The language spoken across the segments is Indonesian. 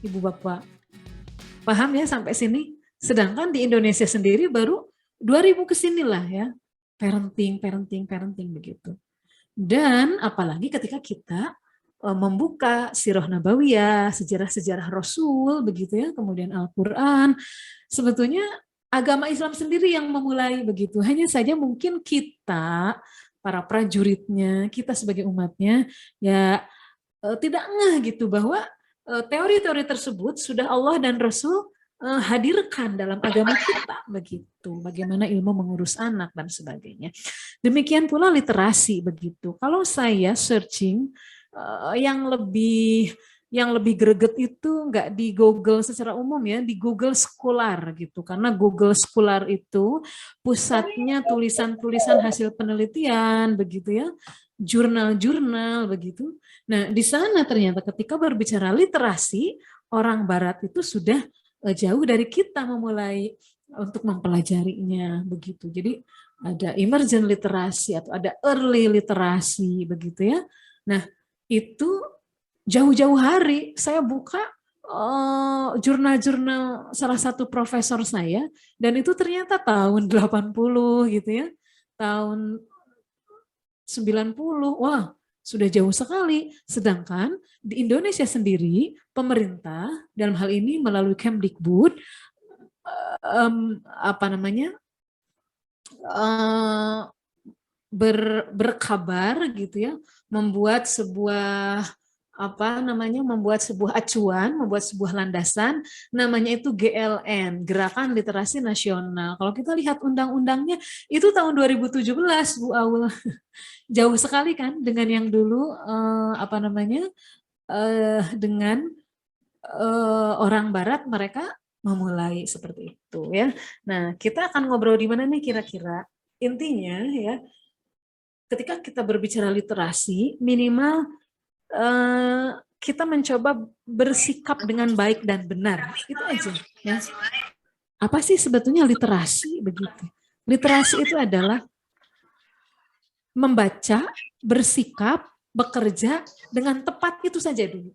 Ibu Bapak. Paham ya sampai sini? Sedangkan di Indonesia sendiri baru 2000 kesinilah ya. Parenting begitu. Dan apalagi ketika kita membuka Sirah Nabawiyah, sejarah-sejarah Rasul begitu ya, kemudian Al-Qur'an, sebetulnya agama Islam sendiri yang memulai begitu. Hanya saja mungkin kita para prajuritnya, kita sebagai umatnya ya tidak ngeh gitu bahwa teori-teori tersebut sudah Allah dan Rasul hadirkan dalam agama kita begitu. Bagaimana ilmu mengurus anak dan sebagainya. Demikian pula literasi begitu. Kalau saya searching yang lebih greget itu nggak di Google secara umum ya, di Google Scholar gitu. Karena Google Scholar itu pusatnya tulisan-tulisan hasil penelitian begitu ya, jurnal-jurnal begitu. Nah, di sana ternyata ketika berbicara literasi, orang barat itu sudah jauh dari kita memulai untuk mempelajarinya begitu. Jadi ada emergent literasi atau ada early literasi begitu ya. Nah, itu jauh-jauh hari saya buka jurnal-jurnal salah satu profesor saya dan itu ternyata tahun 80 gitu ya. Tahun 90. Wah, sudah jauh sekali. Sedangkan di Indonesia sendiri pemerintah dalam hal ini melalui Kemdikbud apa namanya? Berkabar gitu ya, membuat sebuah acuan, membuat sebuah landasan, namanya itu GLN, Gerakan Literasi Nasional. Kalau kita lihat undang-undangnya itu tahun 2017, Bu Aul. Jauh sekali kan dengan yang dulu dengan orang Barat mereka memulai seperti itu ya. Nah, kita akan ngobrol di mana nih kira-kira? Intinya ya, ketika kita berbicara literasi, minimal kita mencoba bersikap dengan baik dan benar. Itu aja. Ya. Apa sih sebetulnya literasi begitu? Literasi itu adalah membaca, bersikap, bekerja dengan tepat, itu saja dulu.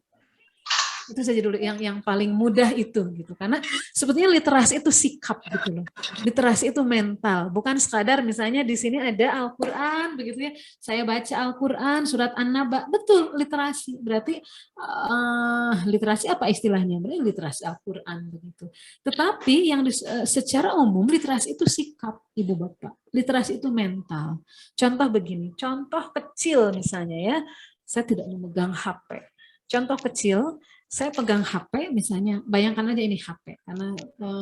Itu saja dulu yang paling mudah itu gitu. Karena sebetulnya literasi itu sikap gitu loh. Literasi itu mental, bukan sekadar misalnya di sini ada Al-Qur'an begitu ya. Saya baca Al-Qur'an surat An-Naba. Betul, literasi. Berarti literasi apa istilahnya? Berarti literasi Al-Qur'an begitu. Tetapi yang secara umum literasi itu sikap, Ibu Bapak. Literasi itu mental. Contoh begini, contoh kecil misalnya ya. Saya tidak memegang HP. Contoh kecil, saya pegang HP misalnya, bayangkan aja ini HP karena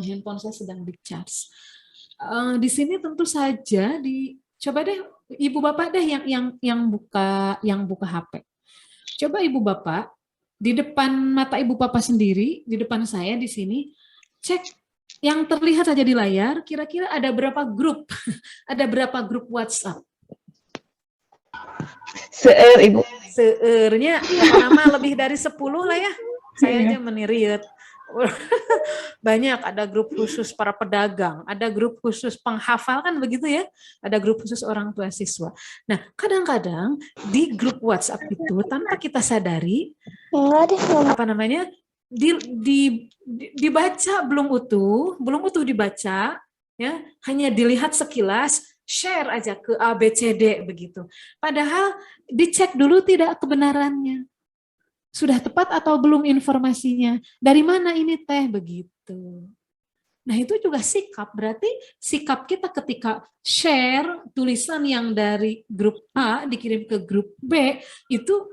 handphone saya sedang di-charge. Di sini tentu saja coba deh Ibu Bapak deh yang buka HP. Coba Ibu Bapak di depan mata Ibu Bapak sendiri, di depan saya di sini, cek yang terlihat saja di layar, kira-kira ada berapa grup? Ada berapa grup WhatsApp? Ibu. Seernya nama lebih dari 10 lah ya. Saya aja menirit. Banyak, ada grup khusus para pedagang, ada grup khusus penghafal kan begitu ya, ada grup khusus orang tua siswa. Nah, kadang-kadang di grup WhatsApp itu tanpa kita sadari dibaca belum utuh dibaca ya, hanya dilihat sekilas, share aja ke A B C D begitu. Padahal dicek dulu tidak kebenarannya. Sudah tepat atau belum informasinya? Dari mana ini teh begitu? Nah, itu juga sikap. Berarti sikap kita ketika share tulisan yang dari grup A dikirim ke grup B, itu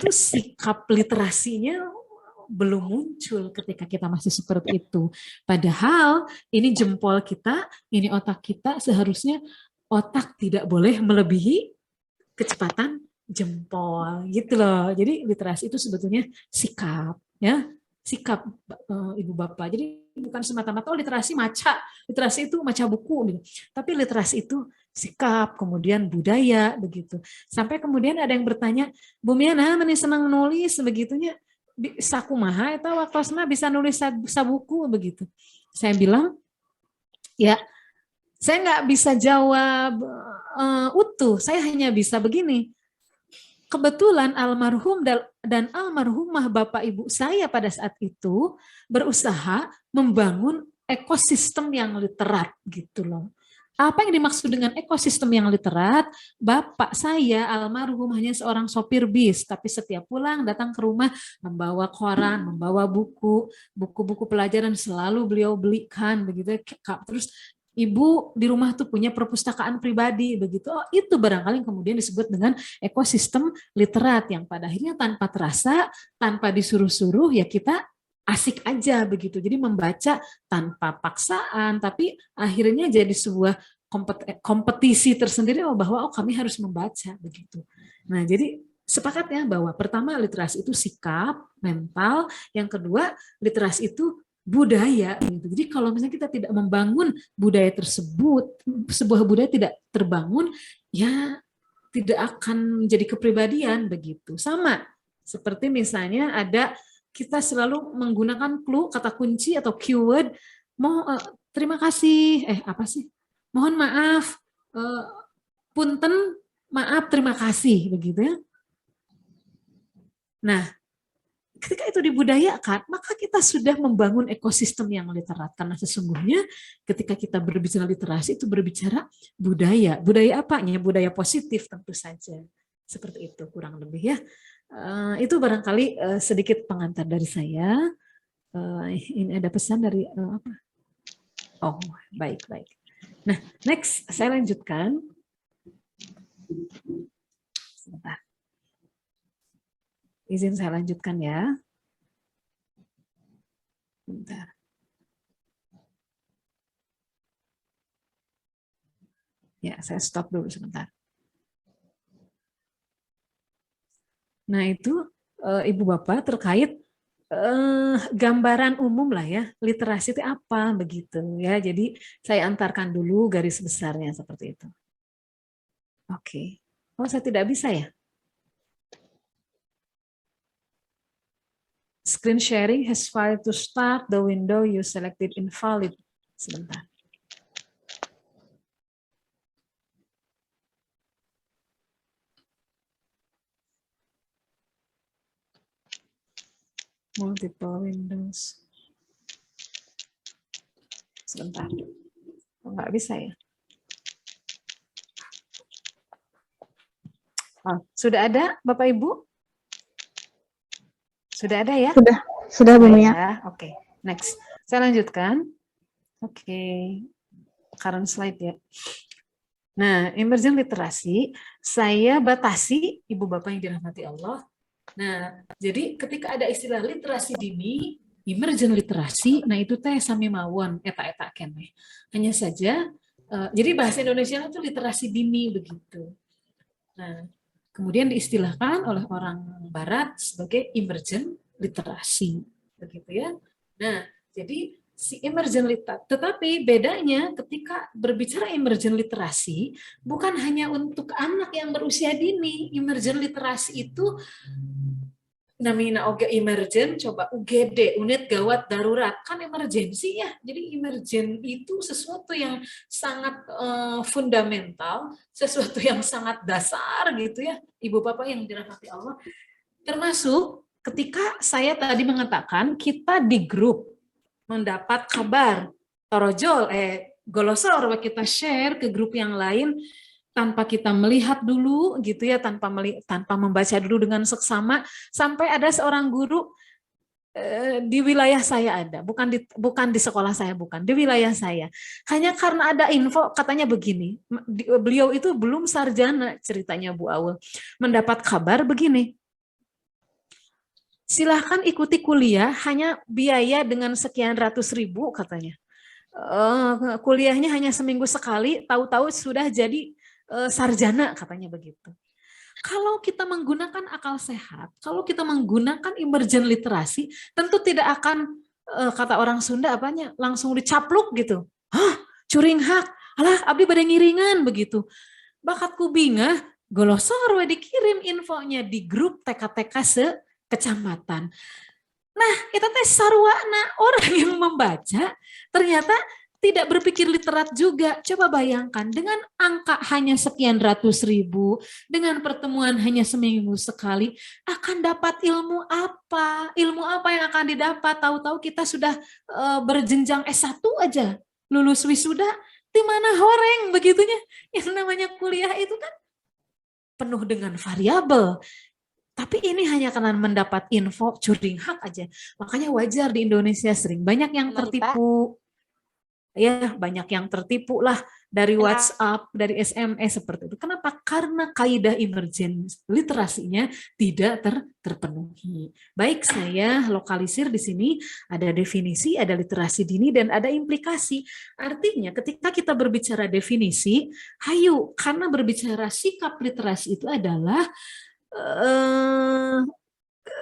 sikap literasinya belum muncul ketika kita masih seperti itu. Padahal ini jempol kita, ini otak kita, seharusnya otak tidak boleh melebihi kecepatan jempol gitu loh. Jadi literasi itu sebetulnya sikap ya, sikap Ibu Bapak. Jadi bukan semata-mata literasi itu maca buku gitu. Tapi literasi itu sikap, kemudian budaya begitu. Sampai kemudian ada yang bertanya, Bu Miana mana senang nulis begitunya, sakumaha eta waktosna bisa nulis sabuku begitu. Saya bilang, ya saya nggak bisa jawab utuh, saya hanya bisa begini. kebetulan almarhum dan almarhumah bapak ibu saya pada saat itu berusaha membangun ekosistem yang literat gitu loh. Apa yang dimaksud dengan ekosistem yang literat? Bapak saya almarhum hanya seorang sopir bis, tapi setiap pulang datang ke rumah membawa koran, membawa buku-buku pelajaran selalu beliau belikan begitu. Terus ibu di rumah tuh punya perpustakaan pribadi begitu. Oh, itu barangkali yang kemudian disebut dengan ekosistem literat yang pada akhirnya tanpa terasa, tanpa disuruh-suruh ya kita asik aja begitu. Jadi membaca tanpa paksaan, tapi akhirnya jadi sebuah kompetisi tersendiri bahwa kami harus membaca begitu. Nah, jadi sepakat ya bahwa pertama literasi itu sikap, mental, yang kedua literasi itu budaya gitu. Jadi kalau misalnya kita tidak membangun budaya tersebut, sebuah budaya tidak terbangun, ya tidak akan menjadi kepribadian begitu. Sama seperti misalnya ada kita selalu menggunakan clue, kata kunci atau keyword, terima kasih, apa sih? Mohon maaf, punten, maaf, terima kasih, begitu ya. Nah, ketika itu dibudayakan, maka kita sudah membangun ekosistem yang literat. Karena sesungguhnya ketika kita berbicara literasi, itu berbicara budaya. Budaya apanya? Budaya positif tentu saja. Seperti itu kurang lebih ya. Itu barangkali sedikit pengantar dari saya. Ini ada pesan dari apa? Oh, baik. Nah, next saya lanjutkan. Sebentar. Izin saya lanjutkan ya. Bentar. Ya, saya stop dulu sebentar. Nah, itu Ibu Bapak terkait gambaran umum lah ya, literasi itu apa begitu ya. Jadi saya antarkan dulu garis besarnya seperti itu. Oke. Oh, saya tidak bisa ya? Screen sharing has failed to start. The window you selected invalid. Sebentar. Multiple windows. Sebentar. Oh, nggak bisa ya? Oh, sudah ada Bapak Ibu? Sudah ada ya? Sudah Bu Mia. Ya, oke. Next. Saya lanjutkan. Oke. Current slide ya. Nah, emergent literasi saya batasi Ibu Bapak yang dirahmati Allah. Nah, jadi ketika ada istilah literasi dini, emergent literasi, nah itu teh sami mawon eta keneh. Hanya saja jadi bahasa Indonesia itu literasi dini begitu. Nah, kemudian diistilahkan oleh orang barat sebagai emergent literasi begitu ya. Nah, jadi si emergent literasi, tetapi bedanya ketika berbicara emergent literasi bukan hanya untuk anak yang berusia dini. Emergent literasi itu namina oge emergent, coba UGD, unit gawat darurat, kan emergensi ya. Jadi emergent itu sesuatu yang sangat fundamental, sesuatu yang sangat dasar gitu ya, Ibu Bapak yang dirahmati Allah. Termasuk ketika saya tadi mengatakan kita di grup mendapat kabar torojol, golosor, kita share ke grup yang lain, tanpa kita melihat dulu gitu ya, tanpa membaca dulu dengan seksama, sampai ada seorang guru di wilayah saya ada, bukan di sekolah saya, bukan di wilayah saya, hanya karena ada info katanya begini, beliau itu belum sarjana ceritanya Bu Awul, mendapat kabar begini, silahkan ikuti kuliah hanya biaya dengan sekian ratus ribu katanya, kuliahnya hanya seminggu sekali, tahu-tahu sudah jadi sarjana katanya begitu. Kalau kita menggunakan akal sehat, kalau kita menggunakan emergent literasi, tentu tidak akan kata orang Sunda apanya langsung dicapluk gitu. Hah, curing hak, alah abdi bade ngiringan begitu. Bakatku bingah, golosor we dikirim infonya di grup TK-TK sekecamatan. Nah, itu teh sarwana orang yang membaca ternyata tidak berpikir literat juga. Coba bayangkan, dengan angka hanya sekian ratus ribu, dengan pertemuan hanya seminggu sekali, akan dapat ilmu apa? Ilmu apa yang akan didapat? Tahu-tahu kita sudah berjenjang S1 aja, lulus wisuda, di mana horeng begitunya. Yang namanya kuliah itu kan penuh dengan variabel. Tapi ini hanya karena mendapat info curi hak aja. Makanya wajar di Indonesia sering banyak yang tertipu. Ya, banyak yang tertipu lah dari WhatsApp, dari SMS seperti itu. Kenapa? Karena kaidah emergen literasinya tidak terpenuhi. Baik, saya lokalisir di sini ada definisi, ada literasi dini, dan ada implikasi. Artinya ketika kita berbicara definisi, hayu, karena berbicara sikap literasi itu adalah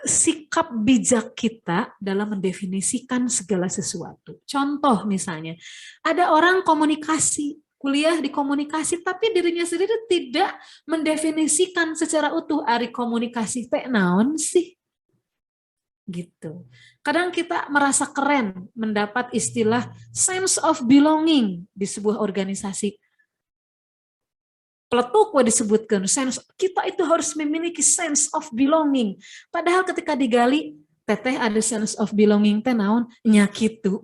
sikap bijak kita dalam mendefinisikan segala sesuatu. Contoh misalnya, ada orang komunikasi, kuliah di komunikasi, tapi dirinya sendiri tidak mendefinisikan secara utuh ari komunikasi teh naon sih. Gitu. Kadang kita merasa keren mendapat istilah sense of belonging di sebuah organisasi. Peletuk disebutkan sense, kita itu harus memiliki sense of belonging. Padahal ketika digali, teteh ada sense of belonging teh naon nyakitu.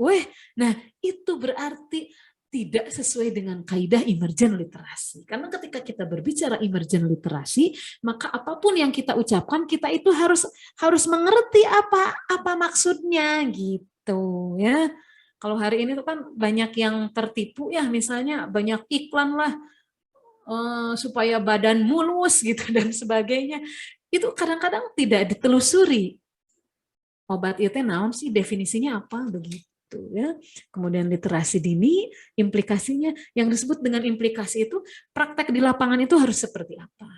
Nah itu berarti tidak sesuai dengan kaidah emergen literasi. Karena ketika kita berbicara emergen literasi, maka apapun yang kita ucapkan, kita itu harus mengerti apa maksudnya gitu ya. Kalau hari ini tuh kan banyak yang tertipu ya, misalnya banyak iklan lah supaya badan mulus gitu dan sebagainya. Itu kadang-kadang tidak ditelusuri. Obat itu naon sih, definisinya apa begitu ya. Kemudian literasi dini, implikasinya yang disebut dengan implikasi itu praktek di lapangan itu harus seperti apa.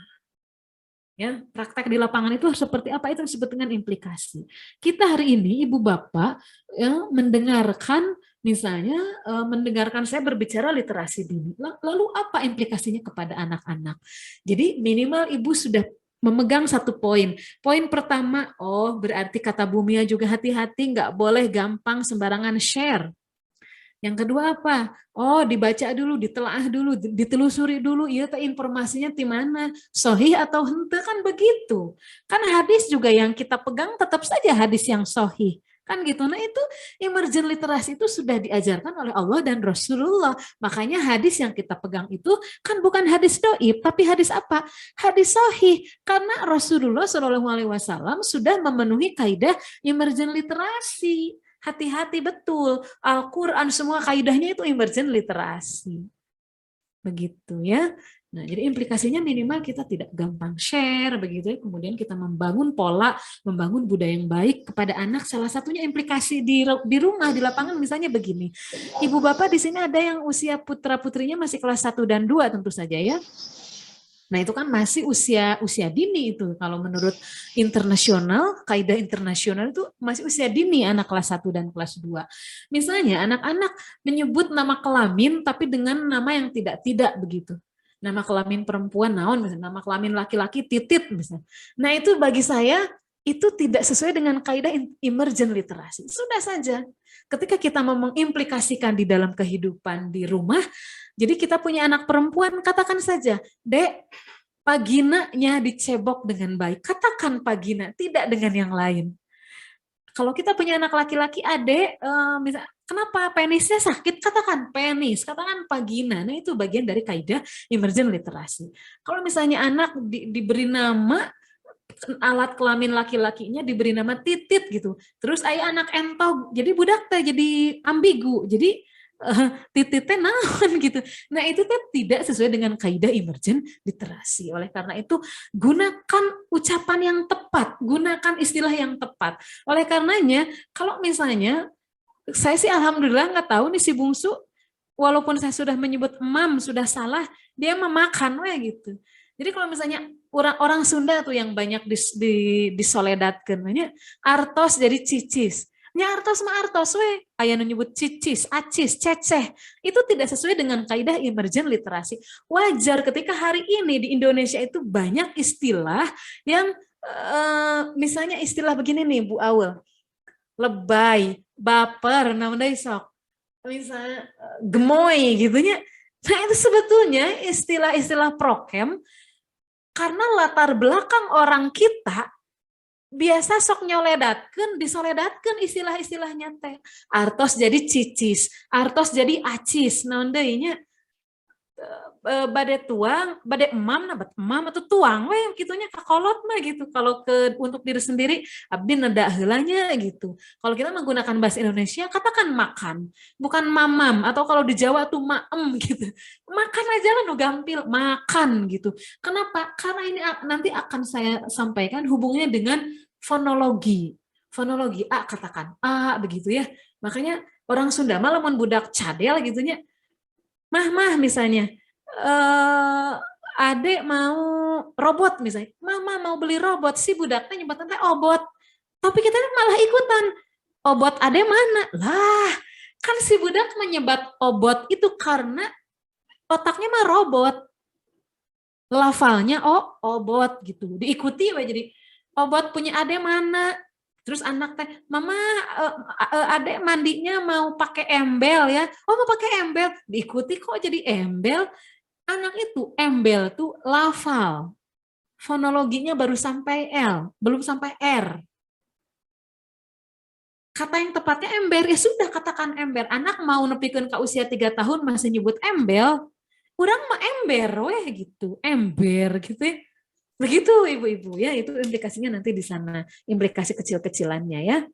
Ya, praktek di lapangan itu harus seperti apa, itu disebut dengan implikasi. Kita hari ini ibu bapak ya, mendengarkan misalnya mendengarkan saya berbicara literasi dini. Lalu apa implikasinya kepada anak-anak? Jadi minimal ibu sudah memegang satu poin. Poin pertama, berarti kata Bumia juga hati-hati, nggak boleh gampang sembarangan share. Yang kedua apa? Dibaca dulu, ditelaah dulu, ditelusuri dulu, iya informasinya di mana, sahih atau hente, kan begitu. Kan hadis juga yang kita pegang tetap saja hadis yang sahih. Kan gitu. Nah itu emergen literasi itu sudah diajarkan oleh Allah dan Rasulullah. Makanya hadis yang kita pegang itu kan bukan hadis doib, tapi hadis apa? Hadis sahih. Karena Rasulullah SAW sudah memenuhi kaidah emergen literasi. Hati-hati betul, Al-Quran semua kaidahnya itu emergen literasi. Begitu ya. Nah, jadi implikasinya minimal kita tidak gampang share, begitu ya. Kemudian kita membangun pola, membangun budaya yang baik kepada anak. Salah satunya implikasi di rumah, di lapangan misalnya begini. Ibu bapak di sini ada yang usia putra-putrinya masih kelas 1 dan 2 tentu saja ya. Nah itu kan masih usia dini itu. Kalau menurut internasional, kaidah internasional itu masih usia dini anak kelas 1 dan kelas 2. Misalnya anak-anak menyebut nama kelamin tapi dengan nama yang tidak begitu. Nama kelamin perempuan naon, misalnya nama kelamin laki-laki titit misalnya. Nah itu bagi saya itu tidak sesuai dengan kaidah emergen literasi. Sudah saja. Ketika kita mau mengimplikasikan di dalam kehidupan di rumah, jadi kita punya anak perempuan, katakan saja, Dek, paginanya dicebok dengan baik. Katakan pagina, tidak dengan yang lain. Kalau kita punya anak laki-laki, Adek, kenapa penisnya sakit? Katakan penis, katakan pagina. Nah itu bagian dari kaidah emergen literasi. Kalau misalnya anak diberi nama, alat kelamin laki-lakinya diberi nama titit gitu. Terus ayah anak entog, jadi budak teh jadi ambigu. Jadi tititnya naon gitu. Nah itu kan tidak sesuai dengan kaidah emergen literasi. Oleh karena itu gunakan ucapan yang tepat, gunakan istilah yang tepat. Oleh karenanya kalau misalnya saya sih alhamdulillah nggak tahu nih si bungsu, walaupun saya sudah menyebut mam sudah salah, dia memakan gitu. Jadi kalau misalnya orang Sunda tuh yang banyak disoledatkan, artos jadi cicis. Nya artos mah artos we, aya nu nyebut cicis, acis, ceceh. Itu tidak sesuai dengan kaidah emergen literasi. Wajar ketika hari ini di Indonesia itu banyak istilah yang misalnya istilah begini nih Bu Awel. Lebay, baper, namun sok. misalnya gemoy gitunya. Nah itu sebetulnya istilah-istilah prokem karena latar belakang orang kita biasa sok nyoledatkeun disoledatkeun istilah-istilahnya teh. Artos jadi cicis, artos jadi acis, naon deui nya bade tuang, bade emam, nah emam atau tuang, weh gitunya kakolot mah gitu. Kalau untuk diri sendiri, abdi neda heulanya gitu. Kalau kita menggunakan bahasa Indonesia, katakan makan, bukan mamam, atau kalau di Jawa tuh maem gitu. Makan aja lah nu gampil, makan gitu. Kenapa? Karena ini nanti akan saya sampaikan hubungannya dengan fonologi. Fonologi A katakan A begitu ya. Makanya orang Sunda malah mun budak cadel gitunya. Mah misalnya adek mau robot misalnya, mama mau beli robot, si budaknya nyebut teh obot, tapi kita malah ikutan, obot adek mana? Lah, kan si budak menyebat obot itu karena otaknya mah robot, lafalnya obot gitu, diikuti jadi obot punya adek mana? Terus anak teh, mama adek mandinya mau pakai embel ya, oh mau pakai embel, diikuti kok jadi embel. Anak itu embel tuh lafal. Fonologinya baru sampai L, belum sampai R. Kata yang tepatnya ember, ya sudah katakan ember. Anak mau nepikeun ke usia 3 tahun masih nyebut embel. Kurang mah ember weh gitu. Ember gitu ya. Begitu ibu-ibu ya, itu implikasinya nanti di sana. Implikasi kecil-kecilannya ya.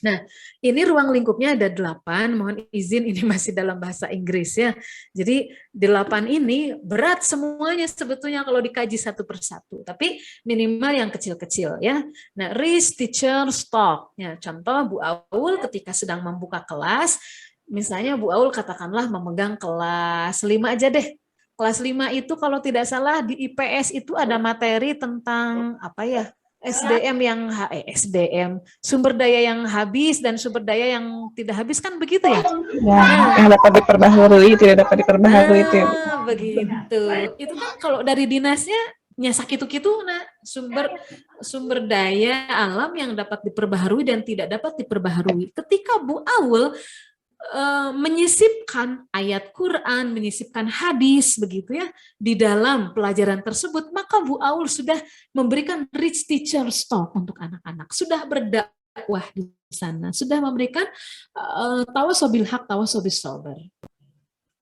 Nah, ini ruang lingkupnya ada 8, mohon izin ini masih dalam bahasa Inggris ya. Jadi 8 ini berat semuanya sebetulnya kalau dikaji satu persatu, tapi minimal yang kecil-kecil ya. Nah, reach, teacher, stop. Ya, contoh Bu Aul ketika sedang membuka kelas, misalnya Bu Aul katakanlah memegang kelas 5 aja deh. Kelas 5 itu kalau tidak salah di IPS itu ada materi tentang apa ya? SDM sumber daya yang habis dan sumber daya yang tidak habis kan begitu ya? Ya, yang dapat diperbaharui, tidak dapat diperbaharui itu. Begitu. Itu kan kalau dari dinasnya nyasak itu nah sumber daya alam yang dapat diperbaharui dan tidak dapat diperbaharui. Ketika Bu Aul menyisipkan ayat Quran, menyisipkan hadis begitu ya di dalam pelajaran tersebut, maka Bu Aul sudah memberikan rich teacher talk untuk anak-anak, sudah berdakwah di sana, sudah memberikan tawasobil hak, tawasobil sober.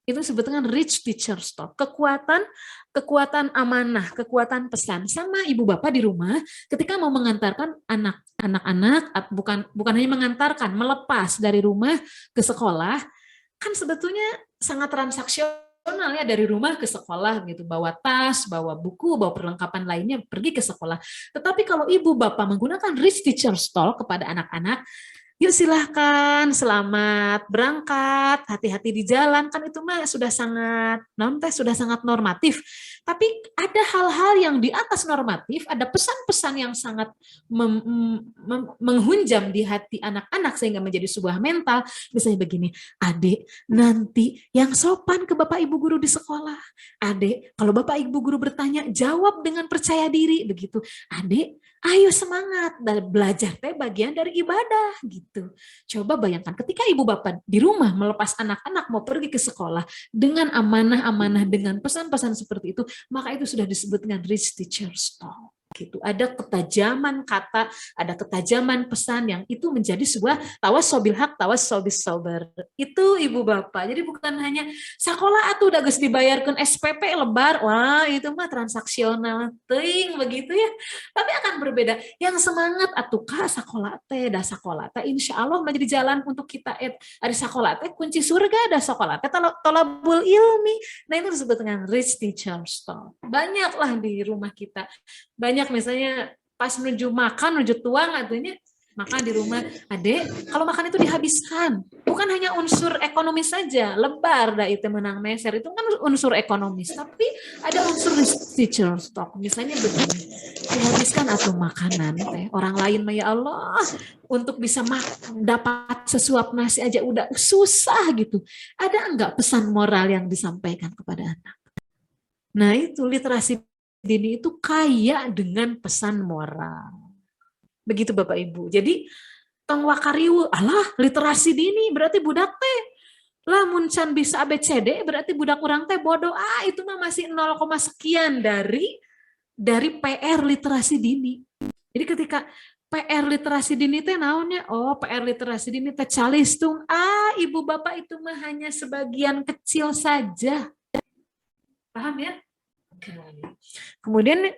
Itu sebetulnya rich teacher talk, kekuatan amanah, kekuatan pesan. Sama ibu bapak di rumah ketika mau mengantarkan anak-anak, bukan hanya mengantarkan, melepas dari rumah ke sekolah, kan sebetulnya sangat transaksional ya, dari rumah ke sekolah gitu, bawa tas, bawa buku, bawa perlengkapan lainnya pergi ke sekolah. Tetapi kalau ibu bapak menggunakan rich teacher talk kepada anak-anak, yuk silahkan, selamat berangkat, hati-hati di jalan, kan itu mah sudah sangat sudah sangat normatif. Tapi ada hal-hal yang di atas normatif, ada pesan-pesan yang sangat menghunjam di hati anak-anak sehingga menjadi sebuah mental. Misalnya begini, adik nanti yang sopan ke bapak ibu guru di sekolah. Adik, kalau bapak ibu guru bertanya, jawab dengan percaya diri begitu. Adik, ayo semangat, dan belajar teh bagian dari ibadah gitu. Coba bayangkan ketika ibu bapak di rumah melepas anak-anak mau pergi ke sekolah dengan amanah-amanah, dengan pesan-pesan seperti itu, maka itu sudah disebut dengan rich teacher's talk. Gitu. Ada ketajaman kata, ada ketajaman pesan yang itu menjadi sebuah tawasobil hak, tawasobil sober. Itu ibu bapak. Jadi bukan hanya sekolah atuh udah geus dibayarkan SPP lebar, wah itu mah transaksional ting begitu ya. Tapi akan berbeda. Yang semangat atuh ka sekolah teh, da sekolah teh insya Allah menjadi jalan untuk kita ada sekolah teh kunci surga, ada sekolah teh tolabul ilmi. Nah itu disebut dengan rich teacher's talk. Banyaklah di rumah kita. Banyak misalnya pas menuju makan, menuju tuang artinya makan di rumah, adek kalau makan itu dihabiskan, bukan hanya unsur ekonomis saja, lebar dah itu menang meser itu kan unsur ekonomis, tapi ada unsur teacher talk, misalnya begini, dihabiskan atau makanan teh orang lain mah ya Allah untuk bisa makan dapat sesuap nasi aja udah susah gitu, ada enggak pesan moral yang disampaikan kepada anak? Nah itu literasi dini itu kaya dengan pesan moral. Begitu Bapak Ibu. Jadi tong wakariu, alah literasi dini berarti budak teh Lamun can bisa ABCD berarti budak orang teh bodoh. Itu mah masih 0, sekian dari PR literasi dini. Jadi ketika PR literasi dini teh naonnya? Oh, PR literasi dini teh calistung. Ibu bapak itu mah hanya sebagian kecil saja. Paham ya? Kemudian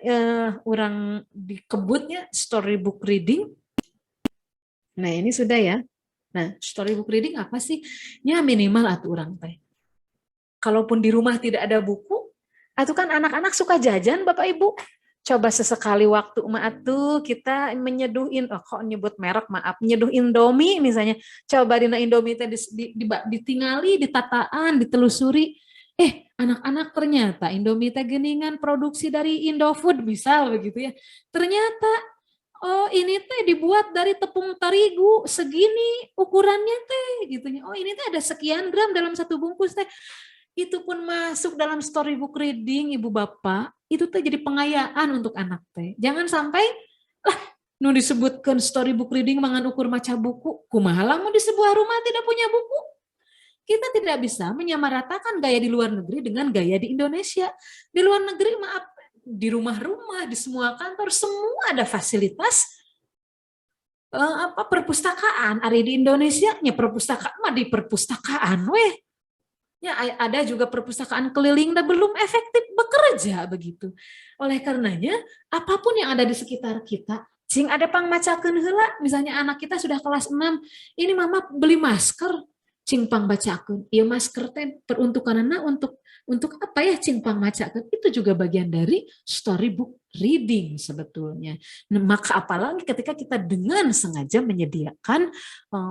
orang dikebutnya storybook reading. Nah, ini sudah ya. Nah, storybook reading apa sih? Ya minimal atuh orang teh. Kalaupun di rumah tidak ada buku, atau kan anak-anak suka jajan Bapak Ibu. Coba sesekali waktu atuh kita menyeduhin, kok nyebut merek maaf, nyeduh Indomie misalnya. Coba dina Indomie teh ditingali, ditataan, ditelusuri. Anak-anak ternyata Indomie teh geningan produksi dari Indofood misal begitu ya. Ternyata ini teh dibuat dari tepung terigu segini ukurannya teh gitu ya. Ini teh ada sekian gram dalam satu bungkus teh. Itu pun masuk dalam storybook reading ibu bapak, itu tuh jadi pengayaan untuk anak teh. Jangan sampai lah nu disebutkan storybook reading mangan ukur maca buku, kumaha lamun di sebuah rumah tidak punya buku. Kita tidak bisa menyamaratakan gaya di luar negeri dengan gaya di Indonesia. Di luar negeri maaf, di rumah-rumah, di semua kantor semua ada fasilitas perpustakaan. Ari di Indonesia nya perpustakaan mah di perpustakaan weh. Ya, ada juga perpustakaan keliling dan belum efektif bekerja begitu. Oleh karenanya, apapun yang ada di sekitar kita, cing ada pangmacakeun heula, misalnya anak kita sudah kelas 6, ini mama beli masker, cing pangbacakeun. Ieu masker teh peruntukanna untuk apa ya cing pangmacakeun? Itu juga bagian dari storybook reading sebetulnya. Nah, maka apalagi ketika kita dengan sengaja menyediakan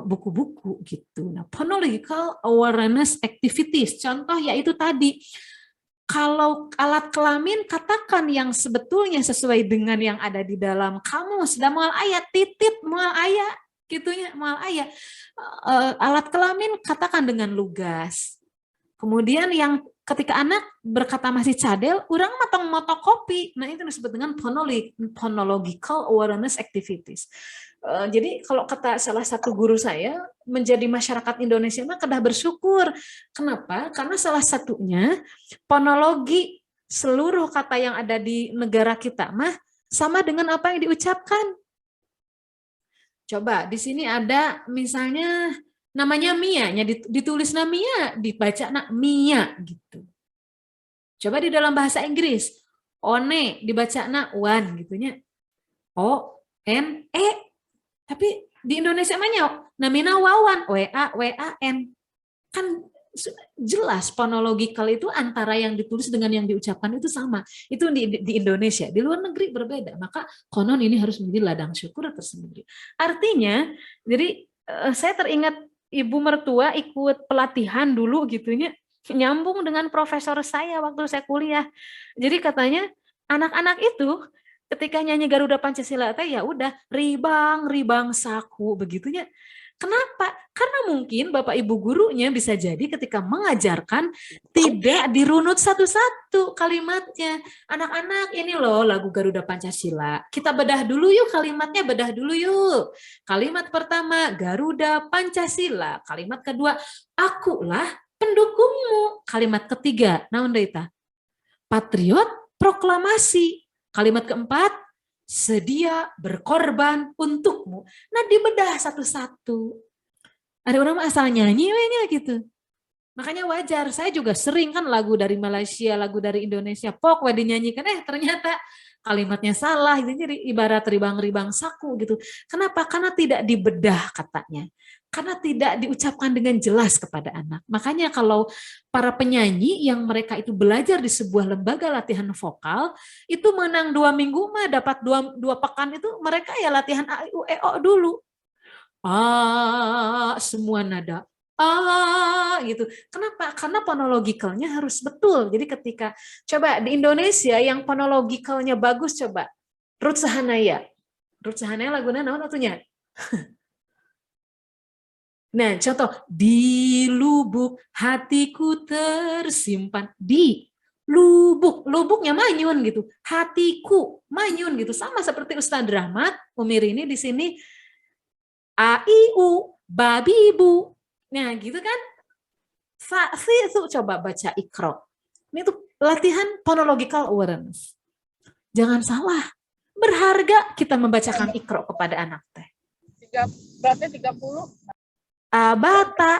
buku-buku gitu. Nah, phonological awareness activities, contoh yaitu tadi, kalau alat kelamin katakan yang sebetulnya sesuai dengan yang ada di dalam kamus, dan moal aya titit, moal aya gitunya, moal aya alat kelamin katakan dengan lugas. Kemudian yang ketika anak berkata masih cadel, orang matang motokopi. Nah, itu disebut dengan phonological awareness activities. Jadi kalau kata salah satu guru saya, menjadi masyarakat Indonesia mah kedah bersyukur. Kenapa? Karena salah satunya fonologi seluruh kata yang ada di negara kita mah sama dengan apa yang diucapkan. Coba di sini ada misalnya namanya Mia, ditulis Mia, dibaca Mia gitu. Coba di dalam bahasa Inggris, one dibaca one gitunya. O N E. Tapi di Indonesia namanya namina wawan, WAN. Kan jelas phonological itu antara yang ditulis dengan yang diucapkan itu sama. Itu di Indonesia, di luar negeri berbeda. Maka konon ini harus menjadi ladang syukur tersendiri. Artinya, jadi saya teringat ibu mertua ikut pelatihan dulu gitunya, nyambung dengan profesor saya waktu saya kuliah. Jadi katanya anak-anak itu ketika nyanyi Garuda Pancasila teh ya udah ribang saku begitunya. Kenapa? Karena mungkin Bapak Ibu gurunya bisa jadi ketika mengajarkan tidak dirunut satu-satu kalimatnya. Anak-anak ini loh lagu Garuda Pancasila. Kita bedah dulu yuk kalimatnya, bedah dulu yuk. Kalimat pertama Garuda Pancasila. Kalimat kedua akulah pendukungmu. Kalimat ketiga naon deui tah? Patriot proklamasi. Kalimat keempat sedia berkorban untukmu. Nah, dibedah satu-satu. Ada orang asal nyanyi gitu. Makanya wajar, saya juga sering kan lagu dari Malaysia, lagu dari Indonesia, pok dinyanyikan, ternyata kalimatnya salah, jadi ibarat ribang-ribang saku gitu. Kenapa? Karena tidak dibedah katanya. Karena tidak diucapkan dengan jelas kepada anak. Makanya kalau para penyanyi yang mereka itu belajar di sebuah lembaga latihan vokal, itu menang 2 minggu mah dapat 2 pekan itu mereka ya latihan A, I, U, E, O dulu. Semua nada. Gitu. Kenapa? Karena phonologicalnya harus betul. Jadi ketika, coba di Indonesia yang phonologicalnya bagus, coba. Ruth Sahanaya. Ruth Sahanaya lagunya naon atunya? Nah, contoh, di lubuk hatiku tersimpan. Di lubuk, lubuknya manyun gitu. Hatiku manyun gitu. Sama seperti Ustadz Rahmat, Umir ini di sini A, I, U, babi, bu. Nah, gitu kan. Si itu coba baca Iqra. Ini tuh latihan phonological awareness. Jangan salah, berharga kita membacakan Iqra kepada anak teh. Berarti 30. Abata,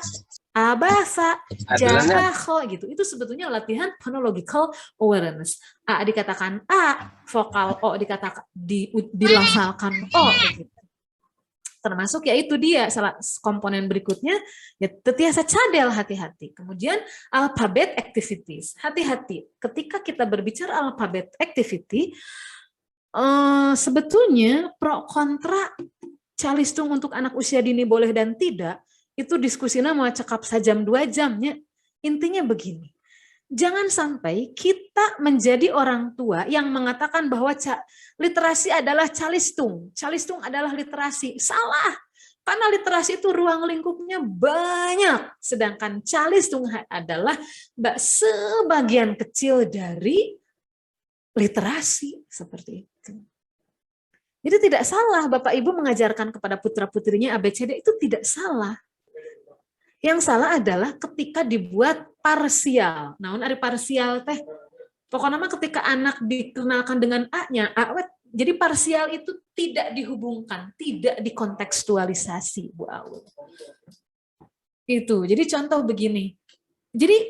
abasa, jamaho gitu. Itu sebetulnya latihan phonological awareness. A dikatakan A, vokal O dikatakan dilafalkan O begitu. Termasuk ya itu dia salah komponen berikutnya ya tetiasa cadel, hati-hati. Kemudian alphabet activities, hati-hati ketika kita berbicara alphabet activity, sebetulnya pro kontra calistung untuk anak usia dini boleh dan tidak itu diskusinya mau cekap sajam 2 jamnya. Intinya begini, jangan sampai kita menjadi orang tua yang mengatakan bahwa literasi adalah calistung adalah literasi. Salah, karena literasi itu ruang lingkupnya banyak, sedangkan calistung adalah sebagian kecil dari literasi, seperti itu. Jadi tidak salah Bapak Ibu mengajarkan kepada putra-putrinya ABCD, itu tidak salah. Yang salah adalah ketika dibuat parsial. Namun ada parsial teh. Pokoknya ketika anak dikenalkan dengan A-nya, jadi parsial itu tidak dihubungkan, tidak dikontekstualisasi, Bu Aul. Itu. Jadi contoh begini. Jadi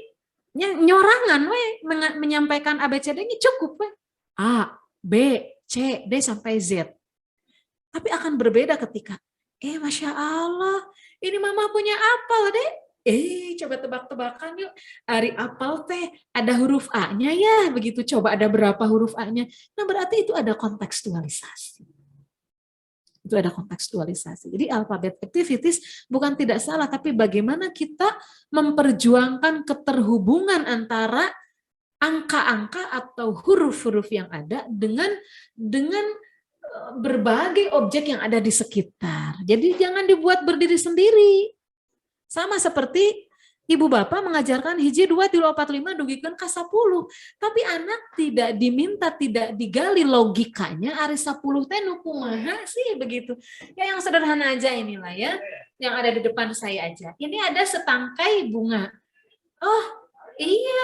nyorangan menyampaikan ABCD-nya cukup A, B, C, D sampai Z. Tapi akan berbeda ketika Masya Allah, ini mama punya apel deh. Coba tebak-tebakan yuk. Ari apel teh ada huruf A-nya ya, begitu. Coba ada berapa huruf A-nya. Nah berarti itu ada kontekstualisasi. Itu ada kontekstualisasi. Jadi alphabet activities bukan tidak salah, tapi bagaimana kita memperjuangkan keterhubungan antara angka-angka atau huruf-huruf yang ada dengan berbagai objek yang ada di sekitar. Jadi jangan dibuat berdiri sendiri. Sama seperti ibu bapak mengajarkan hiji 2 3 4 5 dugikeun ka 10. Tapi anak tidak diminta, tidak digali logikanya ari 10 teh nu kumaha sih begitu. Ya yang sederhana aja inilah ya. Yang ada di depan saya aja. Ini ada setangkai bunga. Oh, iya.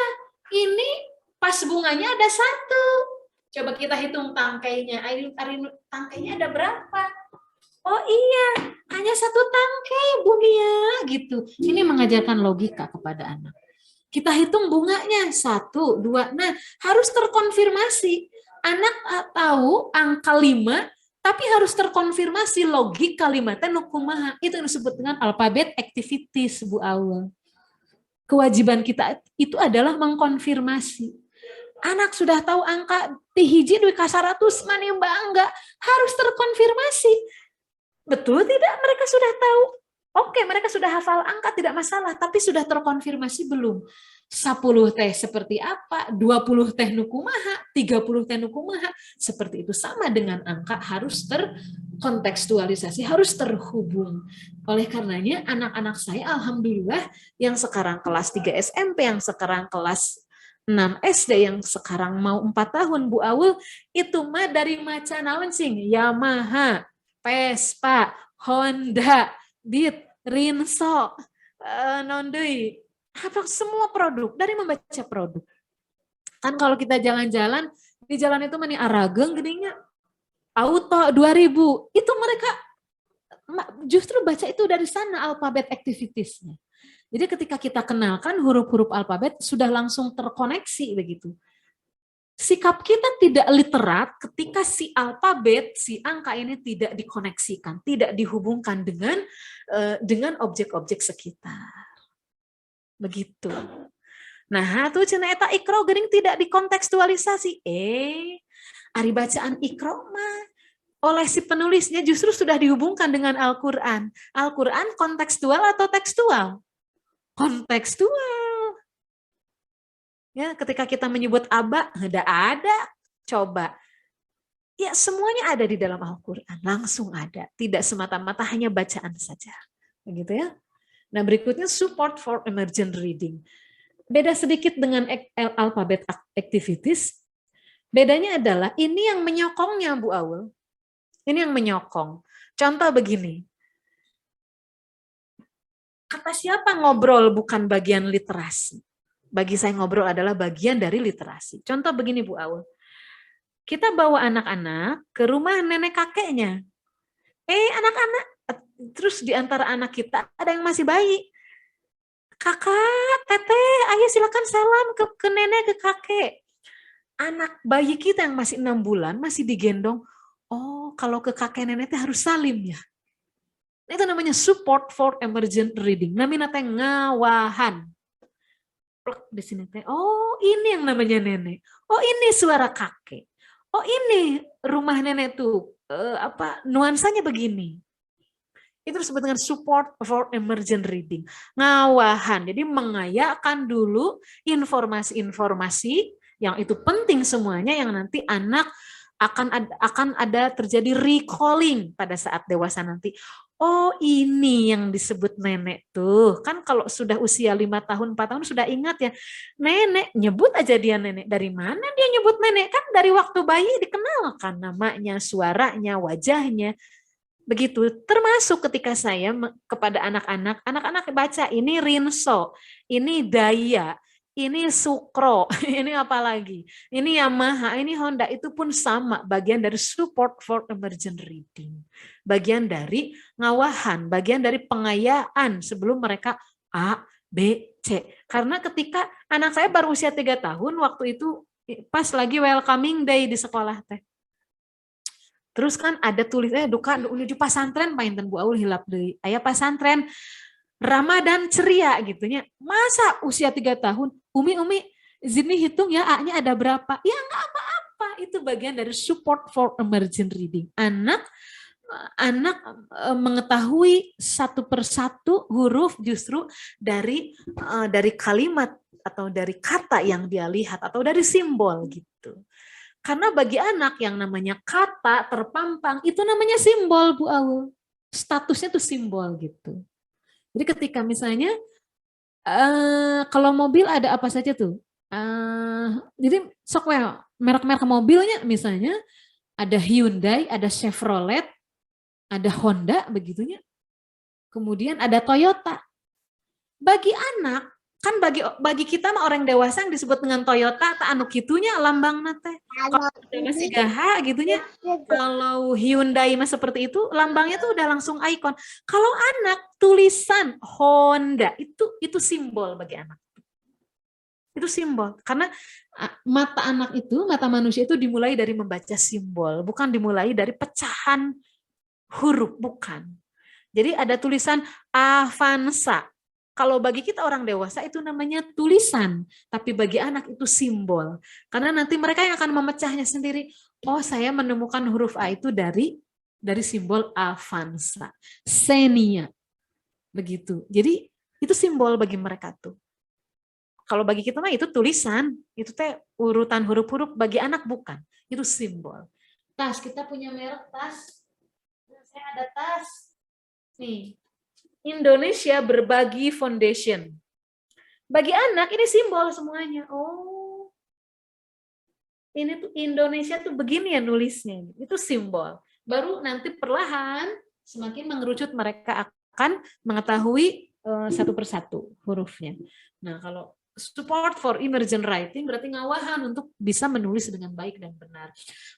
Ini pas bunganya ada 1. Coba kita hitung tangkainya. Tangkainya ada berapa? Oh iya, hanya 1 tangkai, Bu Mia, gitu. Ini mengajarkan logika kepada anak. Kita hitung bunganya 1, 2. Nah, harus terkonfirmasi. Anak tahu angka 5, tapi harus terkonfirmasi logika kalimatnya nukumaha. Itu yang disebut dengan alphabet activities, Bu Aul. Kewajiban kita itu adalah mengkonfirmasi. Anak sudah tahu angka tihiji duit ka 100 mani bangga, harus terkonfirmasi. Betul tidak? Mereka sudah tahu. Oke, mereka sudah hafal angka, tidak masalah, tapi sudah terkonfirmasi belum? 10 teh seperti apa? 20 teh nukumaha? 30 teh nukumaha? Seperti itu. Sama dengan angka, harus terkontekstualisasi, harus terhubung. Oleh karenanya anak-anak saya alhamdulillah yang sekarang kelas 3 SMP, yang sekarang kelas 6 SD, yang sekarang mau 4 tahun Bu Aul, itu mah dari maca naon sing Yamaha, Vespa, Honda, Beat, Rinso, naon deui, apa semua produk, dari membaca produk. Kan kalau kita jalan-jalan di jalan itu mani arageng gedenya auto 2000, itu mereka justru baca itu dari sana alphabet activities-nya. Jadi ketika kita kenalkan huruf-huruf alfabet sudah langsung terkoneksi begitu. Sikap kita tidak literat ketika si alfabet, si angka ini tidak dikoneksikan, tidak dihubungkan dengan objek-objek sekitar. Begitu. Nah, tuh cenah eta Iqra geuning tidak dikontekstualisasi. Ari bacaan Iqra mah oleh si penulisnya justru sudah dihubungkan dengan Al-Qur'an. Al-Qur'an kontekstual atau tekstual? Kontekstual. Ya, ketika kita menyebut aba, tidak ada. Coba. Ya, semuanya ada di dalam Al-Qur'an, langsung ada. Tidak semata-mata hanya bacaan saja. Begitu ya. Nah, berikutnya support for emergent reading. Beda sedikit dengan alphabet activities. Bedanya adalah ini yang menyokongnya, Bu Aul. Ini yang menyokong. Contoh begini. Kata siapa ngobrol bukan bagian literasi. Bagi saya ngobrol adalah bagian dari literasi. Contoh begini Bu Aul. Kita bawa anak-anak ke rumah nenek kakeknya. Anak-anak, terus di antara anak kita ada yang masih bayi. Kakak, teteh, ayo silakan salam ke nenek, ke kakek. Anak bayi kita yang masih 6 bulan masih digendong. Oh, kalau ke kakek nenek harus salim ya. Itu namanya support for emergent reading. Namanya teh ngawahan. Di sini teh, oh ini yang namanya nenek. Oh ini suara kakek. Oh ini rumah nenek tuh nuansanya begini. Itu disebut dengan support for emergent reading. Ngawahan, jadi mengayakan dulu informasi-informasi yang itu penting semuanya yang nanti anak akan ada terjadi recalling pada saat dewasa nanti. Oh ini yang disebut nenek tuh. Kan kalau sudah usia 5 tahun, 4 tahun sudah ingat ya. Nenek, nyebut aja dia nenek. Dari mana dia nyebut nenek? Kan dari waktu bayi dikenalkan namanya, suaranya, wajahnya. Begitu, termasuk ketika saya kepada anak-anak baca ini Rinso, ini Daya, ini Sukro, ini apa lagi, ini Yamaha, ini Honda, itu pun sama, bagian dari support for emergent reading. Bagian dari ngawahan, bagian dari pengayaan sebelum mereka A, B, C. Karena ketika anak saya baru usia 3 tahun, waktu itu pas lagi welcoming day di sekolah teh. Terus kan ada tulisnya duka menuju pasantren painten Bu Aul hilap deui. Aya pasantren Ramadan ceria gitunya. Masa usia 3 tahun, Umi Zini hitung ya A-nya ada berapa? Ya enggak apa-apa. Itu bagian dari support for emergent reading. Anak mengetahui satu persatu huruf justru dari kalimat atau dari kata yang dia lihat atau dari simbol gitu. Karena bagi anak yang namanya kata terpampang, itu namanya simbol, Bu Aul. Statusnya tuh simbol gitu. Jadi ketika misalnya, kalau mobil ada apa saja tuh. Jadi sok merek-merek mobilnya misalnya, ada Hyundai, ada Chevrolet, ada Honda, begitunya. Kemudian ada Toyota. Bagi anak, kan bagi kita mah orang dewasa yang disebut dengan Toyota tak anu kitunya lambang nate. Kalau masih gaha gitunya. Kalau Hyundai mah seperti itu lambangnya tuh udah langsung ikon. Kalau anak tulisan Honda itu simbol bagi anak. Itu simbol karena mata manusia itu dimulai dari membaca simbol, bukan dimulai dari pecahan huruf, bukan. Jadi ada tulisan Avanza. Kalau bagi kita orang dewasa itu namanya tulisan, tapi bagi anak itu simbol. Karena nanti mereka yang akan memecahnya sendiri. Oh, saya menemukan huruf A itu dari simbol Avanza, Xenia. Begitu. Jadi itu simbol bagi mereka tuh. Kalau bagi kita mah itu tulisan, itu teh urutan huruf-huruf, bagi anak bukan. Itu simbol. Tas, kita punya merek tas. Saya ada tas. Nih, Indonesia Berbagi Foundation. Bagi anak ini simbol semuanya. Oh, ini tuh Indonesia tuh begini ya nulisnya. Itu simbol. Baru nanti perlahan semakin mengerucut mereka akan mengetahui satu persatu hurufnya. Nah, kalau support for emergent writing berarti ngawahan untuk bisa menulis dengan baik dan benar.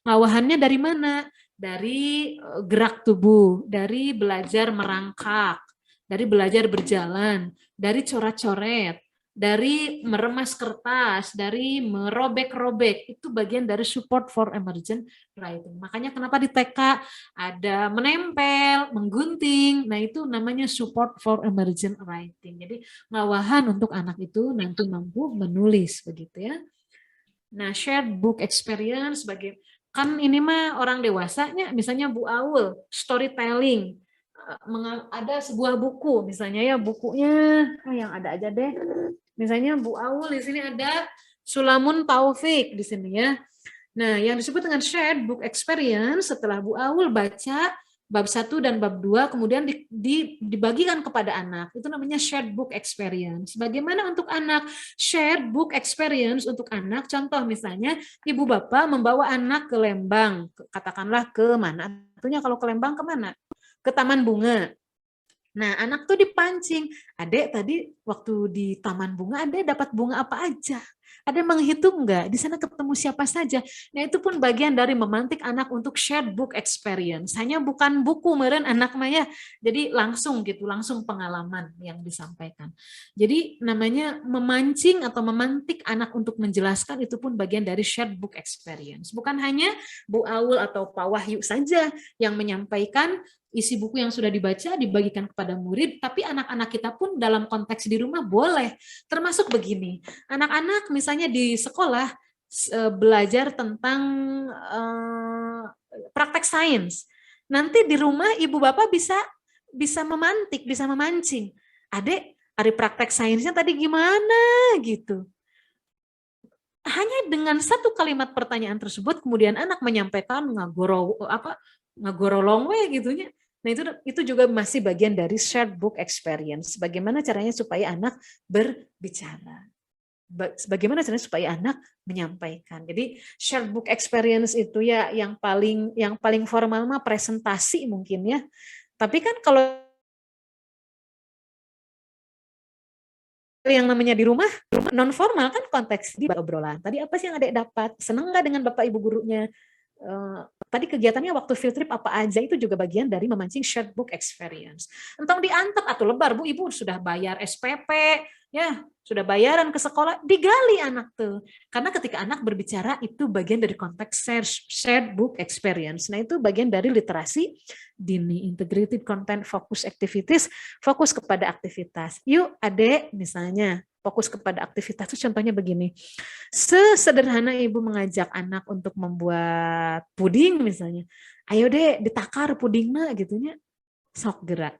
Ngawahannya dari mana? Dari gerak tubuh, dari belajar merangkak, dari belajar berjalan, dari coret-coret, dari meremas kertas, dari merobek-robek, itu bagian dari support for emergent writing. Makanya kenapa di TK ada menempel, menggunting, nah itu namanya support for emergent writing. Jadi ngawahan untuk anak itu nanti mampu menulis begitu ya. Nah, shared book experience kan ini mah orang dewasanya, misalnya Bu Aul, storytelling, ada sebuah buku misalnya ya bukunya yang ada aja deh misalnya Bu Aul di sini ada Sulamun Taufik di sini ya. Nah yang disebut dengan shared book experience setelah Bu Aul baca bab 1 dan bab 2 kemudian dibagikan kepada anak itu namanya shared book experience. Bagaimana untuk anak shared book experience untuk anak? Contoh misalnya ibu bapak membawa anak ke Lembang, katakanlah ke mana? Tentunya kalau ke Lembang kemana? Ke Taman Bunga. Nah, anak tuh dipancing. Adek tadi waktu di taman bunga, adek dapat bunga apa aja? Ada menghitung nggak? Di sana ketemu siapa saja? Nah, itu pun bagian dari memantik anak untuk shared book experience. Hanya bukan buku meren anak Maya. Jadi langsung gitu, langsung pengalaman yang disampaikan. Jadi namanya memancing atau memantik anak untuk menjelaskan itu pun bagian dari shared book experience. Bukan hanya Bu Aul atau Pak Wahyu saja yang menyampaikan isi buku yang sudah dibaca dibagikan kepada murid, tapi anak-anak kita pun dalam konteks di rumah boleh. Termasuk begini, anak-anak misalnya di sekolah belajar tentang praktek sains. Nanti di rumah ibu bapak bisa memantik, bisa memancing. Adek, hari praktek sainsnya tadi gimana gitu. Hanya dengan satu kalimat pertanyaan tersebut, kemudian anak menyampaikan ngagorolong we gitunya. Nah, itu juga masih bagian dari shared book experience. Bagaimana caranya supaya anak berbicara? Bagaimana caranya supaya anak menyampaikan? Jadi shared book experience itu ya yang paling formal mah presentasi mungkin ya. Tapi kan kalau yang namanya di rumah non formal kan konteks di obrolan. Tadi apa sih yang adek dapat? Senang nggak dengan bapak ibu gurunya? Tadi kegiatannya waktu field trip apa aja itu juga bagian dari memancing shared book experience. Entong diantep atau lebar, Bu Ibu sudah bayar SPP, ya sudah bayaran ke sekolah, digali anak tuh. Karena ketika anak berbicara itu bagian dari konteks shared book experience. Nah itu bagian dari literasi dini, integrated content focus activities, fokus kepada aktivitas. Yuk adek misalnya, fokus kepada aktivitas itu contohnya begini. Sesederhana ibu mengajak anak untuk membuat puding misalnya. Ayo deh ditakar pudingnya gitunya. Sok gerak.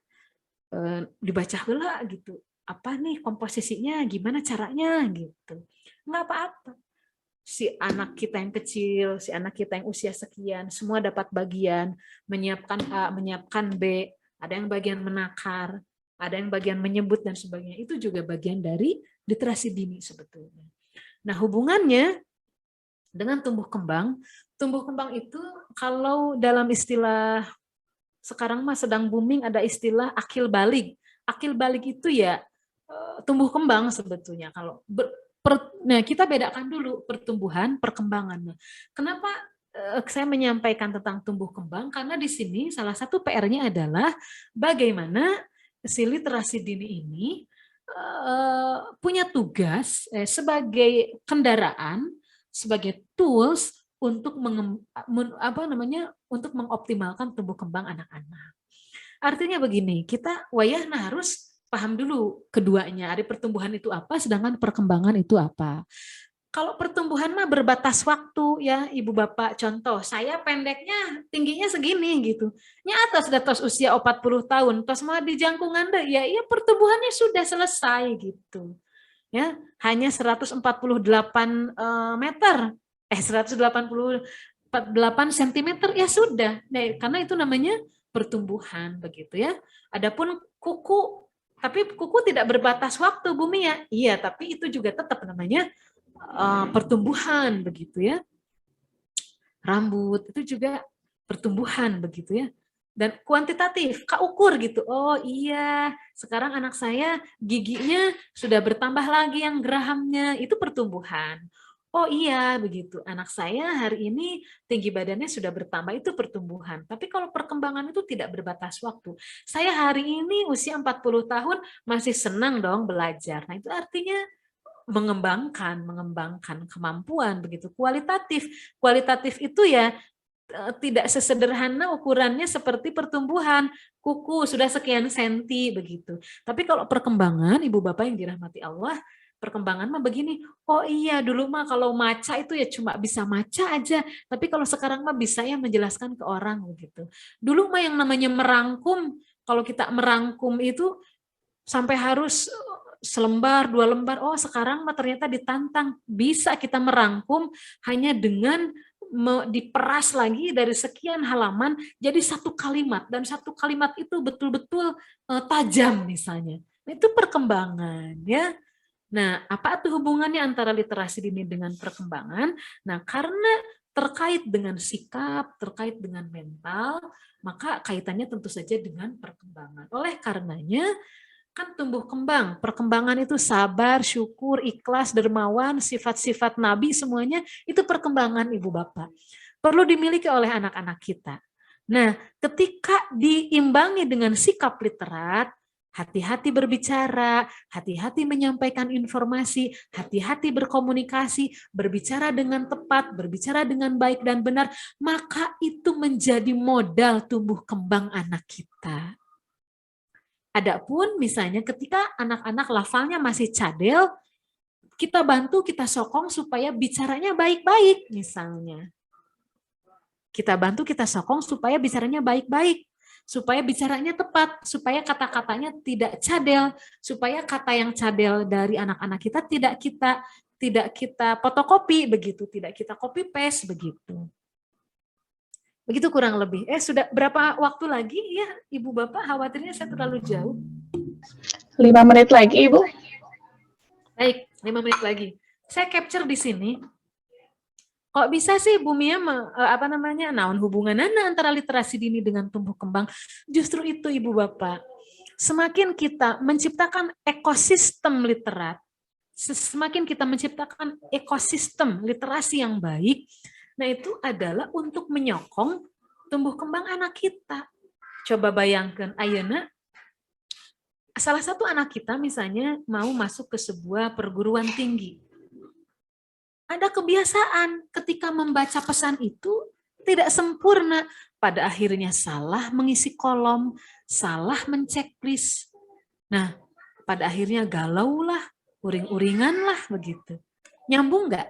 Dibaca heula gitu. Apa nih komposisinya, gimana caranya gitu. Enggak apa-apa. Si anak kita yang kecil, si anak kita yang usia sekian, semua dapat bagian menyiapkan A, menyiapkan B, ada yang bagian menakar, ada yang bagian menyebut dan sebagainya. Itu juga bagian dari literasi dini sebetulnya. Nah, hubungannya dengan tumbuh kembang itu kalau dalam istilah sekarang mah sedang booming ada istilah akil balik. Akil balik itu ya tumbuh kembang sebetulnya. Kalau nah kita bedakan dulu pertumbuhan, perkembangan. Kenapa saya menyampaikan tentang tumbuh kembang? Karena di sini salah satu PR-nya adalah bagaimana si literasi dini ini punya tugas sebagai kendaraan, sebagai tools untuk untuk mengoptimalkan tumbuh kembang anak-anak. Artinya begini, kita wayahna harus paham dulu keduanya. Ada pertumbuhan itu apa, sedangkan perkembangan itu apa. Kalau pertumbuhan mah berbatas waktu ya ibu bapak. Contoh, saya pendeknya tingginya segini gitu. Nyata sudah tos usia 40 tahun, tos mau dijangkungan deh. Ya iya pertumbuhannya sudah selesai gitu. Ya, hanya 148 meter. 188 sentimeter ya sudah. Nah, karena itu namanya pertumbuhan begitu ya. Adapun kuku, tapi kuku tidak berbatas waktu Bumi ya. Iya, tapi itu juga tetap namanya pertumbuhan begitu ya. Rambut itu juga pertumbuhan begitu ya. Dan kuantitatif, ukur gitu. Oh iya, sekarang anak saya giginya sudah bertambah lagi yang gerahamnya, itu pertumbuhan. Oh iya, begitu. Anak saya hari ini tinggi badannya sudah bertambah, itu pertumbuhan. Tapi kalau perkembangan itu tidak berbatas waktu. Saya hari ini usia 40 tahun masih senang dong belajar. Nah, itu artinya mengembangkan kemampuan begitu. Kualitatif itu ya tidak sesederhana ukurannya seperti pertumbuhan kuku sudah sekian senti begitu. Tapi kalau perkembangan ibu bapak yang dirahmati Allah, perkembangan mah begini. Oh iya, dulu mah kalau maca itu ya cuma bisa maca aja, tapi kalau sekarang mah bisa ya menjelaskan ke orang begitu. Dulu mah yang namanya merangkum, kalau kita merangkum itu sampai harus selembar, 2 lembar. Oh, sekarang mah ternyata ditantang. Bisa kita merangkum hanya dengan diperas lagi dari sekian halaman jadi satu kalimat. Dan satu kalimat itu betul-betul tajam misalnya. Itu perkembangan ya. Nah, apa tuh hubungannya antara literasi dini dengan perkembangan? Nah, karena terkait dengan sikap, terkait dengan mental, maka kaitannya tentu saja dengan perkembangan. Oleh karenanya, kan tumbuh kembang, perkembangan itu sabar, syukur, ikhlas, dermawan, sifat-sifat nabi semuanya itu perkembangan Ibu Bapak. Perlu dimiliki oleh anak-anak kita. Nah, ketika diimbangi dengan sikap literat, hati-hati berbicara, hati-hati menyampaikan informasi, hati-hati berkomunikasi, berbicara dengan tepat, berbicara dengan baik dan benar, maka itu menjadi modal tumbuh kembang anak kita. Adapun misalnya ketika anak-anak lafalnya masih cadel, kita bantu, kita sokong supaya bicaranya baik-baik misalnya. Kita bantu, kita sokong supaya bicaranya baik-baik, supaya bicaranya tepat, supaya kata-katanya tidak cadel, supaya kata yang cadel dari anak-anak kita tidak kita fotokopi begitu, tidak kita copy paste begitu. Begitu kurang lebih. Sudah berapa waktu lagi ya Ibu Bapak? Khawatirnya saya terlalu jauh. 5 menit lagi, Ibu. Baik, 5 menit lagi. Saya capture di sini. Kok bisa sih Bu Mia naon hubunganana antara literasi dini dengan tumbuh kembang? Justru itu Ibu Bapak. Semakin kita menciptakan ekosistem literat, semakin kita menciptakan ekosistem literasi yang baik, nah itu adalah untuk menyokong tumbuh kembang anak kita. Coba bayangkan, ayeuna salah satu anak kita misalnya mau masuk ke sebuah perguruan tinggi. Ada kebiasaan ketika membaca pesan itu tidak sempurna. Pada akhirnya salah mengisi kolom, salah menceklis. Nah, pada akhirnya galau lah, uring-uringan lah begitu. Nyambung nggak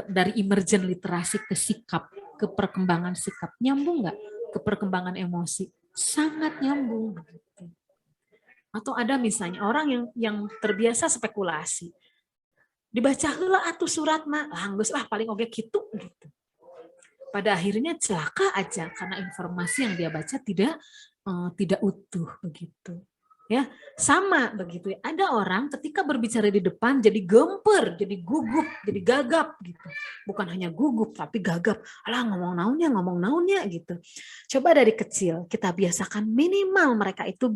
dari emergent literasi ke sikap, ke perkembangan sikap? Nyambung nggak ke perkembangan emosi? Sangat nyambung. Begitu. Atau ada misalnya orang yang terbiasa spekulasi. Dibaca heula atuh suratna, geus paling oge kitu gitu. Pada akhirnya celaka aja karena informasi yang dia baca tidak utuh begitu. Ya, sama begitu. Ada orang ketika berbicara di depan jadi gemper, jadi gugup, jadi gagap gitu. Bukan hanya gugup tapi gagap. Alah ngomong naunnya gitu. Coba dari kecil kita biasakan minimal mereka itu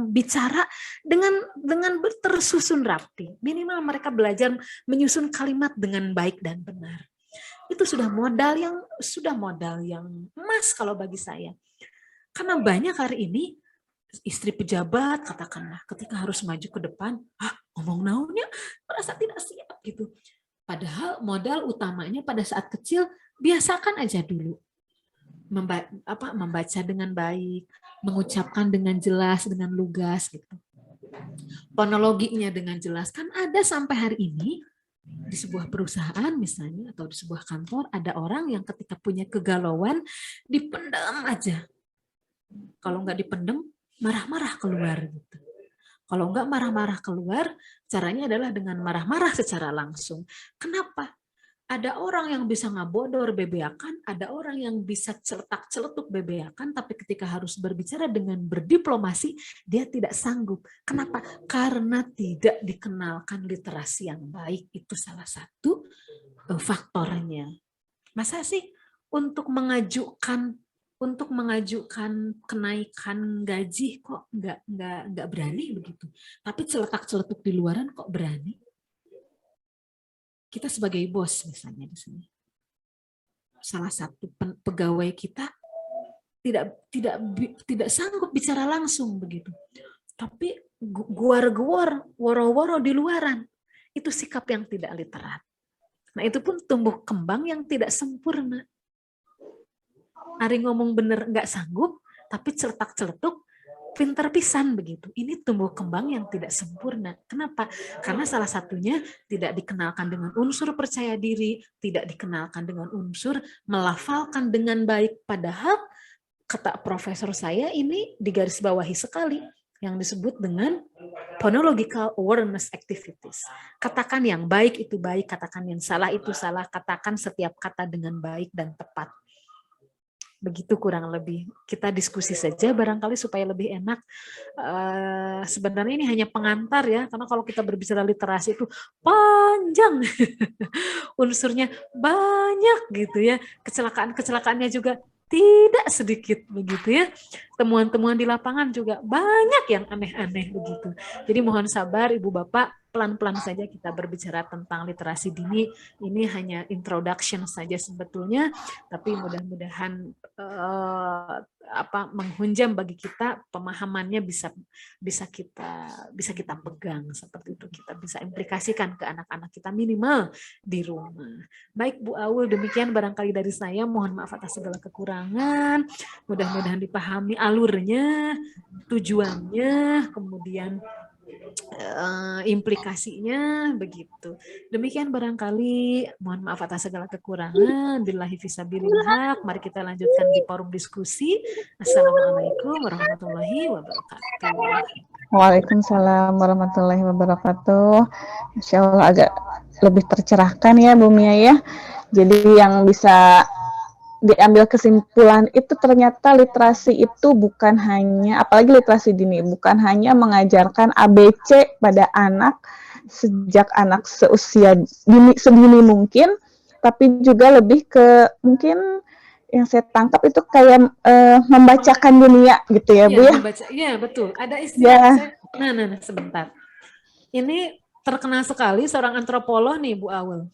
bicara dengan tersusun rapi. Minimal mereka belajar menyusun kalimat dengan baik dan benar. Itu sudah modal yang emas kalau bagi saya. Karena banyak hari ini istri pejabat katakanlah ketika harus maju ke depan, ngomong naunnya merasa tidak siap gitu. Padahal modal utamanya pada saat kecil biasakan aja dulu membaca dengan baik, mengucapkan dengan jelas, dengan lugas gitu. Fonologinya dengan jelas. Kan ada sampai hari ini di sebuah perusahaan misalnya atau di sebuah kantor ada orang yang ketika punya kegalauan dipendam aja. Kalau nggak dipendam marah-marah keluar gitu. Kalau nggak marah-marah keluar, caranya adalah dengan marah-marah secara langsung. Kenapa? Ada orang yang bisa ngabodor bebeakan, ada orang yang bisa celetak-celetuk bebeakan, tapi ketika harus berbicara dengan berdiplomasi, dia tidak sanggup. Kenapa? Karena tidak dikenalkan literasi yang baik. Itu salah satu faktornya. Masa sih untuk mengajukan kenaikan gaji kok nggak berani begitu, tapi celetak-celetuk di luaran kok berani? Kita sebagai bos misalnya di sini, salah satu pegawai kita tidak sanggup bicara langsung begitu, tapi guar-guar, woro-woro di luaran, itu sikap yang tidak literat. Nah itu pun tumbuh kembang yang tidak sempurna. Ari ngomong bener nggak sanggup, tapi celetak-celetuk pinter pisan begitu. Ini tumbuh kembang yang tidak sempurna. Kenapa? Karena salah satunya tidak dikenalkan dengan unsur percaya diri, tidak dikenalkan dengan unsur melafalkan dengan baik. Padahal kata profesor saya ini digarisbawahi sekali yang disebut dengan phonological awareness activities. Katakan yang baik itu baik, katakan yang salah itu salah, katakan setiap kata dengan baik dan tepat. Begitu kurang lebih. Kita diskusi saja barangkali supaya lebih enak. Sebenarnya ini hanya pengantar ya, karena kalau kita berbicara literasi itu panjang. Unsurnya banyak gitu ya. Kecelakaan-kecelakaannya juga tidak sedikit begitu ya. Temuan-temuan di lapangan juga banyak yang aneh-aneh begitu. Jadi mohon sabar Ibu Bapak, pelan-pelan saja kita berbicara tentang literasi dini. Ini hanya introduction saja sebetulnya, tapi mudah-mudahan menghunjam bagi kita, pemahamannya bisa kita pegang seperti itu, kita bisa implikasikan ke anak-anak kita minimal di rumah. Baik Bu Aul, demikian barangkali dari saya, mohon maaf atas segala kekurangan, mudah-mudahan dipahami alurnya, tujuannya, kemudian implikasinya begitu. Demikian barangkali, mohon maaf atas segala kekurangan. Billahi fisabilillah. Mari kita lanjutkan di forum diskusi. Assalamualaikum warahmatullahi wabarakatuh. Waalaikumsalam warahmatullahi wabarakatuh. Insya Allah agak lebih tercerahkan ya Bu Mia ya. Jadi yang bisa diambil kesimpulan itu ternyata literasi itu bukan hanya, apalagi literasi dini, bukan hanya mengajarkan ABC pada anak sejak anak seusia sedini mungkin, tapi juga lebih ke mungkin yang saya tangkap itu kayak membacakan dunia gitu ya, Bu ya. Iya betul. Ada istilah. Ya. Nah, sebentar. Ini terkenal sekali seorang antropolog nih Bu Aul.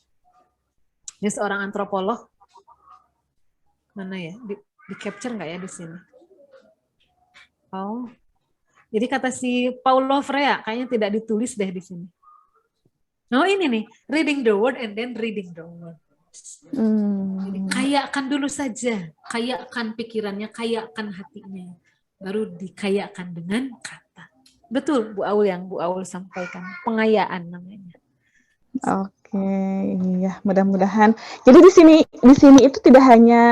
Ini seorang antropolog. Mana ya? Di capture nggak ya di sini? Oh, jadi kata si Paulo Freire kayaknya tidak ditulis deh di sini. Oh ini nih, reading the word and then reading the word. Jadi kayakan dulu saja, kayakan pikirannya, kayakan hatinya, baru dikayakan dengan kata. Betul Bu Aul yang Bu Aul sampaikan, pengayaan namanya. Oke, iya, mudah-mudahan. Jadi di sini itu tidak hanya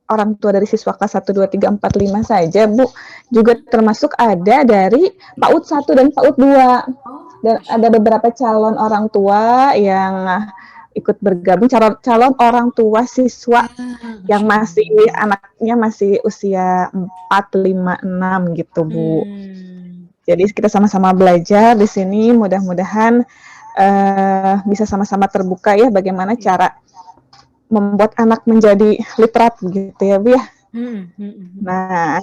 orang tua dari siswa kelas 1, 2, 3, 4, 5 saja, Bu. Juga termasuk ada dari PAUD 1 dan PAUD 2. Dan ada beberapa calon orang tua yang ikut bergabung, calon orang tua siswa yang masih anaknya masih usia 4, 5, 6 gitu, Bu. Jadi kita sama-sama belajar di sini, mudah-mudahan bisa sama-sama terbuka ya bagaimana cara membuat anak menjadi literat gitu ya, Bu ya. Nah,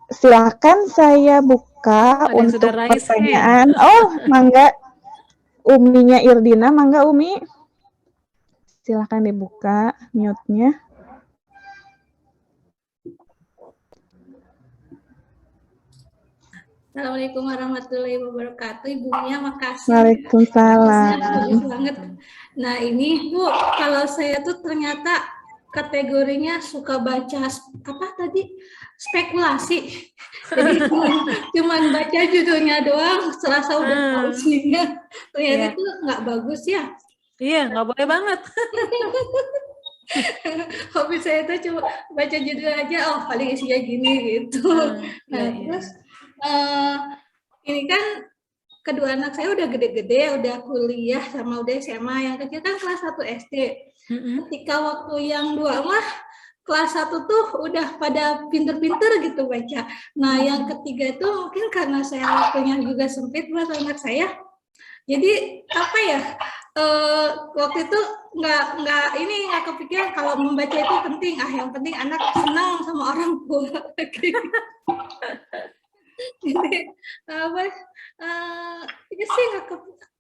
silakan saya buka untuk pertanyaan. Oh, mangga Uminya Irdina, mangga Umi. Silakan dibuka mute-nya. Assalamualaikum warahmatullahi wabarakatuh. Ibu Mia, makasih. Waalaikumsalam. Bagus banget. Nah ini Bu, kalau saya tuh ternyata kategorinya suka baca apa tadi, spekulasi. Jadi cuman baca judulnya doang, serasa udah tahu isinya. Ternyata itu nggak bagus ya. Iya, nggak boleh banget. Hobi saya tuh cuma baca judul aja, oh paling isinya gini gitu. Terus ini kan kedua anak saya udah gede-gede, udah kuliah sama udah SMA. Yang kecil kan kelas 1 SD. Ketika waktu yang dua mah kelas 1 tuh udah pada pinter-pinter gitu baca. Nah yang ketiga itu mungkin karena saya waktunya juga sempit buat anak saya. Jadi apa ya, waktu itu nggak kepikiran kalau membaca itu penting. Yang penting anak senang sama orang tua. Jadi apa? Ini sih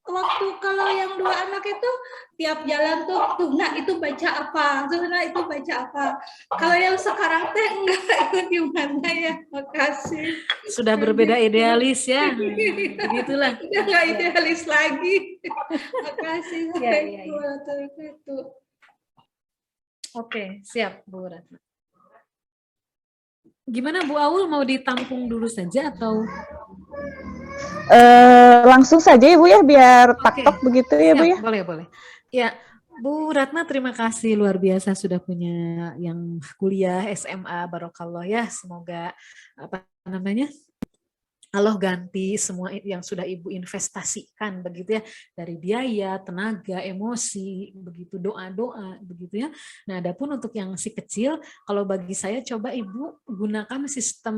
waktu kalau yang dua anak itu tiap jalan tuh nah itu baca apa, nah itu baca apa. Kalau yang sekarang teh enggak, itu gimana ya? Makasih. Sudah berbeda idealis ya. Begitulah. Udah nggak idealis lagi. Makasih. Oke, siap Bu Ratna. Gimana Bu Aul, mau ditampung dulu saja atau? Langsung saja ya Bu ya, biar taktok begitu ya Bu ya. Boleh. Ya, Bu Ratna terima kasih luar biasa sudah punya yang kuliah SMA, barokallah ya. Semoga Allah ganti semua yang sudah ibu investasikan begitu ya, dari biaya, tenaga, emosi, begitu doa-doa begitu ya. Nah, adapun untuk yang si kecil, kalau bagi saya coba ibu gunakan sistem,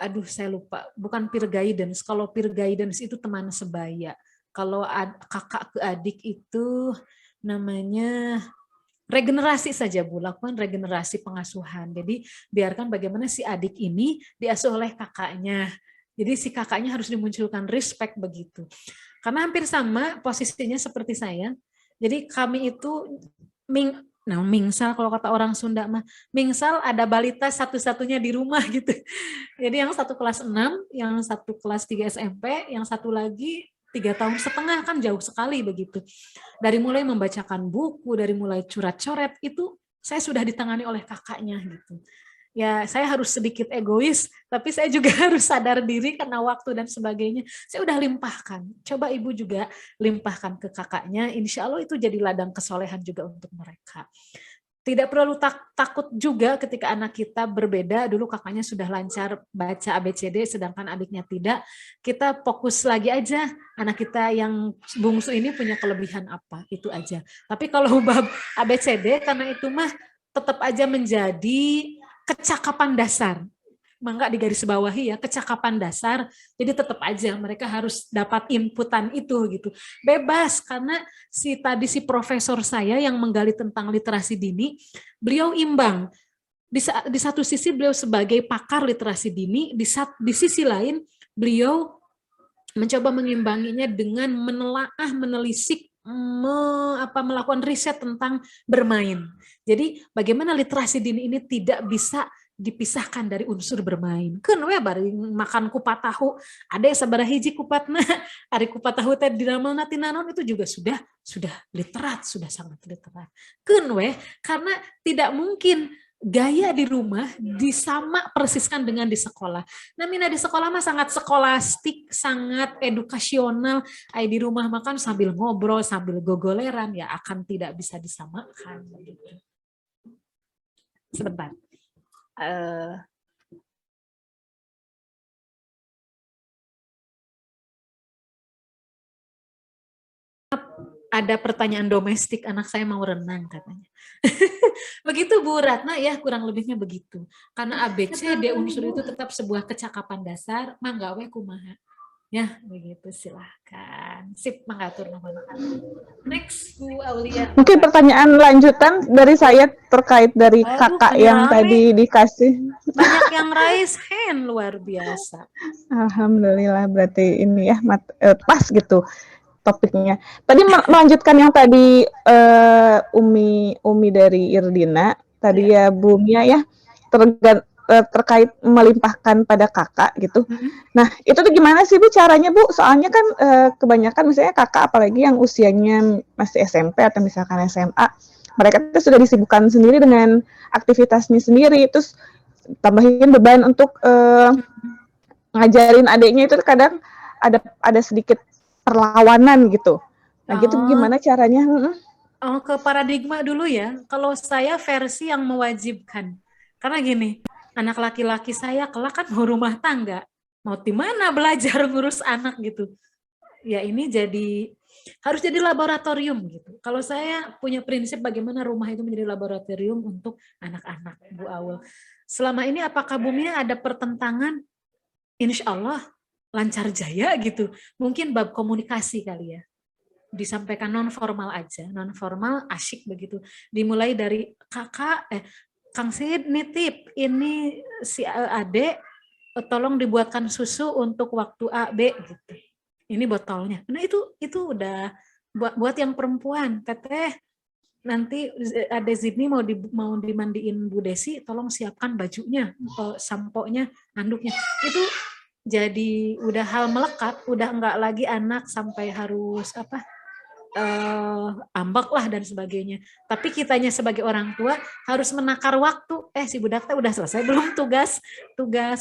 aduh saya lupa, bukan peer guidance. Kalau peer guidance itu teman sebaya. Kalau kakak ke adik itu namanya regenerasi saja Bu, lakukan regenerasi pengasuhan. Jadi biarkan bagaimana si adik ini diasuh oleh kakaknya. Jadi si kakaknya harus dimunculkan respect begitu. Karena hampir sama posisinya seperti saya. Jadi kami itu mingsal kalau kata orang Sunda mah, mingsal ada balita satu-satunya di rumah gitu. Jadi yang satu kelas 6, yang satu kelas 3 SMP, yang satu lagi 3 tahun setengah, kan jauh sekali begitu. Dari mulai membacakan buku, dari mulai curat-coret, itu saya sudah ditangani oleh kakaknya gitu. Ya saya harus sedikit egois, tapi saya juga harus sadar diri karena waktu dan sebagainya. Saya udah limpahkan. Coba ibu juga limpahkan ke kakaknya, insya Allah itu jadi ladang kesolehan juga untuk mereka. Tidak perlu takut juga ketika anak kita berbeda, dulu kakaknya sudah lancar baca ABCD sedangkan adiknya tidak, kita fokus lagi aja anak kita yang bungsu ini punya kelebihan apa, itu aja. Tapi kalau bab ABCD karena itu mah tetap aja menjadi kecakapan dasar. Mangga di garis bawahi ya, kecakapan dasar. Jadi tetap aja mereka harus dapat inputan itu gitu. Bebas, karena si profesor saya yang menggali tentang literasi dini, beliau imbang. Di satu sisi beliau sebagai pakar literasi dini, di sisi lain beliau mencoba mengimbanginya dengan menelaah, menelisik, melakukan riset tentang bermain. Jadi bagaimana literasi dini ini tidak bisa dipisahkan dari unsur bermain. Kan we bari makan kupat tahu, ada yang sabaraha hiji kupatna, ari kupat tahu teh diramelna ti nanon, itu juga sudah literat, sudah sangat literat. Kan we, karena tidak mungkin gaya di rumah disama persiskan dengan di sekolah. Nah, mina di sekolah mah sangat skolastik, sangat edukasional. Ai di rumah makan sambil ngobrol, sambil gogoleran, ya akan tidak bisa disamakan. Sebentar. Ada pertanyaan domestik, anak saya mau renang katanya. Begitu Bu Ratna ya, kurang lebihnya begitu. Karena ABCD unsur itu tetap sebuah kecakapan dasar, mangga we kumaha. Ya, begitu silahkan. Sip, mengatur nuhun. Next Bu Aulia. Mungkin pertanyaan lanjutan dari saya terkait dari kakak yang tadi dikasih. Banyak yang raise hand, luar biasa. Alhamdulillah, berarti ini ya pas gitu topiknya. Tadi melanjutkan yang tadi Umi dari Irdina, tadi ya Bu Mia ya, terkait melimpahkan pada kakak gitu. Nah, itu tuh gimana sih Bu caranya Bu? Soalnya kan kebanyakan misalnya kakak apalagi yang usianya masih SMP atau misalkan SMA, mereka tuh sudah disibukkan sendiri dengan aktivitasnya sendiri, terus tambahin beban untuk ngajarin adiknya itu kadang ada sedikit perlawanan gitu. Nah, gitu gimana caranya? Ke paradigma dulu ya. Kalau saya versi yang mewajibkan. Karena gini, anak laki-laki saya kelak kan mau rumah tangga, mau di mana belajar ngurus anak gitu. Ya ini harus jadi laboratorium gitu. Kalau saya punya prinsip bagaimana rumah itu menjadi laboratorium untuk anak-anak, Bu Awal. Selama ini apakah Bu Mia ada pertentangan? Insya Allah lancar jaya gitu. Mungkin bab komunikasi kali ya. Disampaikan non formal aja, non formal asyik begitu. Dimulai dari Kang Sid nitip ini si Ade tolong dibuatkan susu untuk waktu A B gitu. Ini botolnya. Nah itu udah buat yang perempuan. Teteh nanti Ade Zidni mau dimandiin Bu Desi, tolong siapkan bajunya, sampo-nya, handuknya. Itu jadi udah hal melekat, udah enggak lagi anak sampai harus ambak lah dan sebagainya. Tapi kitanya sebagai orang tua harus menakar waktu. Si budak teh udah selesai belum tugas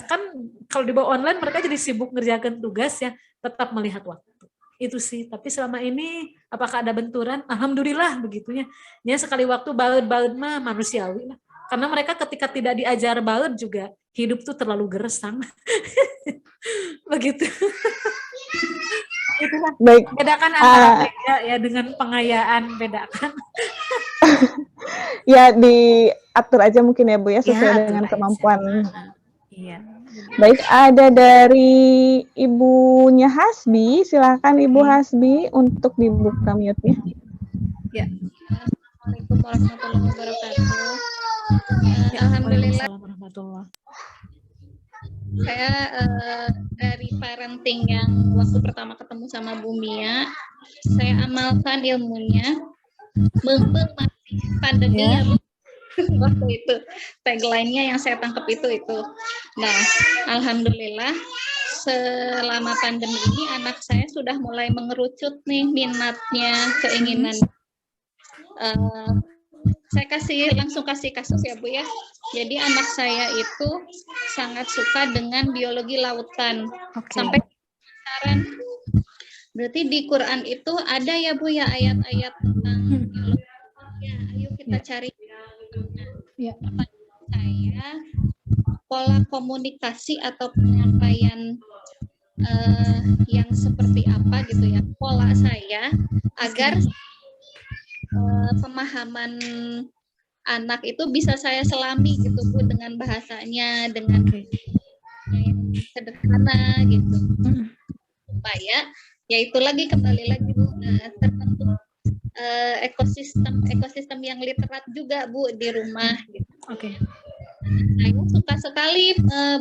kan kalau di bawah online mereka jadi sibuk ngerjakan tugas ya, tetap melihat waktu. Itu sih. Tapi selama ini apakah ada benturan? Alhamdulillah begitunya. Ya sekali waktu baut mah manusiawi lah. Karena mereka ketika tidak diajar baut juga hidup tuh terlalu gersang. Begitu. Itulah. Baik. Bedakan antara tega ya dengan pengayaan, bedakan. Ya diatur aja mungkin ya Bu ya, sesuai Ya, dengan atur kemampuan. aja. Iya. Baik, ada dari Ibunya Hasbi, silakan Ibu Hasbi untuk dibuka mute-nya. Ya. Assalamualaikum warahmatullahi wabarakatuh. Ya, Alhamdulillah warahmatullahi. saya dari parenting yang waktu pertama ketemu sama Bu Mia, saya amalkan ilmunya. Mumpung masih pandemi ya, waktu itu tagline-nya yang saya tangkap itu. Nah, alhamdulillah selama pandemi ini anak saya sudah mulai mengerucut nih minatnya, keinginan. Saya langsung kasih kasus ya Bu ya. Jadi anak saya itu sangat suka dengan biologi lautan. Sampai penasaran. Berarti di Quran itu ada ya Bu ya ayat-ayat tentang biologi. Ya, ayo kita cari. Ya. Saya pola komunikasi atau penyampaian yang seperti apa gitu ya. Pola saya agar pemahaman anak itu bisa saya selami gitu Bu, dengan bahasanya, dengan yang sederhana gitu, supaya ya itu lagi kembali lagi Bu, terbentuk ekosistem yang literat juga Bu di rumah gitu. Saya suka sekali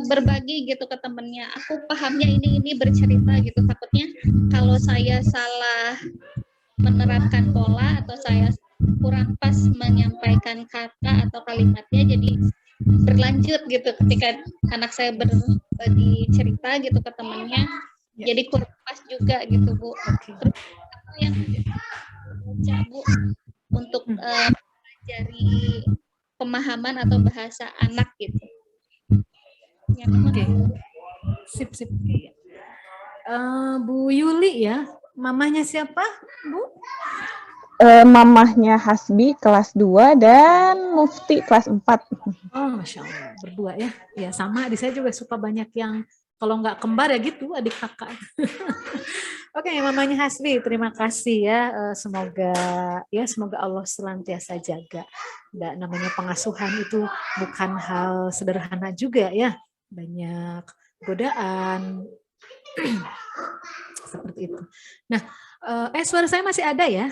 berbagi gitu ke temennya, aku pahamnya ini bercerita gitu, takutnya kalau saya salah menerapkan pola atau saya kurang pas menyampaikan kata atau kalimatnya, jadi berlanjut gitu ketika anak saya berbagi cerita gitu ke temannya, jadi kurang pas juga gitu Bu. Terus yang baca Bu untuk mempelajari pemahaman atau bahasa anak gitu. Sip. Bu Yuli ya, mamanya siapa Bu? Mamahnya Hasbi kelas 2 dan Mufti kelas 4. Oh, Masya Allah, berdua ya. Ya sama, di saya juga suka banyak yang kalau nggak kembar ya gitu, adik kakak. Oke, mamanya Hasbi, terima kasih ya. Semoga Allah senantiasa jaga. Dan namanya pengasuhan itu bukan hal sederhana juga ya. Banyak godaan. Seperti itu. Nah, suara saya masih ada ya?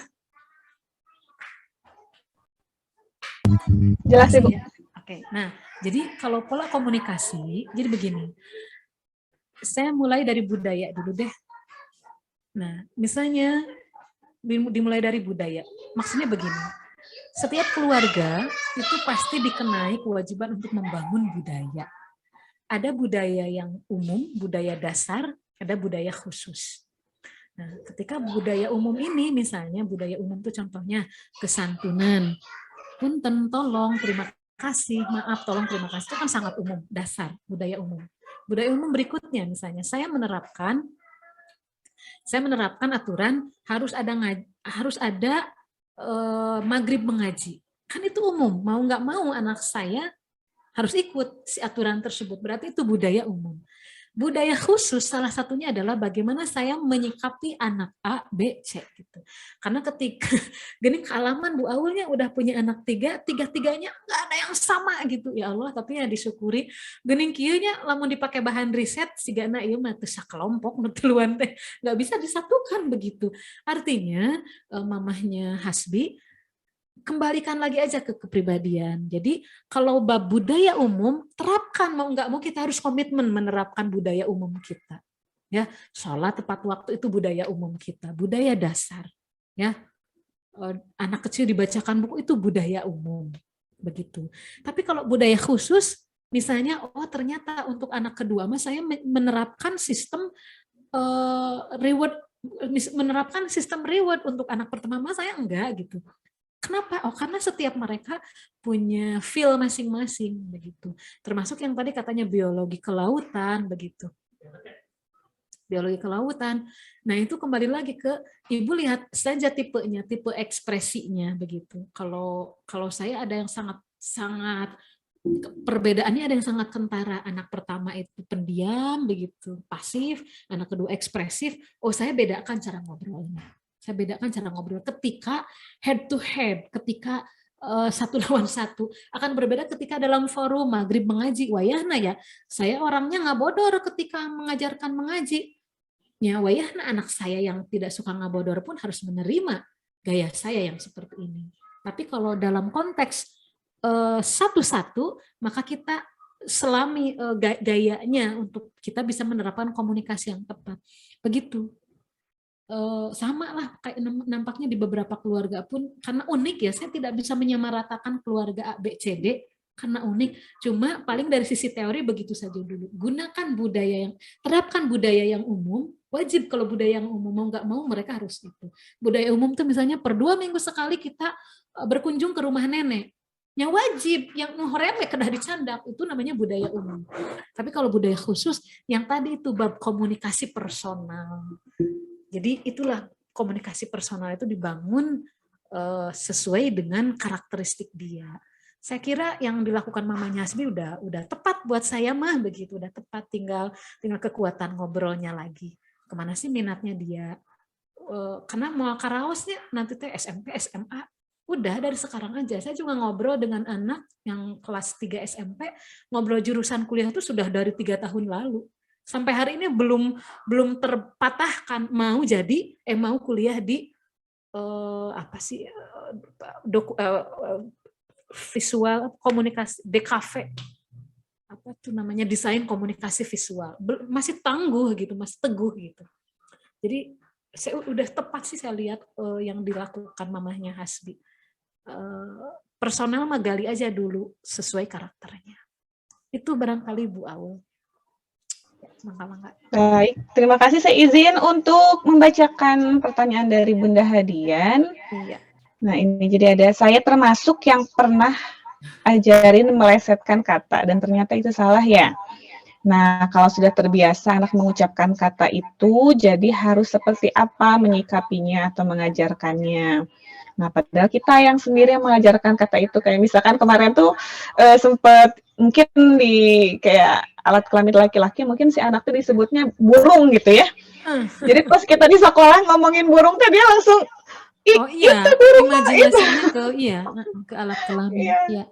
Jelas Ibu. Ya? Oke. Nah, jadi kalau pola komunikasi, jadi begini. Saya mulai dari budaya dulu deh. Nah, misalnya dimulai dari budaya. Maksudnya begini. Setiap keluarga itu pasti dikenai kewajiban untuk membangun budaya. Ada budaya yang umum, budaya dasar, ada budaya khusus. Nah, ketika budaya umum ini, misalnya budaya umum itu contohnya kesantunan, punten, tolong, terima kasih, maaf, tolong, terima kasih, itu kan sangat umum, dasar, budaya umum. Budaya umum berikutnya, misalnya saya menerapkan aturan harus ada maghrib mengaji. Kan itu umum, mau nggak mau anak saya harus ikut si aturan tersebut. Berarti itu budaya umum. Budaya khusus salah satunya adalah bagaimana saya menyikapi anak A, B, C gitu. Karena ketika gini kealaman Bu Aulnya udah punya anak tiga-tiganya nggak ada yang sama gitu ya Allah, tapi ya disyukuri. Gening kieu nya lamun dipakai bahan riset sigana ieu mah teu sakelompok nu tuluan teh nggak bisa disatukan begitu. Artinya mamahnya Hasbi kembalikan lagi aja ke kepribadian. Jadi kalau bab budaya umum, terapkan, mau nggak mau kita harus komitmen menerapkan budaya umum kita. Ya, sholat tepat waktu itu budaya umum kita, budaya dasar. Ya, anak kecil dibacakan buku itu budaya umum, begitu. Tapi kalau budaya khusus, misalnya, ternyata untuk anak kedua, saya menerapkan sistem reward, untuk anak pertama, saya enggak gitu. Kenapa? Karena setiap mereka punya feel masing-masing begitu. Termasuk yang tadi katanya biologi kelautan begitu. Biologi kelautan. Nah, itu kembali lagi ke Ibu lihat saja tipenya, tipe ekspresinya begitu. Kalau saya ada yang sangat perbedaannya ada yang sangat kentara. Anak pertama itu pendiam, begitu pasif. Anak kedua ekspresif. Oh, saya bedakan cara ngobrolnya. Saya bedakan cara ngobrol ketika head to head, ketika satu lawan satu. Akan berbeda ketika dalam forum maghrib mengaji. Wayahna ya, saya orangnya nggak bodor ketika mengajarkan mengaji. Ya, wayahna anak saya yang tidak suka ngabodor pun harus menerima gaya saya yang seperti ini. Tapi kalau dalam konteks satu-satu, maka kita selami gayanya untuk kita bisa menerapkan komunikasi yang tepat. Begitu. Sama lah kayak nampaknya di beberapa keluarga pun, karena unik ya, saya tidak bisa menyamaratakan keluarga A, B, C, D karena unik. Cuma paling dari sisi teori begitu saja dulu. Gunakan budaya terapkan budaya yang umum, wajib kalau budaya yang umum, mau nggak mau mereka harus itu. Budaya umum tuh misalnya per 2 minggu sekali kita berkunjung ke rumah nenek. Yang wajib, yang ngoreme kedah dicandak, itu namanya budaya umum. Tapi kalau budaya khusus, yang tadi itu bab komunikasi personal. Jadi itulah komunikasi personal itu dibangun sesuai dengan karakteristik dia. Saya kira yang dilakukan mamanya Hasbi udah tepat buat saya mah begitu, udah tepat, tinggal kekuatan ngobrolnya lagi. Kemana sih minatnya dia? Karena mau karaosnya nanti teh SMP, SMA, udah dari sekarang aja. Saya juga ngobrol dengan anak yang kelas 3 SMP, ngobrol jurusan kuliah itu sudah dari 3 tahun lalu. Sampai hari ini belum terpatahkan mau kuliah di visual komunikasi DKV, apa tuh namanya, desain komunikasi visual, masih tangguh gitu, masih teguh gitu. Jadi saya udah tepat sih saya lihat yang dilakukan mamahnya Hasbi. Personal mah gali aja dulu sesuai karakternya. Itu barangkali Bu Aul. Baik, terima kasih. Saya izin untuk membacakan pertanyaan dari Bunda Hadian. Iya. Nah, ini jadi ada, saya termasuk yang pernah ajarin melesetkan kata dan ternyata itu salah ya. Nah, kalau sudah terbiasa anak mengucapkan kata itu, jadi harus seperti apa menyikapinya atau mengajarkannya. Nah, padahal kita yang sendiri yang mengajarkan kata itu, kayak misalkan kemarin tuh sempat mungkin di kayak alat kelamin laki-laki, mungkin si anak tuh disebutnya burung gitu ya. Jadi pas kita di sekolah ngomongin burung tuh dia langsung, itu burung imajinasinya itu. ke alat kelamin. Iya. Ya.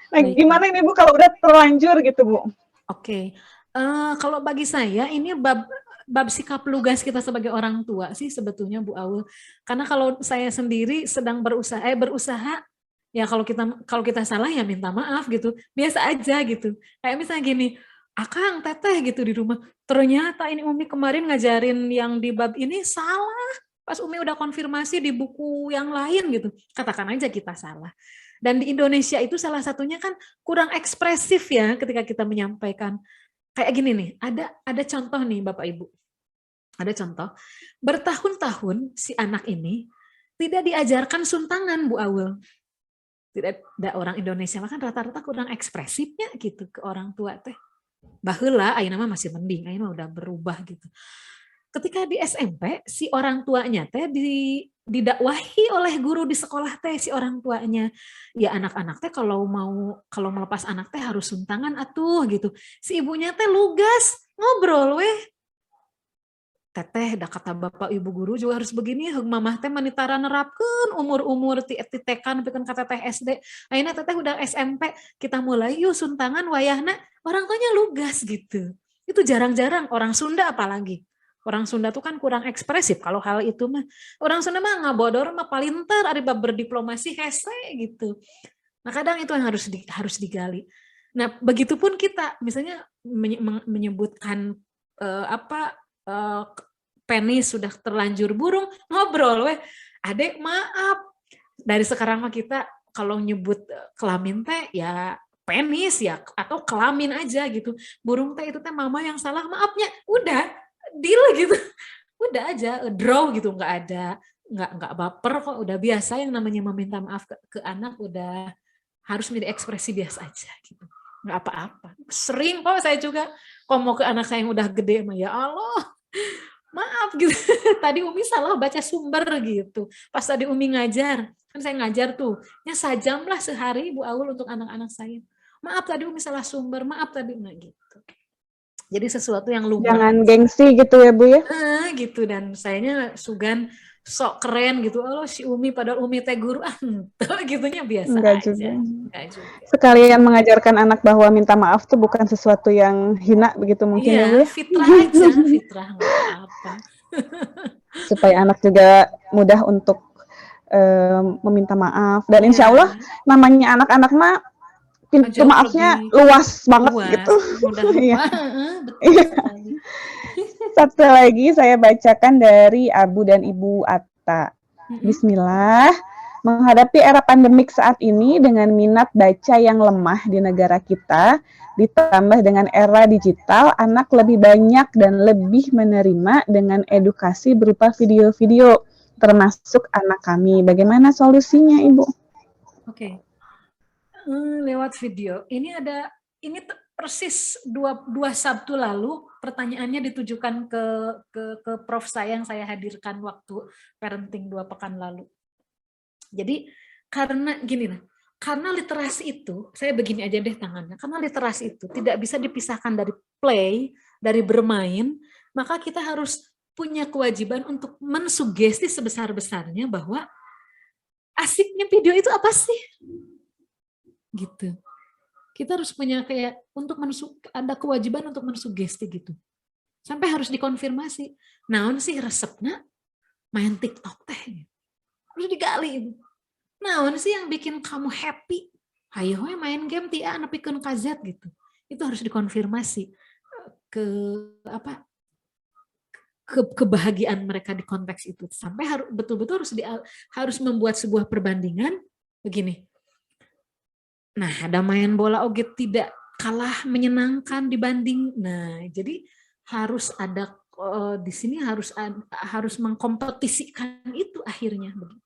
Nah, gimana ini Bu kalau udah terlanjur gitu Bu? Oke. Kalau bagi saya ini bab sikap lugas kita sebagai orang tua sih sebetulnya Bu Aul. Karena kalau saya sendiri sedang berusaha ya kalau kita salah ya minta maaf gitu. Biasa aja gitu. Kayak misalnya gini, Akang, Teteh gitu di rumah. Ternyata ini Umi kemarin ngajarin yang di bab ini salah. Pas Umi udah konfirmasi di buku yang lain gitu. Katakan aja kita salah. Dan di Indonesia itu salah satunya kan kurang ekspresif ya ketika kita menyampaikan. Kayak gini nih, ada contoh nih Bapak Ibu. Ada contoh, bertahun-tahun si anak ini tidak diajarkan suntangan Bu Aul. Tidak ada orang Indonesia, kan rata-rata kurang ekspresifnya gitu ke orang tua teh. Baheula ayeuna mah masih mending, ayeuna mah udah berubah gitu. Ketika di SMP si orang tuanya teh didakwahi oleh guru di sekolah teh si orang tuanya, ya anak-anak teh kalau melepas anak teh harus suntangan atuh gitu. Si ibunya teh lugas ngobrol weh. Teteh da kata bapak ibu guru juga harus begini, heug mamah teh manitara nerapkeun umur-umur ti TK nepikeun ka teteh SD. Ayeuna teteh udah SMP, kita mulai yuk suntangan wayahna, orang tuanya lugas gitu. Itu jarang-jarang orang Sunda apalagi. Orang Sunda tuh kan kurang ekspresif kalau hal itu mah. Orang Sunda mah ngabodor mah palinter ari bab berdiplomasi hese gitu. Nah, kadang itu yang harus digali. Nah, begitupun kita misalnya menyebutkan penis sudah terlanjur burung, ngobrol weh. Adek maaf. Dari sekarang mah kita kalau nyebut kelamin teh ya penis ya atau kelamin aja gitu. Burung teh itu teh mama yang salah, maafnya. Udah, deal gitu. Udah aja, draw gitu, nggak baper kok, udah biasa yang namanya meminta maaf ke anak, udah harus menjadi ekspresi biasa aja gitu. Nggak apa-apa. Sering kok saya juga kalau mau ke anak saya yang udah gede mah ya Allah. Maaf gitu, tadi Umi salah baca sumber gitu. Pas tadi Umi ngajar, kan saya ngajar tuh, ya 1 jam lah sehari Bu Aul untuk anak-anak saya. maaf tadi Umi salah sumber, maaf tadi nah gitu. Jadi sesuatu yang lumrah. Jangan gengsi gitu ya Bu ya. Gitu, dan sayanya sugan sok keren gitu. Oh si Umi padahal Umi teh guru gitunya biasa Enggak aja. juga. Enggak juga. Sekalian mengajarkan anak bahwa minta maaf tuh bukan sesuatu yang hina begitu mungkin ya Bu ya. Fitrah aja, fitrah nggak apa-apa. Supaya anak juga mudah untuk meminta maaf, dan insya Allah namanya anak-anak mah pintu Jauh maafnya lebih luas banget luas, gitu. mudah Iya. lupa. Betul sekali. Satu lagi saya bacakan dari Abu dan Ibu Atta. Bismillah. Menghadapi era pandemik saat ini dengan minat baca yang lemah di negara kita, ditambah dengan era digital, anak lebih banyak dan lebih menerima dengan edukasi berupa video-video, termasuk anak kami. Bagaimana solusinya, Ibu? Oke. Lewat video. Ini persis dua Sabtu lalu pertanyaannya ditujukan ke Prof saya yang saya hadirkan waktu parenting 2 pekan lalu. Jadi karena gini nah, karena literasi itu, saya begini aja deh tangannya, karena literasi itu tidak bisa dipisahkan dari play, dari bermain, maka kita harus punya kewajiban untuk mensugesti sebesar-besarnya bahwa asiknya video itu apa sih? Gitu. Kita harus punya kayak ada kewajiban untuk mensugesti gitu. Sampai harus dikonfirmasi. Naon sih resepnya main TikTok teh. Harus digali itu. Naon sih yang bikin kamu happy? Hayo main game tia nepikeun ka Z gitu. Itu harus dikonfirmasi ke kebahagiaan mereka di konteks itu. Sampai betul-betul harus membuat sebuah perbandingan begini. Nah, ada main bola oge tidak kalah menyenangkan dibanding. Nah, jadi harus ada di sini harus mengkompetisikan itu akhirnya begitu.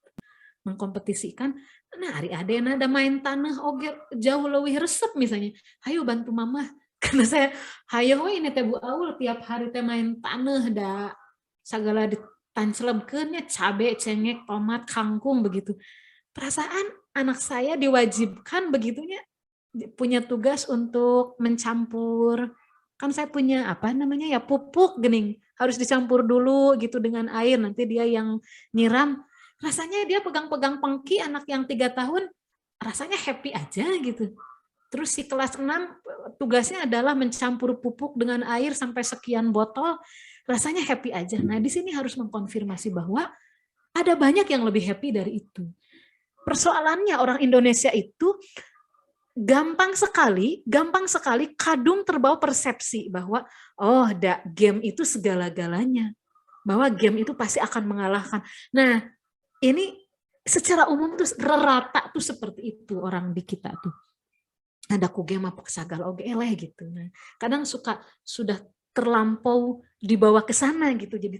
Mengkompetisikan. Nah, hari ada main tanah oge jauh lebih resep misalnya. Hayo bantu mama. Karena saya hayo ini teh Bu Aul tiap hari teh main tanah da sagala ditancelemkeunnya cabe, cengek, tomat, kangkung begitu. Perasaan anak saya diwajibkan begitunya punya tugas untuk mencampur, kan saya punya pupuk gening, harus dicampur dulu gitu dengan air, nanti dia yang nyiram. Rasanya dia pegang-pegang pengki, anak yang 3 tahun rasanya happy aja gitu. Terus si kelas 6 tugasnya adalah mencampur pupuk dengan air sampai sekian botol, rasanya happy aja. Nah di sini harus mengkonfirmasi bahwa ada banyak yang lebih happy dari itu. Persoalannya orang Indonesia itu gampang sekali kadung terbawa persepsi bahwa game itu segala-galanya. Bahwa game itu pasti akan mengalahkan. Nah, ini secara umum tuh rata tuh seperti itu orang di kita tuh. Ada ku game apa sagal oge eleh gitu. Nah, kadang sudah terlampau dibawa ke sana gitu. Jadi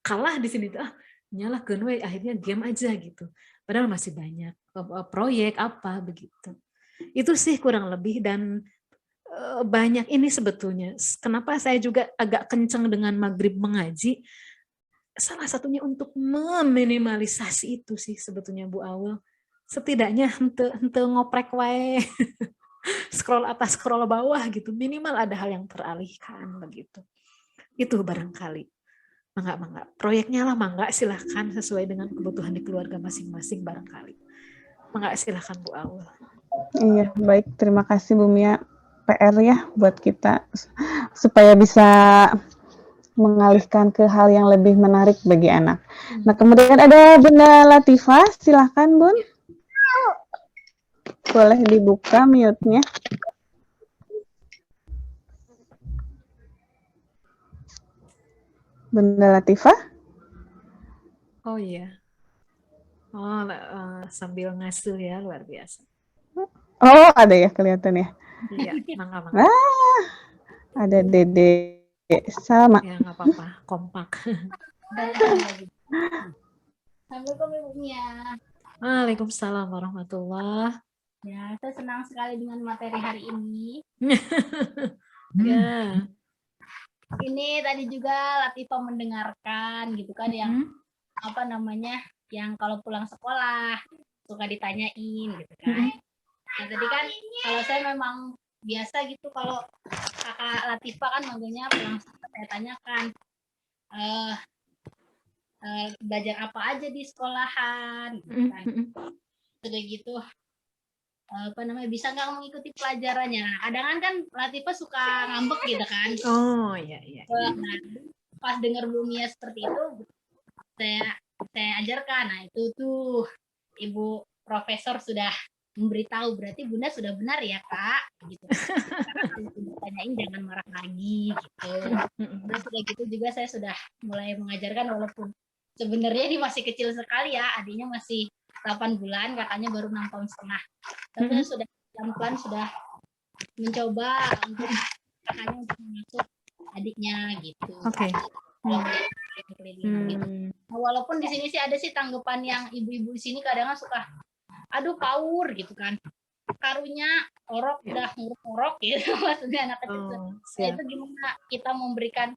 kalah di sini tuh nyalahkeun we akhirnya game aja gitu. Padahal masih banyak proyek apa begitu. Itu sih kurang lebih, dan banyak ini sebetulnya. Kenapa saya juga agak kenceng dengan maghrib mengaji, salah satunya untuk meminimalisasi itu sih sebetulnya Bu Aul. Setidaknya hente ngoprek wae. Scroll atas, scroll bawah gitu. Minimal ada hal yang teralihkan begitu. Itu barangkali. Mangga. Proyeknya lah mangga, silahkan sesuai dengan kebutuhan di keluarga masing-masing barangkali. Mangga silahkan Bu Aul. Iya, baik. Terima kasih Bu Mia. PR ya buat kita supaya bisa mengalihkan ke hal yang lebih menarik bagi anak. Nah, kemudian ada Bunda Latifah, silahkan Bun. Boleh dibuka mute-nya. Bunda Latifah? Oh iya. Sambil ngasuh ya, luar biasa. Oh, ada ya, kelihatan ya. Iya, mangga. Ada Dede sama. Ya, nggak apa-apa, kompak. Assalamualaikum Ibu Mia. Waalaikumsalam warahmatullahi. Ya, saya senang sekali dengan materi hari ini. Ya. Ini tadi juga Latifah mendengarkan gitu kan, yang yang kalau pulang sekolah suka ditanyain gitu kan. Nah, tadi kan kalau saya memang biasa gitu, kalau kakak Latifa kan manggilnya langsung saya tanyakan, belajar apa aja di sekolahan gitu kan. Sudah gitu apa namanya, bisa nggak mengikuti pelajarannya. Nah, kadang kan Latifa suka ngambek gitu kan. Oh iya iya. Nah, pas dengar Bumia seperti itu, saya ajarkan. Nah, itu tuh Ibu Profesor sudah memberitahu, berarti Bunda sudah benar ya Kak, gitu. Kalau ditanyain jangan marah lagi, gitu. Terus sudah gitu juga saya sudah mulai mengajarkan, walaupun sebenarnya dia masih kecil sekali ya, adiknya masih 8 bulan, kakaknya baru 6 tahun setengah. Tapi saya sudah pelan-pelan sudah mencoba untuk kakaknya untuk masuk adiknya gitu. Oke. Gitu. Nah, walaupun di sini sih ada sih tanggapan yang ibu-ibu di sini kadang suka, aduh paur gitu kan, karunya orok udah nguruk-nguruk gitu. Maksudnya anak kecil. Itu gimana kita memberikan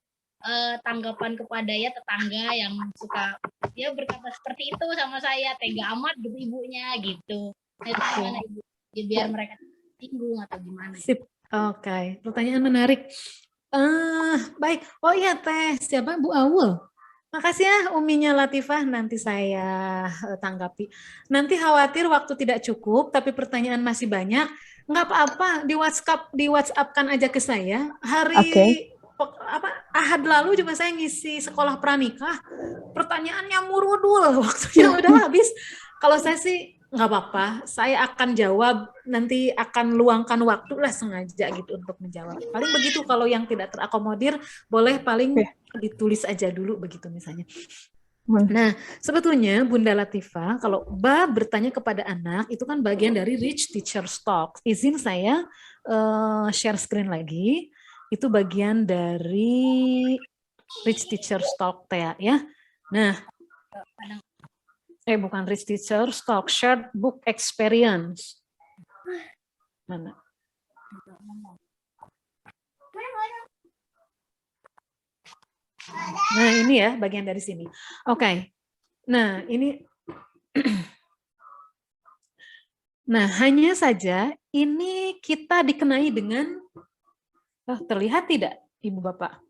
tanggapan kepada ya tetangga yang suka ya berkata seperti itu sama saya, tega amat gitu ibunya gitu. Nah, itu gimana ibu? Ya, biar mereka tersinggung atau gimana? Sip. Oke, pertanyaan menarik. Baik. Oh iya Teh, siapa Bu Awul? Makasih ya Uminya Latifah, nanti saya tanggapi. Nanti khawatir waktu tidak cukup, tapi pertanyaan masih banyak. Nggak apa-apa, di WhatsApp-kan aja ke saya. Hari Ahad lalu juga saya ngisi sekolah pranikah. Pertanyaannya murudul, waktunya udah habis. Kalau saya sih nggak apa-apa, saya akan jawab, nanti akan luangkan waktu lah sengaja gitu untuk menjawab. Paling begitu, kalau yang tidak terakomodir, boleh paling ditulis aja dulu begitu misalnya. Nah, sebetulnya Bunda Latifah, kalau bertanya kepada anak, itu kan bagian dari Rich Teacher's Talk. Izin saya share screen lagi, itu bagian dari Rich Teacher's Talk Tea ya. Nah, bukan Rich Teacher's Talk, Shared Book Experience. Mana? Nah, ini ya bagian dari sini. Oke. Nah, ini nah, hanya saja ini kita dikenai dengan terlihat tidak Ibu Bapak?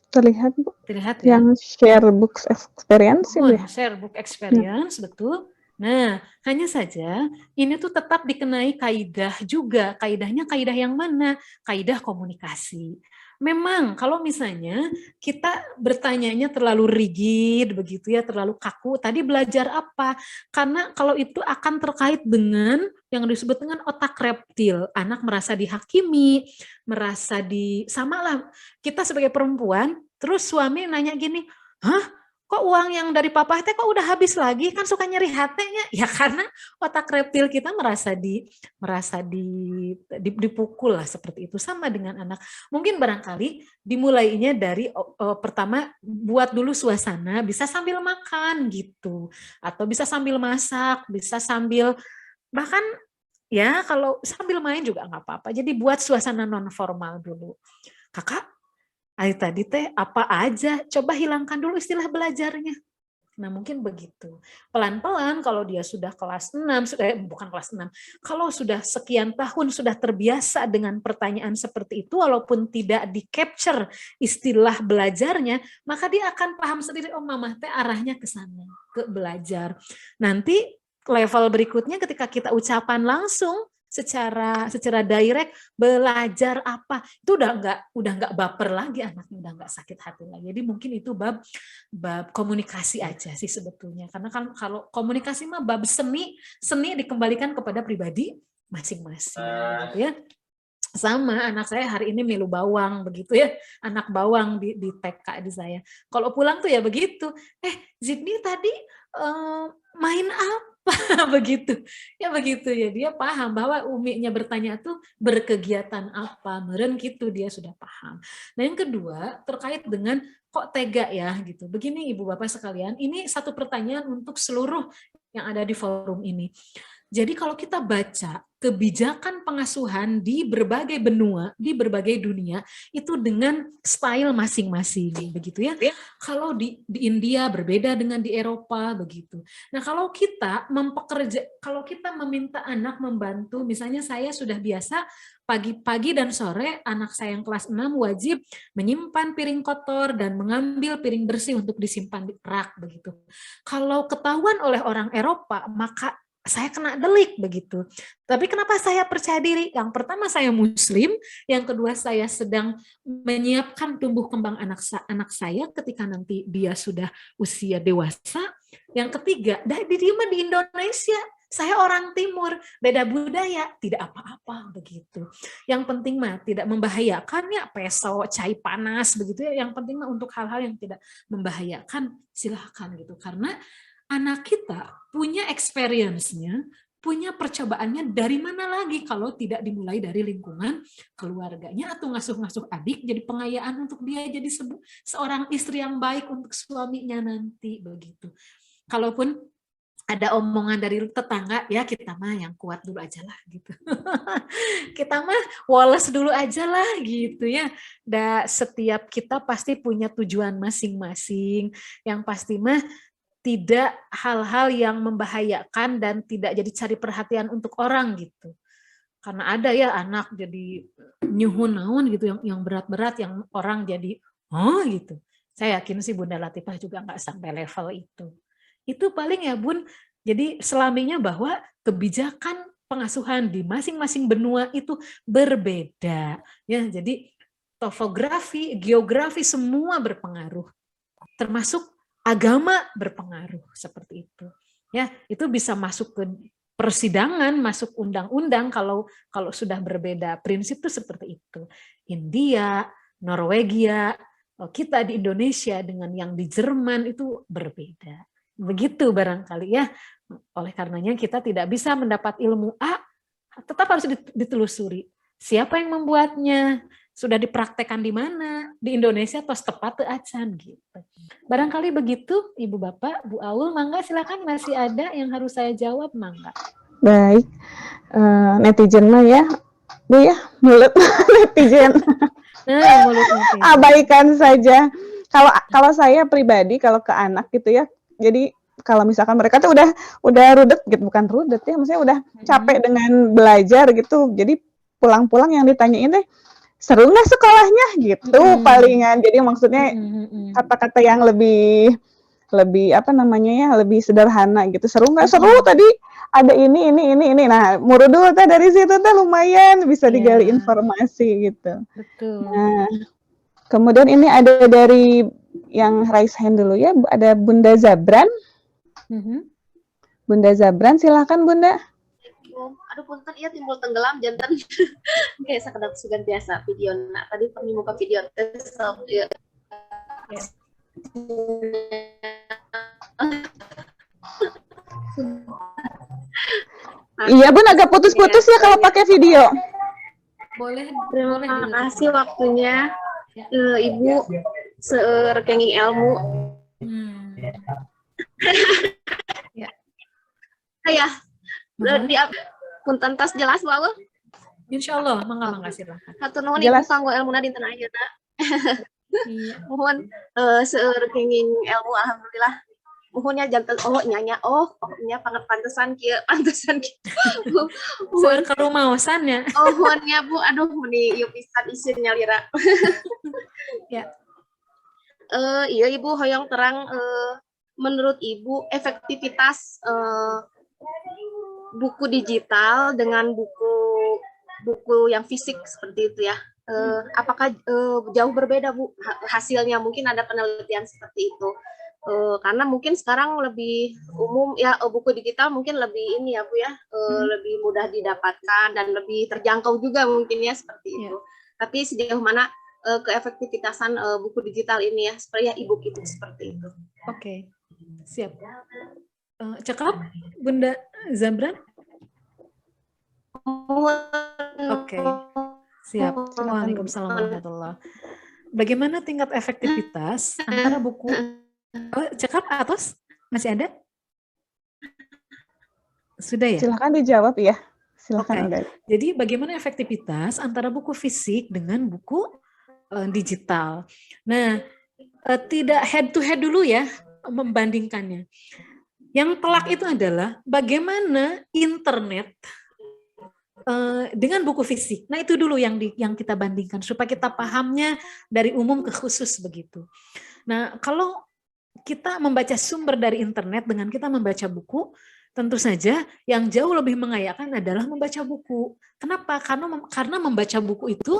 Terlihat Bu. Terlihat ya. Yang share book experience ya. Share book experience, betul. Nah, hanya saja ini tuh tetap dikenai kaidah juga. Kaidahnya kaidah yang mana? Kaidah komunikasi. Memang kalau misalnya kita bertanyanya terlalu rigid begitu ya, terlalu kaku, tadi belajar apa? Karena kalau itu akan terkait dengan yang disebut dengan otak reptil. Anak merasa dihakimi, merasa samalah kita sebagai perempuan, terus suami nanya gini, "Hah? Kok uang yang dari papa teh kok udah habis lagi?" Kan suka nyeri hatenya. Ya karena otak reptil kita merasa dipukul lah seperti itu. Sama dengan anak. Mungkin barangkali dimulainya dari pertama buat dulu suasana, bisa sambil makan gitu. Atau bisa sambil masak, bisa sambil bahkan ya kalau sambil main juga nggak apa-apa. Jadi buat suasana non formal dulu. Kakak, tadi teh apa aja, coba hilangkan dulu istilah belajarnya. Nah mungkin begitu. Pelan-pelan kalau dia sudah kelas 6, bukan kelas 6, kalau sudah sekian tahun sudah terbiasa dengan pertanyaan seperti itu, walaupun tidak di-capture istilah belajarnya, maka dia akan paham sendiri, oh mama teh arahnya ke sana, ke belajar. Nanti level berikutnya ketika kita ucapan langsung, secara direct, belajar apa, itu udah nggak baper lagi anaknya, udah nggak sakit hati lagi. Jadi mungkin itu bab komunikasi aja sih sebetulnya, karena kan kalau komunikasi mah bab seni dikembalikan kepada pribadi masing-masing gitu ya. Sama anak saya hari ini milu bawang begitu ya, anak bawang di TK di saya. Kalau pulang tuh ya begitu, Zidni tadi main apa? begitu ya, dia paham bahwa Uminya bertanya tuh berkegiatan apa, meren gitu, dia sudah paham. Nah yang kedua terkait dengan kok tega ya gitu. Begini Ibu Bapak sekalian, ini satu pertanyaan untuk seluruh yang ada di forum ini. Jadi kalau kita baca kebijakan pengasuhan di berbagai benua, di berbagai dunia, itu dengan style masing-masing, begitu ya. Kalau di India berbeda dengan di Eropa, begitu. Nah, kalau kita kalau kita meminta anak membantu, misalnya saya sudah biasa pagi dan sore anak saya yang kelas 6 wajib menyimpan piring kotor dan mengambil piring bersih untuk disimpan di rak, begitu. Kalau ketahuan oleh orang Eropa, maka saya kena delik begitu. Tapi kenapa saya percaya diri? Yang pertama saya Muslim, yang kedua saya sedang menyiapkan tumbuh kembang anak saya ketika nanti dia sudah usia dewasa. Yang ketiga, di Indonesia, saya orang Timur, beda budaya, tidak apa-apa begitu. Yang penting mah tidak membahayakan ya, peso, cai panas begitu ya. Yang penting mah untuk hal-hal yang tidak membahayakan silahkan gitu. Karena anak kita punya experience-nya, punya percobaannya dari mana lagi kalau tidak dimulai dari lingkungan keluarganya atau ngasuh-ngasuh adik jadi pengayaan untuk dia jadi seorang istri yang baik untuk suaminya nanti begitu. Kalaupun ada omongan dari tetangga, ya kita mah yang kuat dulu aja lah gitu. Kita mah woles dulu aja lah gitu ya. Setiap kita pasti punya tujuan masing-masing, yang pasti mah tidak hal-hal yang membahayakan dan tidak jadi cari perhatian untuk orang gitu. Karena ada ya anak jadi nyuhun naon gitu yang berat-berat yang orang jadi gitu. Saya yakin sih Bunda Latifah juga nggak sampai level itu. Itu paling ya Bun. Jadi selaminya bahwa kebijakan pengasuhan di masing-masing benua itu berbeda ya. Jadi topografi, geografi semua berpengaruh. Termasuk agama berpengaruh seperti itu. Ya, itu bisa masuk ke persidangan, masuk undang-undang kalau sudah berbeda prinsip itu seperti itu. India, Norwegia, kita di Indonesia dengan yang di Jerman itu berbeda. Begitu barangkali ya. Oleh karenanya kita tidak bisa mendapat ilmu A, tetap harus ditelusuri. Siapa yang membuatnya? Sudah dipraktekkan di mana? Di Indonesia tos tepat acan gitu. Barangkali begitu, Ibu Bapak, Bu Aul, mangga silakan masih ada yang harus saya jawab, mangga. Baik, netizen mah ya, Bu ya, mulut netizen. Mulut netizen. Abaikan saja. Kalau saya pribadi, kalau ke anak gitu ya, jadi kalau misalkan mereka tuh udah rudet gitu, bukan rudet ya, maksudnya udah capek dengan belajar gitu, jadi pulang-pulang yang ditanyain teh, seru nggak sekolahnya gitu palingan. Jadi maksudnya kata-kata yang lebih apa namanya ya, lebih sederhana gitu. Seru nggak? Seru, tadi ada ini. Nah, murudul teh dari situ teh lumayan bisa digali informasi gitu. Betul. Nah, kemudian ini ada dari yang raise hand dulu ya, ada Bunda Zabran. Bunda Zabran, silakan Bunda. Aduh punten iya timbul tenggelam jantan kayak sekedap sugan biasa video tadi pernah muka video tes ya. Iya Bun, agak putus-putus ya kalau pakai video. Boleh. Terima kasih waktunya Ibu serekenging ilmu. Ya. Di punten tas jelas wae. Insyaallah, mangga silakan. Hatur nuhun Ibu kanggo ilmuna dinten ayeuna. Mohon serekenging ilmu alhamdulillah. Mohonnya janten nyanya nya pantesan kieu. Seueur karumaosan ya. Mohonnya Bu, aduh meni ieu pisan isin nyalira. Ya. Iya Ibu hoyong terang menurut Ibu efektivitas buku digital dengan buku yang fisik seperti itu ya. Apakah jauh berbeda Bu hasilnya? Mungkin ada penelitian seperti itu. Karena mungkin sekarang lebih umum ya, buku digital mungkin lebih ini ya Bu ya, lebih mudah didapatkan dan lebih terjangkau juga mungkin ya seperti itu. Tapi sejauh mana keefektivitasan buku digital ini ya supaya e-book itu seperti itu. Oke. Siap. Cakap Bunda Zabran? Oke. Siap. Waalaikumsalam warahmatullahi. Bagaimana tingkat efektivitas antara buku cakap atas? Masih ada? Sudah ya? Silakan dijawab ya. Silakan Oke. Uda. Jadi bagaimana efektivitas antara buku fisik dengan buku digital? Nah, tidak head to head dulu ya membandingkannya. Yang telak itu adalah bagaimana internet dengan buku fisik. Nah, itu dulu yang kita bandingkan supaya kita pahamnya dari umum ke khusus begitu. Nah, kalau kita membaca sumber dari internet dengan kita membaca buku, tentu saja yang jauh lebih mengayakan adalah membaca buku. Kenapa? Karena membaca buku itu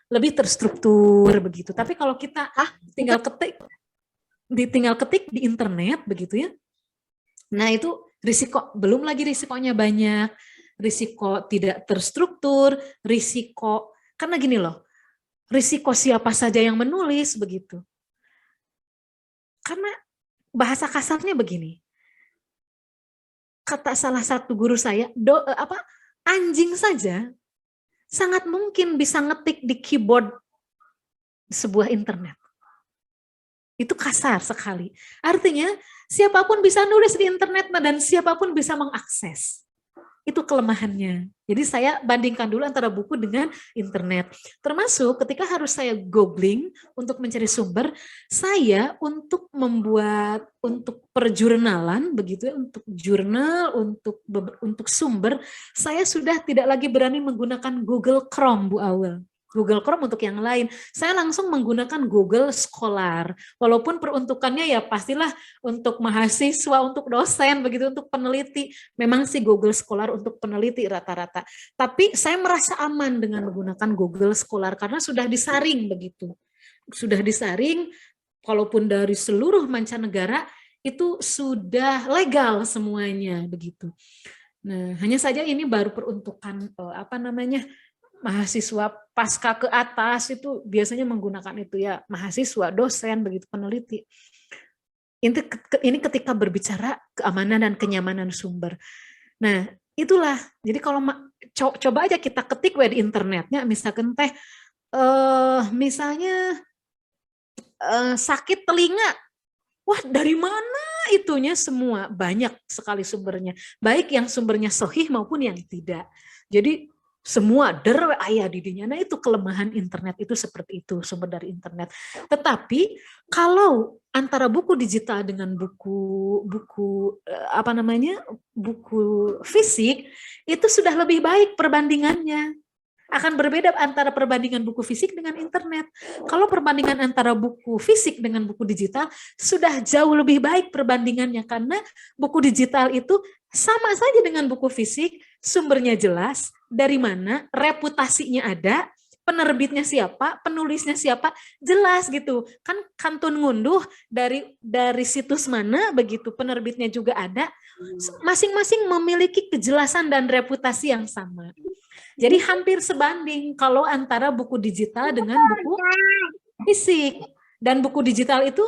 lebih terstruktur begitu. Tapi kalau kita tinggal ketik di internet begitu ya. Nah, itu risiko, belum lagi risikonya banyak. Risiko tidak terstruktur, risiko karena gini loh. Risiko siapa saja yang menulis begitu. Karena bahasa kasarnya begini. Kata salah satu guru saya, anjing saja sangat mungkin bisa ngetik di keyboard sebuah internet. Itu kasar sekali. Artinya siapapun bisa nulis di internet dan siapapun bisa mengakses. Itu kelemahannya. Jadi saya bandingkan dulu antara buku dengan internet. Termasuk ketika harus saya googling untuk mencari sumber, saya untuk perjurnalan begitu ya, untuk jurnal, untuk sumber, saya sudah tidak lagi berani menggunakan Google Chrome, Bu Awel. Google Chrome untuk yang lain. Saya langsung menggunakan Google Scholar. Walaupun peruntukannya ya pastilah untuk mahasiswa, untuk dosen, begitu, untuk peneliti. Memang sih Google Scholar untuk peneliti rata-rata. Tapi saya merasa aman dengan menggunakan Google Scholar karena sudah disaring begitu. Sudah disaring, walaupun dari seluruh mancanegara, itu sudah legal semuanya begitu. Nah, hanya saja ini baru peruntukan mahasiswa pasca ke atas itu biasanya menggunakan itu ya, mahasiswa, dosen, begitu, peneliti. Ini ketika berbicara keamanan dan kenyamanan sumber. Nah, itulah. Jadi kalau coba aja kita ketik di internetnya, misalkan misalnya sakit telinga. Wah, dari mana itunya semua? Banyak sekali sumbernya. Baik yang sumbernya sahih maupun yang tidak. Jadi semua ayah didinya. Nah, itu kelemahan internet itu seperti itu, sumber dari internet. Tetapi kalau antara buku digital dengan buku fisik itu sudah lebih baik perbandingannya. Akan berbeda antara perbandingan buku fisik dengan internet. Kalau perbandingan antara buku fisik dengan buku digital sudah jauh lebih baik perbandingannya karena buku digital itu sama saja dengan buku fisik, sumbernya jelas, dari mana, reputasinya ada, penerbitnya siapa, penulisnya siapa, jelas gitu. Kan kantun ngunduh dari situs mana begitu, penerbitnya juga ada. Masing-masing memiliki kejelasan dan reputasi yang sama. Jadi hampir sebanding kalau antara buku digital dengan buku fisik. Dan buku digital itu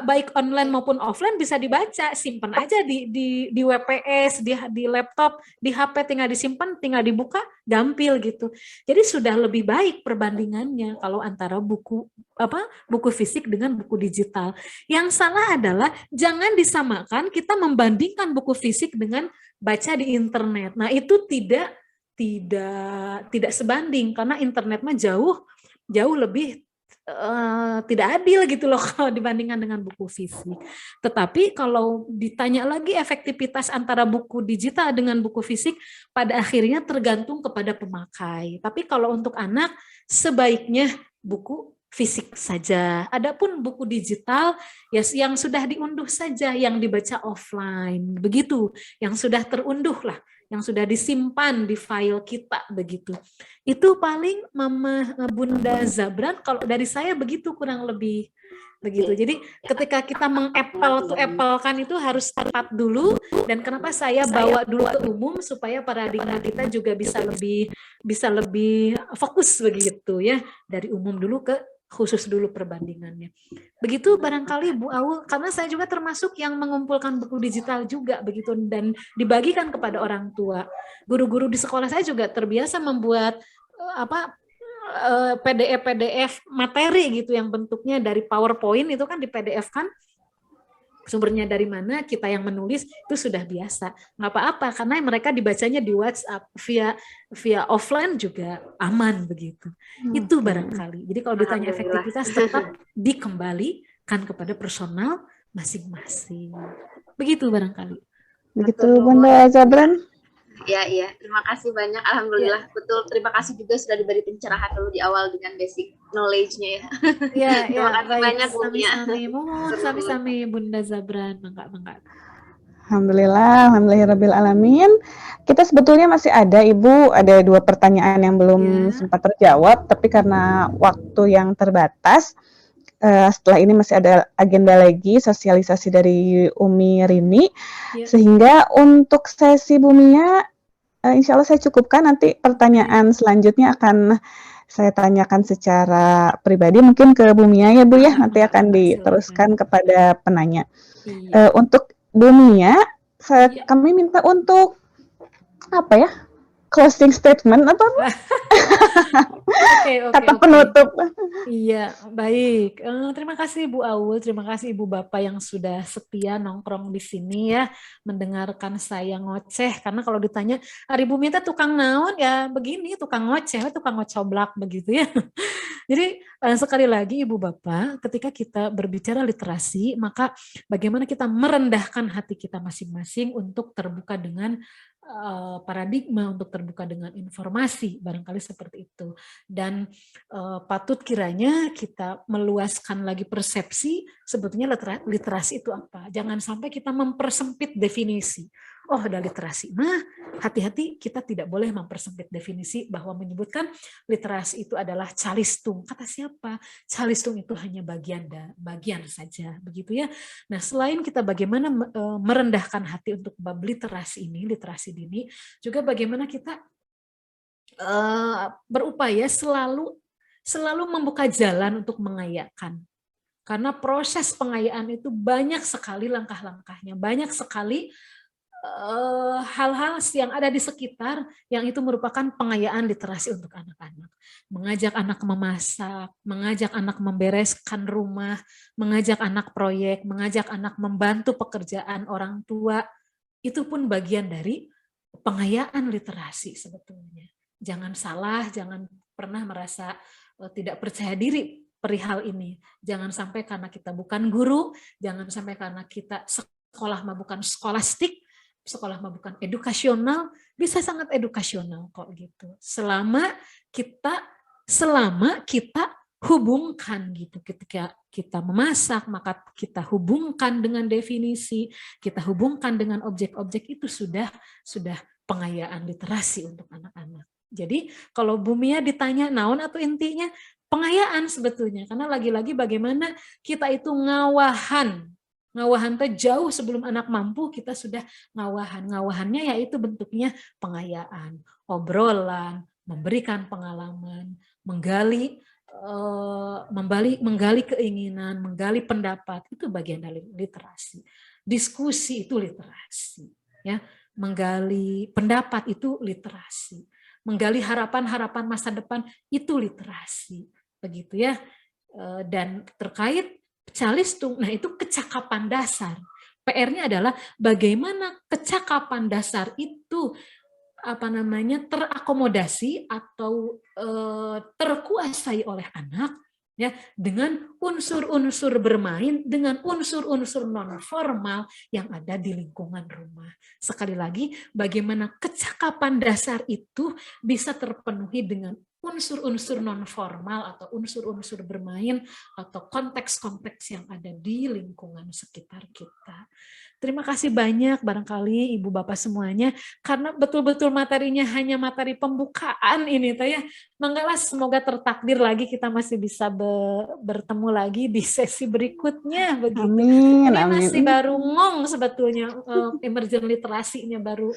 baik online maupun offline bisa dibaca, simpan aja di WPS, di laptop, di HP, tinggal disimpan, tinggal dibuka, gampil gitu. Jadi sudah lebih baik perbandingannya kalau antara buku fisik dengan buku digital. Yang salah adalah jangan disamakan kita membandingkan buku fisik dengan baca di internet. Nah, itu tidak sebanding karena internet mah jauh lebih tidak adil gitu loh kalau dibandingkan dengan buku fisik. Tetapi kalau ditanya lagi efektivitas antara buku digital dengan buku fisik, pada akhirnya tergantung kepada pemakai. Tapi kalau untuk anak sebaiknya buku fisik saja. Adapun buku digital ya yang sudah diunduh saja, yang dibaca offline, begitu, yang sudah terunduh lah, yang sudah disimpan di file kita begitu. Itu paling Mama Bunda Zabran kalau dari saya begitu kurang lebih begitu. Jadi ketika kita meng-apple-to-apple-kan itu harus tepat dulu, dan kenapa saya bawa dulu ke umum supaya paradigma kita juga bisa lebih fokus begitu ya, dari umum dulu ke khusus dulu perbandingannya. Begitu barangkali Bu Aul, karena saya juga termasuk yang mengumpulkan buku digital juga begitu dan dibagikan kepada orang tua. Guru-guru di sekolah saya juga terbiasa membuat PDF materi gitu yang bentuknya dari PowerPoint itu kan di PDF kan. sumbernya dari mana, kita yang menulis itu sudah biasa, nggak apa-apa karena mereka dibacanya di WhatsApp via offline juga aman begitu. Itu barangkali. Jadi kalau ditanya efektivitas tetap dikembalikan kepada personal masing-masing. Begitu barangkali. Begitu Bunda Zabran. Ya, iya. Terima kasih banyak. Alhamdulillah. Betul. Terima kasih juga sudah diberi pencerahan dulu di awal dengan basic knowledge-nya ya. Iya, Terima kasih banyak Bu Mia. Sami-sami Bunda Zabran, mangga. Alhamdulillahirabbil alamin. Kita sebetulnya masih ada Ibu, ada 2 pertanyaan yang belum sempat terjawab, tapi karena waktu yang terbatas, setelah ini masih ada agenda lagi sosialisasi dari Umi Rini, sehingga untuk sesi Bu Mia, insya Allah saya cukupkan. Nanti pertanyaan selanjutnya akan saya tanyakan secara pribadi mungkin ke Bu Mia ya Bu ya, nanti akan diteruskan kepada penanya. Untuk Bu Mia, kami minta untuk apa ya? Closing statement apa? Kata penutup. Iya, baik. Terima kasih Bu Aul, terima kasih Ibu Bapak yang sudah setia nongkrong di sini ya, mendengarkan saya ngoceh. Karena kalau ditanya, Ari Bu Mia tukang naon ya begini, tukang ngoceh, tukang ngocoblak begitu ya. Jadi sekali lagi Ibu Bapak, ketika kita berbicara literasi, maka bagaimana kita merendahkan hati kita masing-masing untuk terbuka dengan paradigma, untuk terbuka dengan informasi, barangkali seperti itu. Dan patut kiranya kita meluaskan lagi persepsi sebetulnya literasi itu apa. Jangan sampai kita mempersempit definisi. Oh, ada literasi. Nah, hati-hati kita tidak boleh mempersempit definisi bahwa menyebutkan literasi itu adalah calistung. Kata siapa? Calistung itu hanya bagian saja, begitu ya. Nah, selain kita bagaimana merendahkan hati untuk bab literasi ini, literasi dini, juga bagaimana kita berupaya selalu membuka jalan untuk mengayakan. Karena proses pengayaan itu banyak sekali langkah-langkahnya, banyak sekali hal-hal yang ada di sekitar yang itu merupakan pengayaan literasi untuk anak-anak. Mengajak anak memasak, mengajak anak membereskan rumah, mengajak anak proyek, mengajak anak membantu pekerjaan orang tua, itu pun bagian dari pengayaan literasi sebetulnya. Jangan salah, jangan pernah merasa tidak percaya diri perihal ini. Jangan sampai karena kita bukan guru, jangan sampai karena kita sekolah mah bukan skolastik, sekolah mah bukan edukasional, bisa sangat edukasional kok gitu. Selama kita hubungkan gitu, ketika kita memasak maka kita hubungkan dengan definisi, kita hubungkan dengan objek-objek, itu sudah pengayaan literasi untuk anak-anak. Jadi kalau Bu Mia ditanya naon atau intinya pengayaan sebetulnya, karena lagi-lagi bagaimana kita itu ngawahan teh jauh sebelum anak mampu kita sudah ngawahannya yaitu bentuknya pengayaan, obrolan, memberikan pengalaman, menggali keinginan, menggali pendapat, itu bagian dari literasi. Diskusi itu literasi, ya. Menggali pendapat itu literasi. Menggali harapan-harapan masa depan itu literasi, begitu ya. Dan terkait calistung, nah itu kecakapan dasar. PR-nya adalah bagaimana kecakapan dasar itu terakomodasi atau terkuasai oleh anak ya, dengan unsur-unsur bermain, dengan unsur-unsur non formal yang ada di lingkungan rumah. Sekali lagi, bagaimana kecakapan dasar itu bisa terpenuhi dengan unsur-unsur non formal atau unsur-unsur bermain atau konteks-konteks yang ada di lingkungan sekitar kita. Terima kasih banyak barangkali Ibu Bapak semuanya, karena betul-betul materinya hanya materi pembukaan ini ya. Manggalah semoga tertakdir lagi kita masih bisa bertemu lagi di sesi berikutnya begitu. Amin, ini amin. masih baru ngong sebetulnya, emergent literasinya baru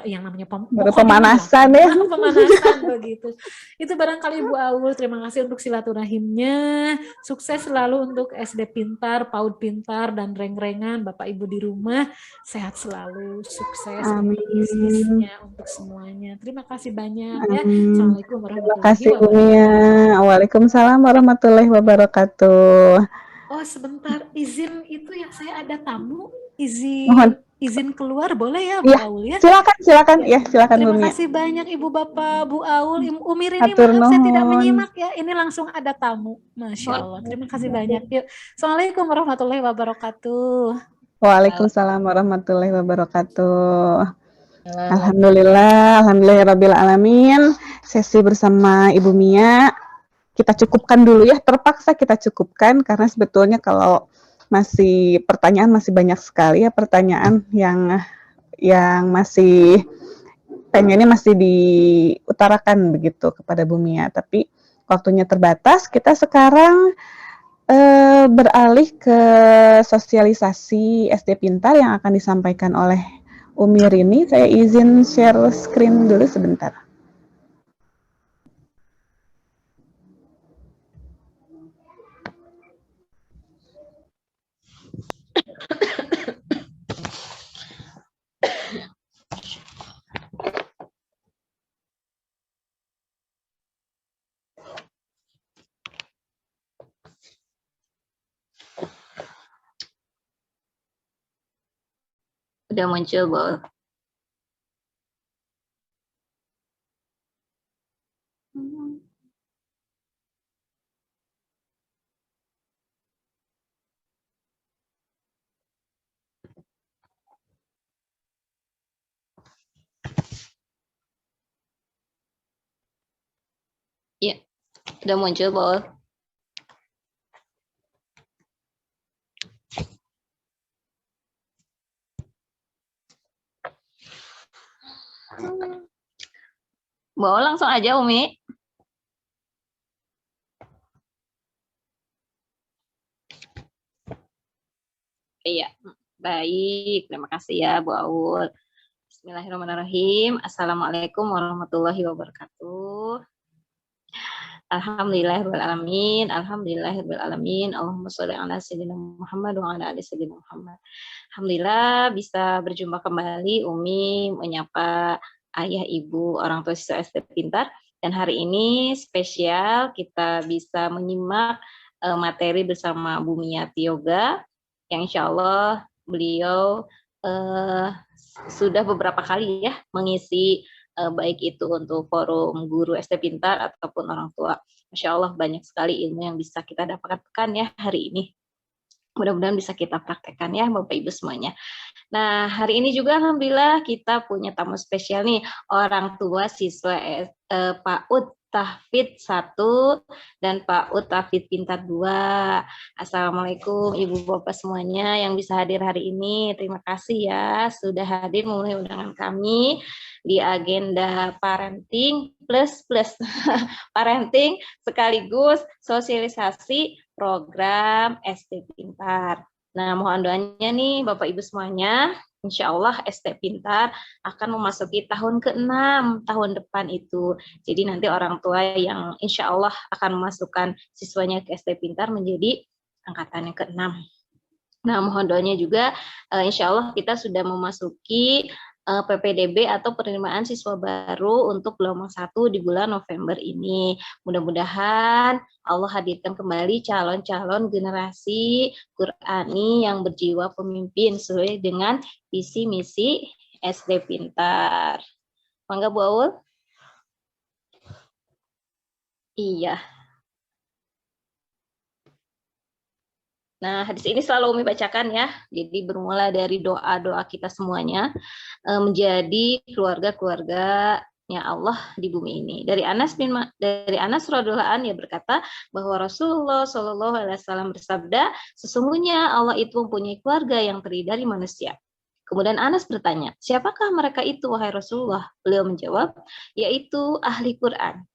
yang namanya pemanasan ya. Pemanasan begitu. Itu barangkali Ibu Aul, terima kasih untuk silaturahimnya. Sukses selalu untuk SD Pintar, PAUD Pintar, dan reng-rengan Bapak Ibu di rumah. Sehat selalu, sukses untuk bisnisnya, untuk semuanya. Terima kasih banyak ya. Assalamualaikum warahmatullahi wabarakatuh. Terima kasih Bu Mia. Waalaikumsalam warahmatullahi wabarakatuh. Oh sebentar, izin itu ya, saya ada tamu, Mohon. izin keluar boleh ya Bu Iya, Aul ya? silakan ya, silakan Bu Terima Mia. kasih banyak Ibu Bapak, Bu Aul, Umir ini Hatur maaf saya tidak nuhun. menyimak ya, ini langsung ada tamu, Masya Allah. Terima kasih banyak. Yuk, Assalamualaikum warahmatullahi wabarakatuh. Waalaikumsalam warahmatullahi wabarakatuh. Alhamdulillah alamin. Sesi bersama Ibu Mia kita cukupkan dulu ya, terpaksa kita cukupkan karena sebetulnya kalau pertanyaan masih banyak sekali ya, pertanyaan yang masih pengennya masih diutarakan begitu kepada Bu Mia, tapi waktunya terbatas. Kita sekarang beralih ke sosialisasi SD Pintar yang akan disampaikan oleh Umi Rini. Saya izin share screen dulu sebentar. Udah muncul, Bu. Iya, udah muncul, Bu. Bawa langsung aja, Umi. Iya, baik. Terima kasih ya, Bu Aul. Bismillahirrahmanirrahim. Assalamualaikum warahmatullahi wabarakatuh. Alhamdulillahirrahmanirrahim. Alhamdulillahirrahmanirrahim. Allahumma sholli ala sayyidina Muhammad wa ala ali sayyidina Muhammad. Alhamdulillah bisa berjumpa kembali Umi menyapa ayah, ibu, orang tua siswa SD Pintar. Dan hari ini spesial kita bisa menyimak materi bersama Bu Mia Yoga yang insya Allah beliau sudah beberapa kali ya mengisi baik itu untuk forum guru SD Pintar ataupun orang tua. Masya Allah banyak sekali ilmu yang bisa kita dapatkan ya hari ini. Mudah-mudahan bisa kita praktekkan ya Bapak Ibu semuanya. Nah, hari ini juga Alhamdulillah kita punya tamu spesial nih, orang tua siswa PAUD Tahfidz 1 dan PAUD Tahfidz Pintar 2. Assalamualaikum Ibu Bapak semuanya yang bisa hadir hari ini. Terima kasih ya sudah hadir memenuhi undangan kami di agenda parenting plus parenting sekaligus sosialisasi program SD Pintar. Nah, mohon doanya nih Bapak Ibu semuanya, insya Allah SD Pintar akan memasuki tahun ke-6 tahun depan itu. Jadi nanti orang tua yang insya Allah akan memasukkan siswanya ke SD Pintar menjadi angkatan yang ke-6. Nah, mohon doanya juga insya Allah kita sudah memasuki PPDB atau penerimaan siswa baru untuk gelombang 1 di bulan November ini. Mudah-mudahan Allah hadirkan kembali calon-calon generasi Qurani yang berjiwa pemimpin sesuai dengan visi misi SD Pintar. Mangga Bu Aul? Iya. Nah, hadis ini selalu Umi bacakan ya. Jadi bermula dari doa-doa kita semuanya menjadi keluarga-keluarganya Allah di bumi ini. Dari Anas radhiyallahu anhu berkata bahwa Rasulullah Shallallahu alaihi wasallam bersabda, sesungguhnya Allah itu mempunyai keluarga yang terdiri dari manusia. Kemudian Anas bertanya, siapakah mereka itu wahai Rasulullah? Beliau menjawab, yaitu ahli Quran.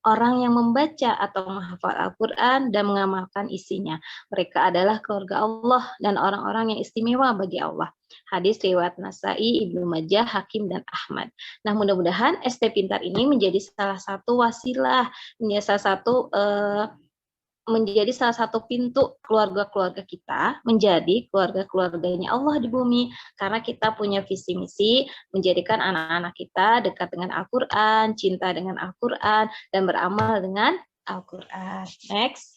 Orang yang membaca atau menghafal Al-Quran dan mengamalkan isinya. Mereka adalah keluarga Allah dan orang-orang yang istimewa bagi Allah. Hadis riwayat Nasai, Ibnu Majah, Hakim, dan Ahmad. Nah, mudah-mudahan SD Pintar ini menjadi salah satu wasilah, menjadi salah satu pintu keluarga-keluarga kita menjadi keluarga-keluarganya Allah di bumi, karena kita punya visi misi menjadikan anak-anak kita dekat dengan Al-Quran, cinta dengan Al-Quran, dan beramal dengan Al-Quran. Next.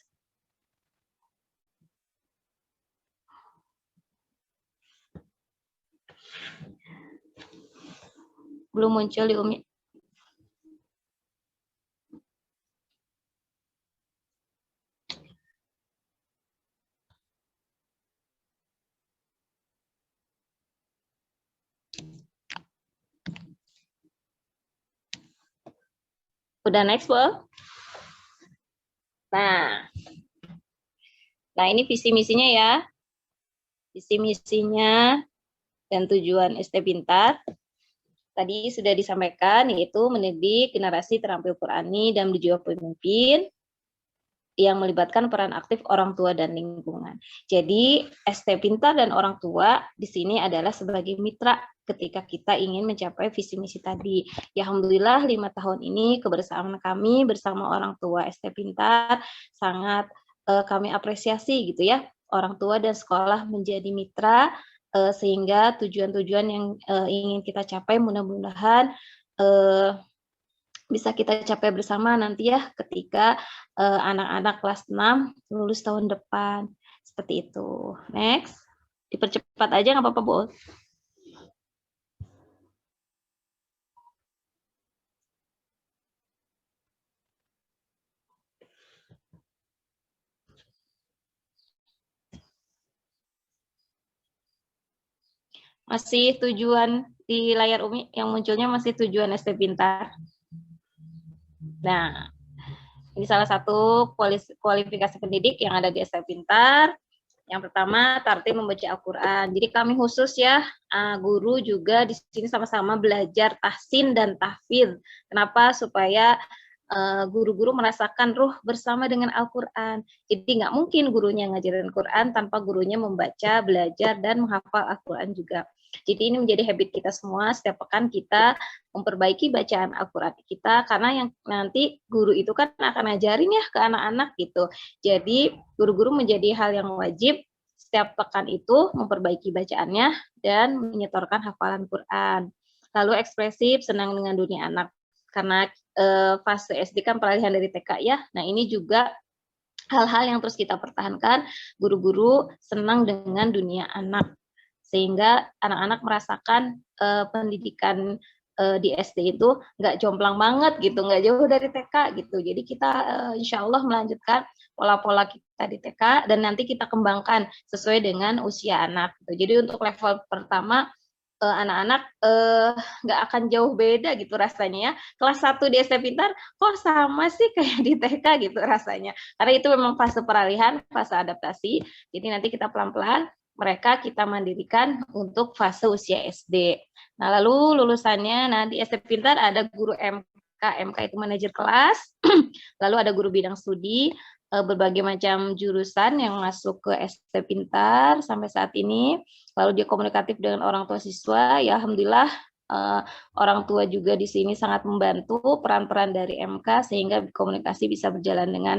Belum muncul di Umi. Udah next, Bu? Nah ini visi misinya ya. Visi misinya dan tujuan SD Pintar tadi sudah disampaikan, yaitu mendidik generasi terampil Qurani dan berjiwa pemimpin yang melibatkan peran aktif orang tua dan lingkungan. Jadi SD Pintar dan orang tua di sini adalah sebagai mitra ketika kita ingin mencapai visi misi tadi. Ya alhamdulillah 5 tahun ini kebersamaan kami bersama orang tua SD Pintar sangat kami apresiasi gitu ya. Orang tua dan sekolah menjadi mitra sehingga tujuan-tujuan yang ingin kita capai mudah-mudahan bisa kita capai bersama nanti ya ketika anak-anak kelas 6 lulus tahun depan. Seperti itu. Next. Dipercepat aja nggak apa-apa, Bu. Masih tujuan di layar Umi yang munculnya masih tujuan SD Pintar. Nah, ini salah satu kualifikasi pendidik yang ada di SD Pintar. Yang pertama, tertib membaca Al-Quran. Jadi kami khusus ya, guru juga di sini sama-sama belajar tahsin dan tahfidz. Kenapa? Supaya guru-guru merasakan ruh bersama dengan Al-Quran. Jadi nggak mungkin gurunya ngajarin Quran tanpa gurunya membaca, belajar, dan menghafal Al-Quran juga. Jadi ini menjadi habit kita semua, setiap pekan kita memperbaiki bacaan Al-Quran kita, karena yang nanti guru itu kan akan ngajarin ya ke anak-anak gitu. Jadi guru-guru menjadi hal yang wajib setiap pekan itu memperbaiki bacaannya dan menyetorkan hafalan Quran. Lalu ekspresif, senang dengan dunia anak. Karena fase SD kan peralihan dari TK ya. Nah ini juga hal-hal yang terus kita pertahankan, guru-guru senang dengan dunia anak. Sehingga anak-anak merasakan pendidikan di SD itu nggak jomplang banget gitu, nggak jauh dari TK gitu. Jadi kita insya Allah melanjutkan pola-pola kita di TK dan nanti kita kembangkan sesuai dengan usia anak. Gitu. Jadi untuk level pertama anak-anak nggak akan jauh beda gitu rasanya ya. Kelas 1 di SD Pintar kok sama sih kayak di TK gitu rasanya. Karena itu memang fase peralihan, fase adaptasi. Jadi nanti kita pelan-pelan mereka kita mandirikan untuk fase usia SD. Nah, lalu lulusannya, nah di SD Pintar ada guru MK, MK itu manajer kelas, lalu ada guru bidang studi, berbagai macam jurusan yang masuk ke SD Pintar sampai saat ini, lalu dia komunikatif dengan orang tua siswa, ya alhamdulillah orang tua juga di sini sangat membantu peran-peran dari MK sehingga komunikasi bisa berjalan dengan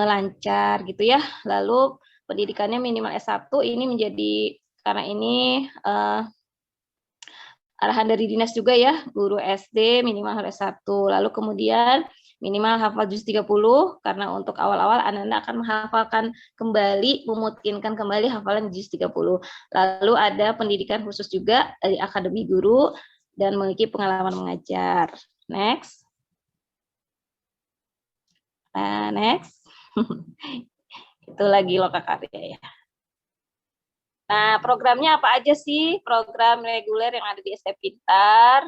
lancar gitu ya. Lalu pendidikannya minimal S1 ini menjadi, karena ini arahan dari dinas juga ya, guru SD minimal harus S1, lalu kemudian minimal hafal juz 30, karena untuk awal-awal anak-anak akan menghafalkan kembali, memutkinkan kembali hafalan juz 30. Lalu ada pendidikan khusus juga dari akademi guru dan memiliki pengalaman mengajar. Next. Next. Itu lagi lokakarya ya. Nah, programnya apa aja sih? Program reguler yang ada di SD Pintar.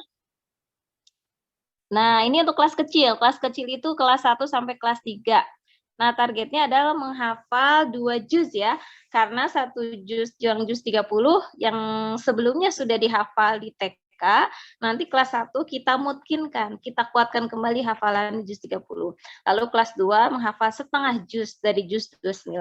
Nah, ini untuk kelas kecil. Kelas kecil itu kelas 1 sampai kelas 3. Nah, targetnya adalah menghafal 2 juz ya. Karena 1 juz yang juz 30 yang sebelumnya sudah dihafal di TK, nanti kelas 1 kita mutkinkan, kita kuatkan kembali hafalan juz 30. Lalu kelas 2 menghafal setengah juz dari juz 29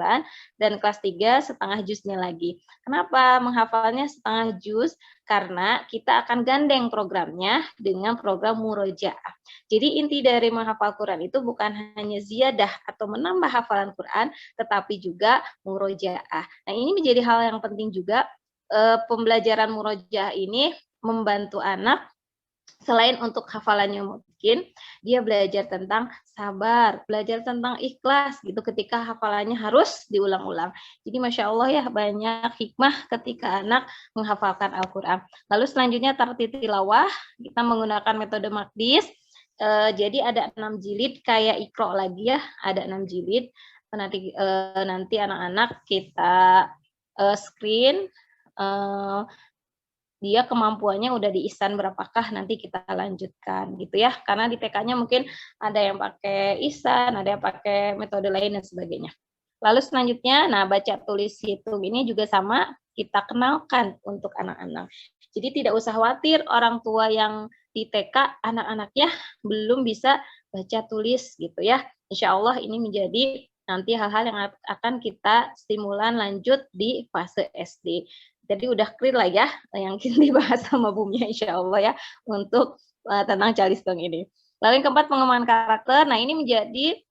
dan kelas 3 setengah juznya lagi. Kenapa menghafalnya setengah juz? Karena kita akan gandeng programnya dengan program murojaah. Jadi inti dari menghafal Quran itu bukan hanya ziyadah atau menambah hafalan Quran, tetapi juga murojaah. Nah, ini menjadi hal yang penting juga. Pembelajaran murojaah ini membantu anak selain untuk hafalannya mungkin dia belajar tentang sabar, belajar tentang ikhlas gitu ketika hafalannya harus diulang-ulang. Jadi Masya Allah ya, banyak hikmah ketika anak menghafalkan Al-Quran. Lalu selanjutnya tartil tilawah, kita menggunakan metode Magdis. Jadi ada 6 jilid kayak Iqra lagi ya, ada 6 jilid. Nanti anak-anak kita screen dia kemampuannya udah di ihsan berapakah, nanti kita lanjutkan gitu ya, karena di TK-nya mungkin ada yang pakai ihsan, ada yang pakai metode lain dan sebagainya. Lalu selanjutnya, nah baca tulis hitung ini juga sama, kita kenalkan untuk anak-anak. Jadi tidak usah khawatir orang tua yang di TK anak-anaknya belum bisa baca tulis gitu ya. Insya Allah ini menjadi nanti hal-hal yang akan kita stimulan lanjut di fase SD. Jadi udah clear lah ya yang dibahas sama Bumia insya Allah ya untuk tentang Calistung ini. Lalu yang keempat pengembangan karakter. Nah ini menjadi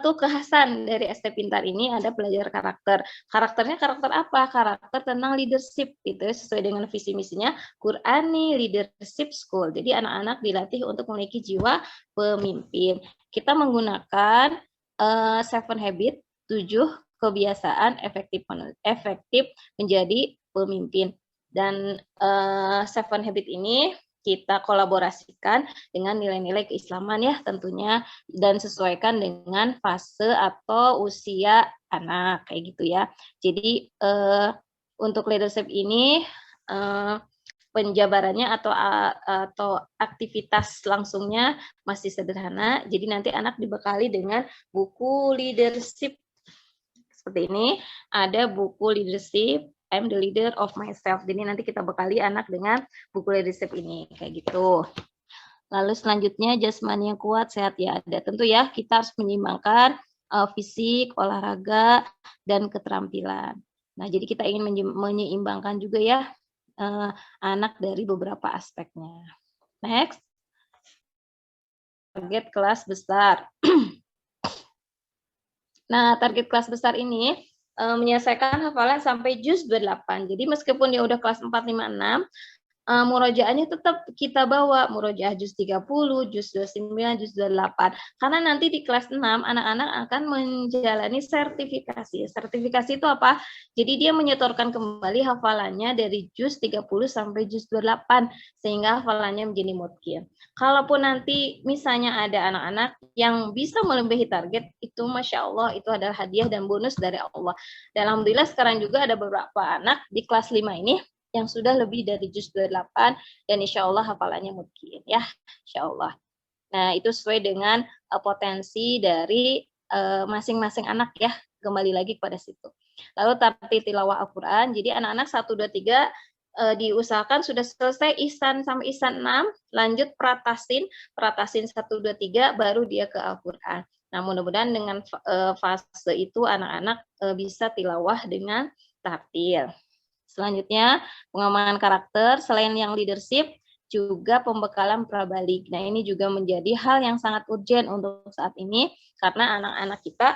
kekhasan dari SD Pintar ini ada belajar karakter. Karakternya karakter apa? Karakter tentang leadership itu sesuai dengan visi misinya Qurani Leadership School. Jadi anak-anak dilatih untuk memiliki jiwa pemimpin. Kita menggunakan 7 habit, 7 kebiasaan efektif menjadi pemimpin. Dan 7 habit ini kita kolaborasikan dengan nilai-nilai keislaman ya tentunya, dan sesuaikan dengan fase atau usia anak kayak gitu ya. Jadi untuk leadership ini penjabarannya atau aktivitas langsungnya masih sederhana. Jadi nanti anak dibekali dengan buku leadership seperti ini. Ada buku leadership I'm the leader of myself. Jadi nanti kita bekali anak dengan buku leadership ini kayak gitu. Lalu selanjutnya jasmani yang kuat, sehat ya ada. Tentu ya kita harus menyeimbangkan fisik, olahraga, dan keterampilan. Nah jadi kita ingin menyeimbangkan juga ya anak dari beberapa aspeknya. Next. Target kelas besar. Nah target kelas besar ini menyelesaikan hafalan sampai juz 28. Jadi meskipun dia udah kelas 4, 5, 6, murojaahnya tetap kita bawa murojaah juz 30, juz 29, juz 28. Karena nanti di kelas 6 anak-anak akan menjalani sertifikasi. Sertifikasi itu apa? Jadi dia menyetorkan kembali hafalannya dari juz 30 sampai juz 28 sehingga hafalannya menjadi mutqin. Kalaupun nanti misalnya ada anak-anak yang bisa melebihi target, itu Masya Allah itu adalah hadiah dan bonus dari Allah. Dan alhamdulillah sekarang juga ada beberapa anak di kelas 5 ini yang sudah lebih dari juz 28 dan insya Allah hafalannya mungkin ya, insya Allah. Nah itu sesuai dengan potensi dari masing-masing anak ya, kembali lagi kepada situ. Lalu tartil tilawah Al-Quran, jadi anak-anak 1, 2, 3 diusahakan sudah selesai ihsan sampai ihsan 6, lanjut pratasin 1, 2, 3 baru dia ke Al-Quran. Nah mudah-mudahan dengan fase itu anak-anak bisa tilawah dengan tartil. Selanjutnya, pengembangan karakter, selain yang leadership, juga pembekalan prabalik. Nah, ini juga menjadi hal yang sangat urgent untuk saat ini, karena anak-anak kita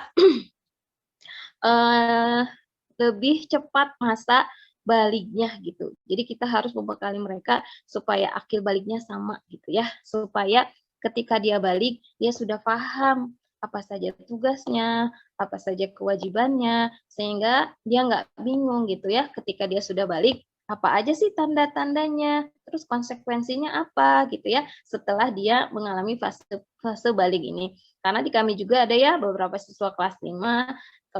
lebih cepat masa baliknya gitu. Jadi kita harus membekali mereka supaya akil baliknya sama gitu ya, supaya ketika dia balik, dia sudah paham apa saja tugasnya, apa saja kewajibannya, sehingga dia nggak bingung gitu ya ketika dia sudah balik, apa aja sih tanda-tandanya, terus konsekuensinya apa gitu ya setelah dia mengalami fase balik ini. Karena di kami juga ada ya beberapa siswa kelas 5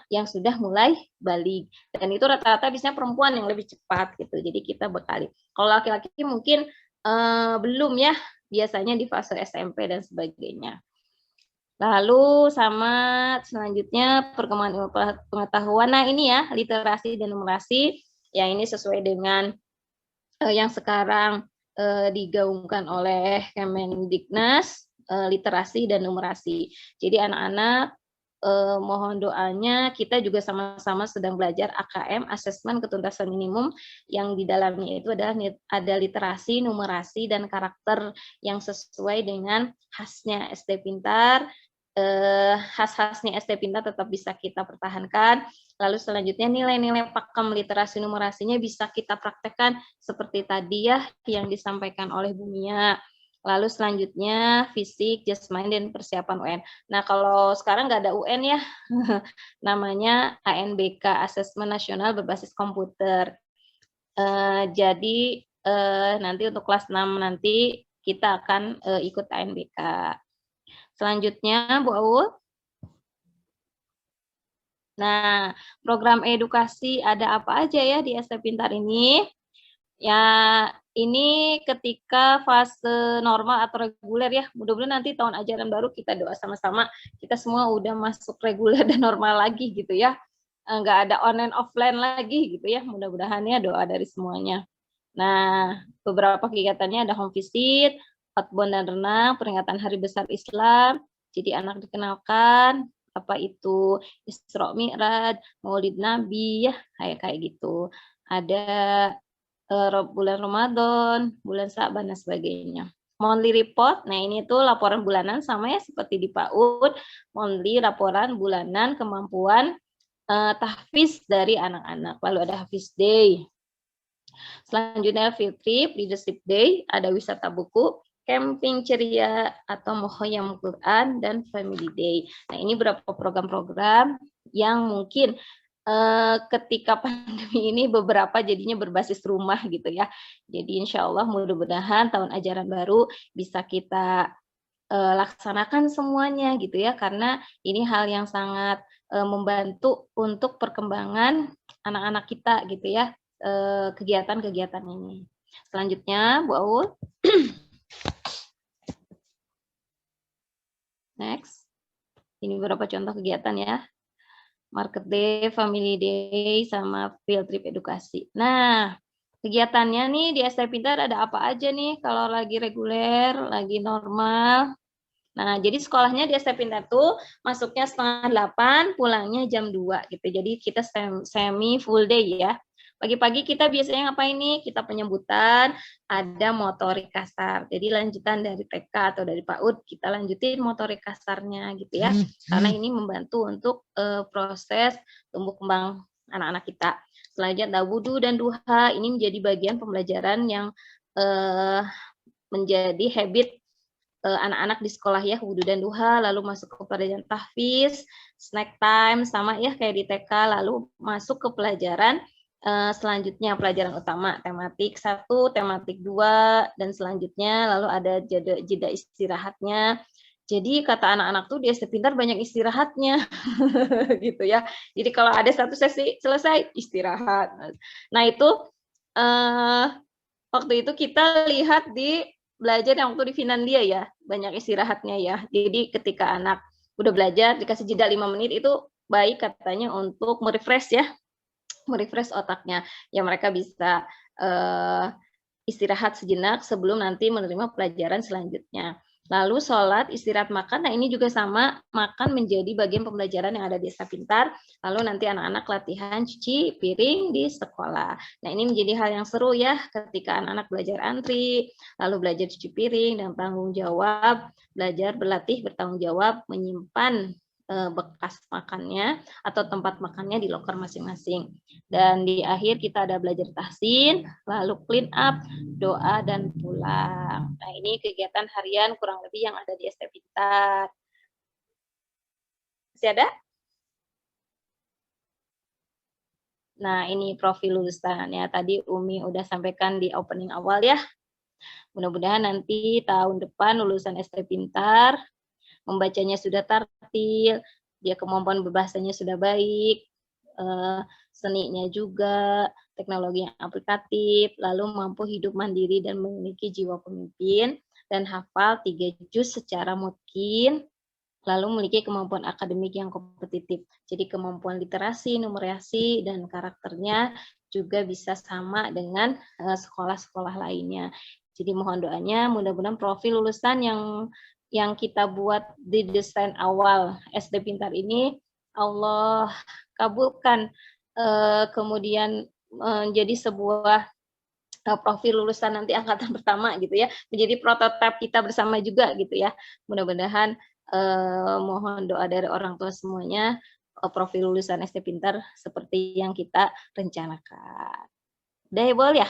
yang sudah mulai balik. Dan itu rata-rata biasanya perempuan yang lebih cepat gitu, jadi kita bekali. Kalau laki-laki mungkin belum ya, biasanya di fase SMP dan sebagainya. Lalu sama selanjutnya perkembangan pengetahuan. Nah ini ya literasi dan numerasi. Ya ini sesuai dengan yang sekarang digaungkan oleh Kemendiknas, literasi dan numerasi. Jadi anak-anak mohon doanya, kita juga sama-sama sedang belajar AKM, asesmen ketuntasan minimum, yang di dalamnya itu ada literasi, numerasi, dan karakter yang sesuai dengan khasnya SD Pintar, khas-khasnya SD Pintar tetap bisa kita pertahankan. Lalu selanjutnya nilai-nilai pakem literasi numerasinya bisa kita praktekkan seperti tadi ya yang disampaikan oleh Bu Mia. Lalu selanjutnya fisik, jasmani, dan persiapan UN. Nah kalau sekarang nggak ada UN ya, namanya ANBK, Asesmen Nasional Berbasis Komputer. Jadi nanti untuk kelas 6 nanti kita akan ikut ANBK. Selanjutnya, Bu Aul. Nah, program edukasi ada apa aja ya di SD Pintar ini? Ya, ini ketika fase normal atau reguler ya. Mudah-mudahan nanti tahun ajaran baru kita doa sama-sama. Kita semua udah masuk reguler dan normal lagi gitu ya. Nggak ada online offline lagi gitu ya. Mudah-mudahan ya doa dari semuanya. Nah, beberapa kegiatannya ada home visit, outbound dan renang, peringatan Hari Besar Islam. Jadi anak dikenalkan apa itu Isra Mi'raj, Maulid Nabi ya, kayak gitu. Ada bulan Ramadan, bulan Sa'ban dan sebagainya. Monthly report, nah ini tuh laporan bulanan sama ya seperti di PAUD, monthly laporan bulanan kemampuan tahfiz dari anak-anak. Lalu ada Hafiz Day. Selanjutnya field trip, leadership day, ada wisata buku, camping ceria atau Muhoyam Quran, dan family day. Nah ini beberapa program-program yang mungkin ketika pandemi ini beberapa jadinya berbasis rumah gitu ya. Jadi insya Allah mudah-mudahan tahun ajaran baru bisa kita laksanakan semuanya gitu ya, karena ini hal yang sangat membantu untuk perkembangan anak-anak kita gitu ya, kegiatan-kegiatan ini. Selanjutnya Bu Aul. Next. Ini beberapa contoh kegiatan ya. Market Day, Family Day, sama Field Trip Edukasi. Nah, kegiatannya nih di SD Pintar ada apa aja nih kalau lagi reguler, lagi normal. Nah, jadi sekolahnya di SD Pintar tuh masuknya 7:30, pulangnya jam 2 gitu. Jadi kita semi full day ya. Pagi-pagi kita biasanya ngapain nih? Kita penyambutan, ada motorik kasar. Jadi lanjutan dari TK atau dari PAUD, kita lanjutin motorik kasarnya gitu ya. Karena ini membantu untuk proses tumbuh kembang anak-anak kita. Selanjutnya ada wudu dan duha, ini menjadi bagian pembelajaran yang menjadi habit anak-anak di sekolah ya, wudu dan duha, lalu masuk ke pelajaran tahfiz, snack time, sama ya kayak di TK, lalu masuk ke pelajaran selanjutnya pelajaran utama, tematik 1, tematik 2, dan selanjutnya lalu ada jeda istirahatnya. Jadi kata anak-anak tuh di SD Pintar banyak istirahatnya gitu ya. Jadi kalau ada satu sesi selesai istirahat. Nah itu waktu itu kita lihat di belajar yang waktu di Finlandia ya, banyak istirahatnya ya. Jadi ketika anak udah belajar dikasih jeda 5 menit itu baik katanya untuk merefresh ya. Merefresh otaknya, ya mereka bisa istirahat sejenak sebelum nanti menerima pelajaran selanjutnya. Lalu sholat, istirahat, makan, nah ini juga sama, makan menjadi bagian pembelajaran yang ada di SD Pintar, lalu nanti anak-anak latihan cuci piring di sekolah. Nah ini menjadi hal yang seru ya, ketika anak-anak belajar antri, lalu belajar cuci piring dan tanggung jawab, belajar berlatih bertanggung jawab, menyimpan bekas makannya atau tempat makannya di loker masing-masing. Dan di akhir kita ada belajar tahsin, lalu clean up, doa, dan pulang. Nah ini kegiatan harian kurang lebih yang ada di SD Pintar. Masih ada? Nah ini profil lulusan ya, tadi Umi udah sampaikan di opening awal ya. Mudah-mudahan nanti tahun depan lulusan SD Pintar membacanya sudah tartil, dia kemampuan berbahasanya sudah baik, seninya juga, teknologi yang aplikatif, lalu mampu hidup mandiri dan memiliki jiwa pemimpin, dan hafal 3 juz secara mungkin, lalu memiliki kemampuan akademik yang kompetitif. Jadi kemampuan literasi, numerasi, dan karakternya juga bisa sama dengan sekolah-sekolah lainnya. Jadi mohon doanya, mudah-mudahan profil lulusan yang kita buat di desain awal SD Pintar ini Allah kabulkan, kemudian menjadi sebuah profil lulusan nanti angkatan pertama gitu ya, menjadi prototipe kita bersama juga gitu ya. Mudah-mudahan Mohon doa dari orang tua semuanya, profil lulusan SD Pintar seperti yang kita rencanakan. Udah ya, Bol ya?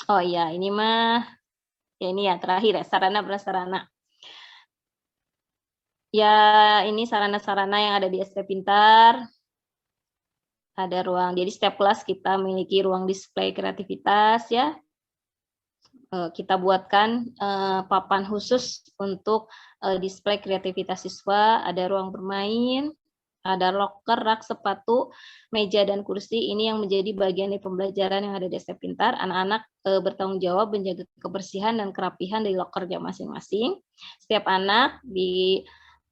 Oh iya, ini mah ya ini ya terakhir ya, sarana prasarana. Ya, ini sarana-sarana yang ada di SD Pintar. Ada ruang, jadi setiap kelas kita memiliki ruang display kreativitas ya. Kita buatkan papan khusus untuk display kreativitas siswa, ada ruang bermain, ada loker, rak, sepatu, meja, dan kursi. Ini yang menjadi bagian dari pembelajaran yang ada di SD Pintar. Anak-anak bertanggung jawab menjaga kebersihan dan kerapihan dari lokernya masing-masing. Setiap anak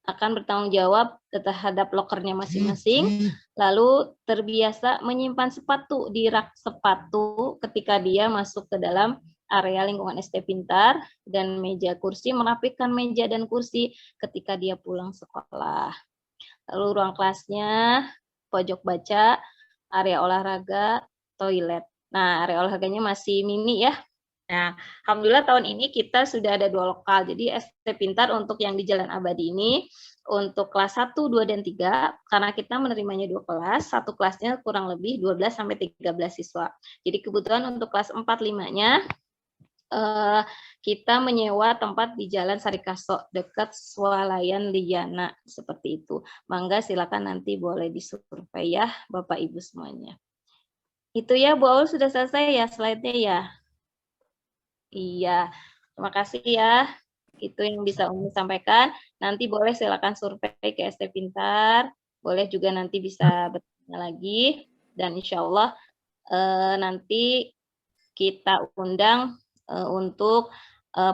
akan bertanggung jawab terhadap lokernya masing-masing, lalu terbiasa menyimpan sepatu di rak sepatu ketika dia masuk ke dalam area lingkungan SD Pintar, dan meja kursi, merapikan meja dan kursi ketika dia pulang sekolah. Lalu ruang kelasnya, pojok baca, area olahraga, toilet. Nah, area olahraganya masih mini ya. Nah, alhamdulillah tahun ini kita sudah ada 2 lokal. Jadi SD Pintar untuk yang di Jalan Abadi ini, untuk kelas 1, 2, dan 3, karena kita menerimanya 2 kelas, satu kelasnya kurang lebih 12-13 siswa. Jadi kebutuhan untuk kelas 4, 5-nya, kita menyewa tempat di Jalan Sarikaso dekat Swalayan Liana seperti itu. Mangga silakan nanti boleh disurvei ya Bapak Ibu semuanya. Itu ya Bu Aul, sudah selesai ya slide-nya ya. Iya, terima kasih ya. Itu yang bisa Umi sampaikan. Nanti boleh silakan survei ke SD Pintar. Boleh juga nanti bisa bertanya lagi. Dan insya Allah nanti kita undang untuk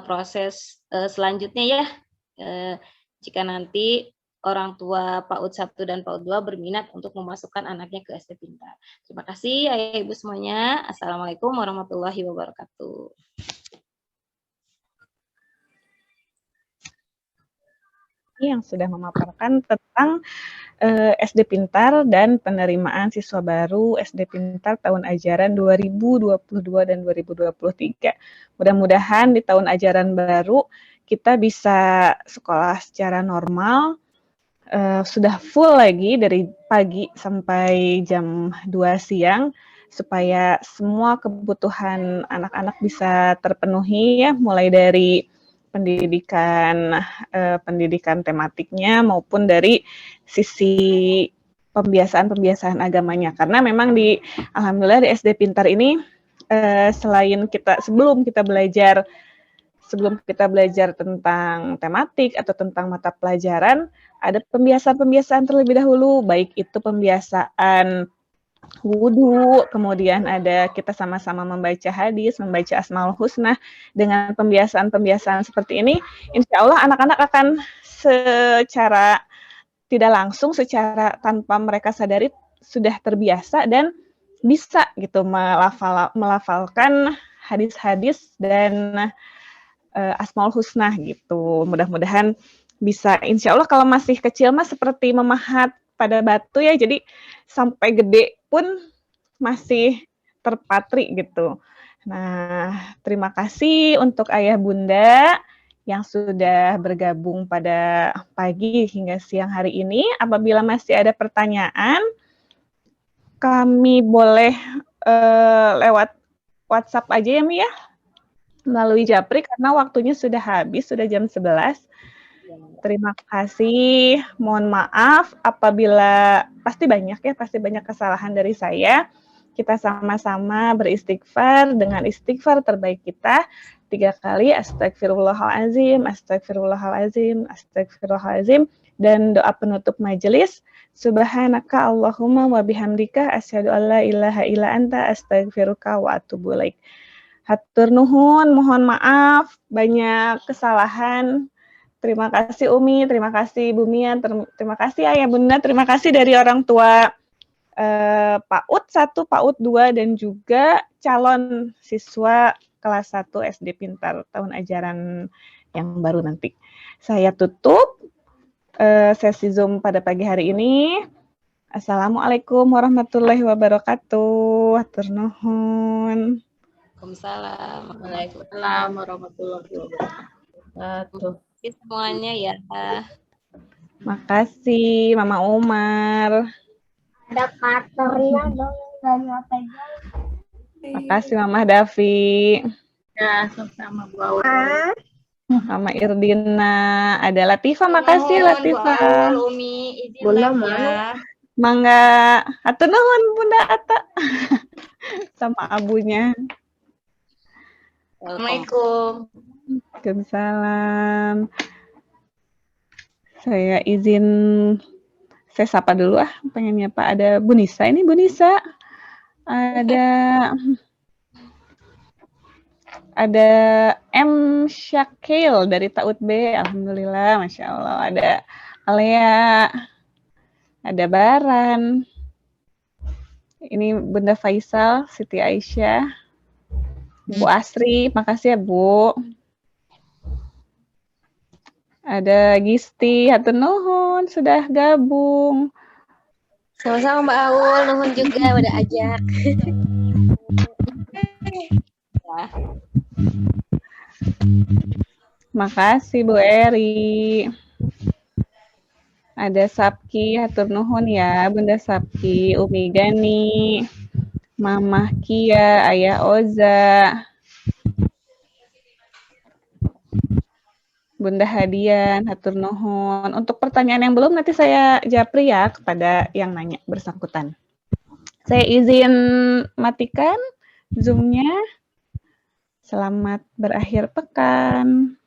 proses selanjutnya ya. Jika nanti orang tua PAUD 1 dan PAUD 2 berminat untuk memasukkan anaknya ke SD Pintar. Terima kasih Ayah Ibu semuanya. Assalamualaikum warahmatullahi wabarakatuh. Yang sudah memaparkan tentang SD Pintar dan penerimaan siswa baru SD Pintar tahun ajaran 2022 dan 2023. Mudah-mudahan di tahun ajaran baru kita bisa sekolah secara normal, sudah full lagi dari pagi sampai jam 2 siang, supaya semua kebutuhan anak-anak bisa terpenuhi ya, mulai dari pendidikan tematiknya maupun dari sisi pembiasaan agamanya, karena memang alhamdulillah di SD Pintar ini selain sebelum kita belajar tentang tematik atau tentang mata pelajaran, ada pembiasaan terlebih dahulu, baik itu pembiasaan wudhu, kemudian ada kita sama-sama membaca hadis, membaca Asmaul Husna. Dengan pembiasaan seperti ini, insya Allah anak-anak akan secara tidak langsung, secara tanpa mereka sadari sudah terbiasa dan bisa gitu melafalkan hadis-hadis dan Asmaul Husna gitu. Mudah-mudahan bisa, insya Allah kalau masih kecil mah seperti memahat pada batu ya, jadi sampai gede pun masih terpatri gitu. Nah, terima kasih untuk Ayah Bunda yang sudah bergabung pada pagi hingga siang hari ini. Apabila masih ada pertanyaan, kami boleh lewat WhatsApp aja ya Mi ya, melalui Japri karena waktunya sudah habis, sudah jam 11. Terima kasih. Mohon maaf apabila pasti banyak kesalahan dari saya. Kita sama-sama beristighfar dengan istighfar terbaik kita 3 kali, astagfirullahalazim, astagfirullahalazim, astagfirullahalazim, dan doa penutup majelis, subhanaka Allahumma wa bihamdika asyhadu an la ilaha illa anta astaghfiruka wa atubu ilaik. Hatur nuhun, mohon maaf banyak kesalahan. Terima kasih Umi, terima kasih Bu Mia, terima kasih Ayah Bunda, terima kasih dari orang tua PAUD 1, PAUD 2, dan juga calon siswa kelas 1 SD Pintar tahun ajaran yang baru nanti. Saya tutup sesi Zoom pada pagi hari ini. Assalamualaikum warahmatullahi wabarakatuh. Hatur nuhun. Waalaikumsalam. Waalaikumsalam warahmatullahi wabarakatuh. Semuanya ya. Makasih Mama Umar. Ada katernya dong yang nggak pegang. Makasih Mama Davi. Ya, sama-sama Bu Aul. Mama Irdina. Ada Latifah, makasih Latifah. Umi, izin Bunda live mana? ya. Mangga. Atur nuhun Bunda Ata. Sama abunya. Assalamualaikum. Waalaikumsalam. Saya izin, saya sapa dulu pengen nyapa. Ada Bu Nisa, ini Bu Nisa. Ada M. Syakil dari Taut B. Alhamdulillah, Masya Allah. Ada Alea. Ada Baran. Ini Bunda Faisal, Siti Aisyah. Bu Asri, makasih ya Bu. Ada Gisti, hatur nuhun, sudah gabung. Sama-sama Mbak Aul, nuhun juga udah ajak. Makasih Bu Eri. Ada Sapki, hatur nuhun ya Bunda Sapki, Umi Gani, Mamah Kia, Ayah Oza, Bunda Hadian, hatur nuhun. Untuk pertanyaan yang belum nanti saya japri ya kepada yang nanya bersangkutan. Saya izin matikan Zoom-nya. Selamat berakhir pekan.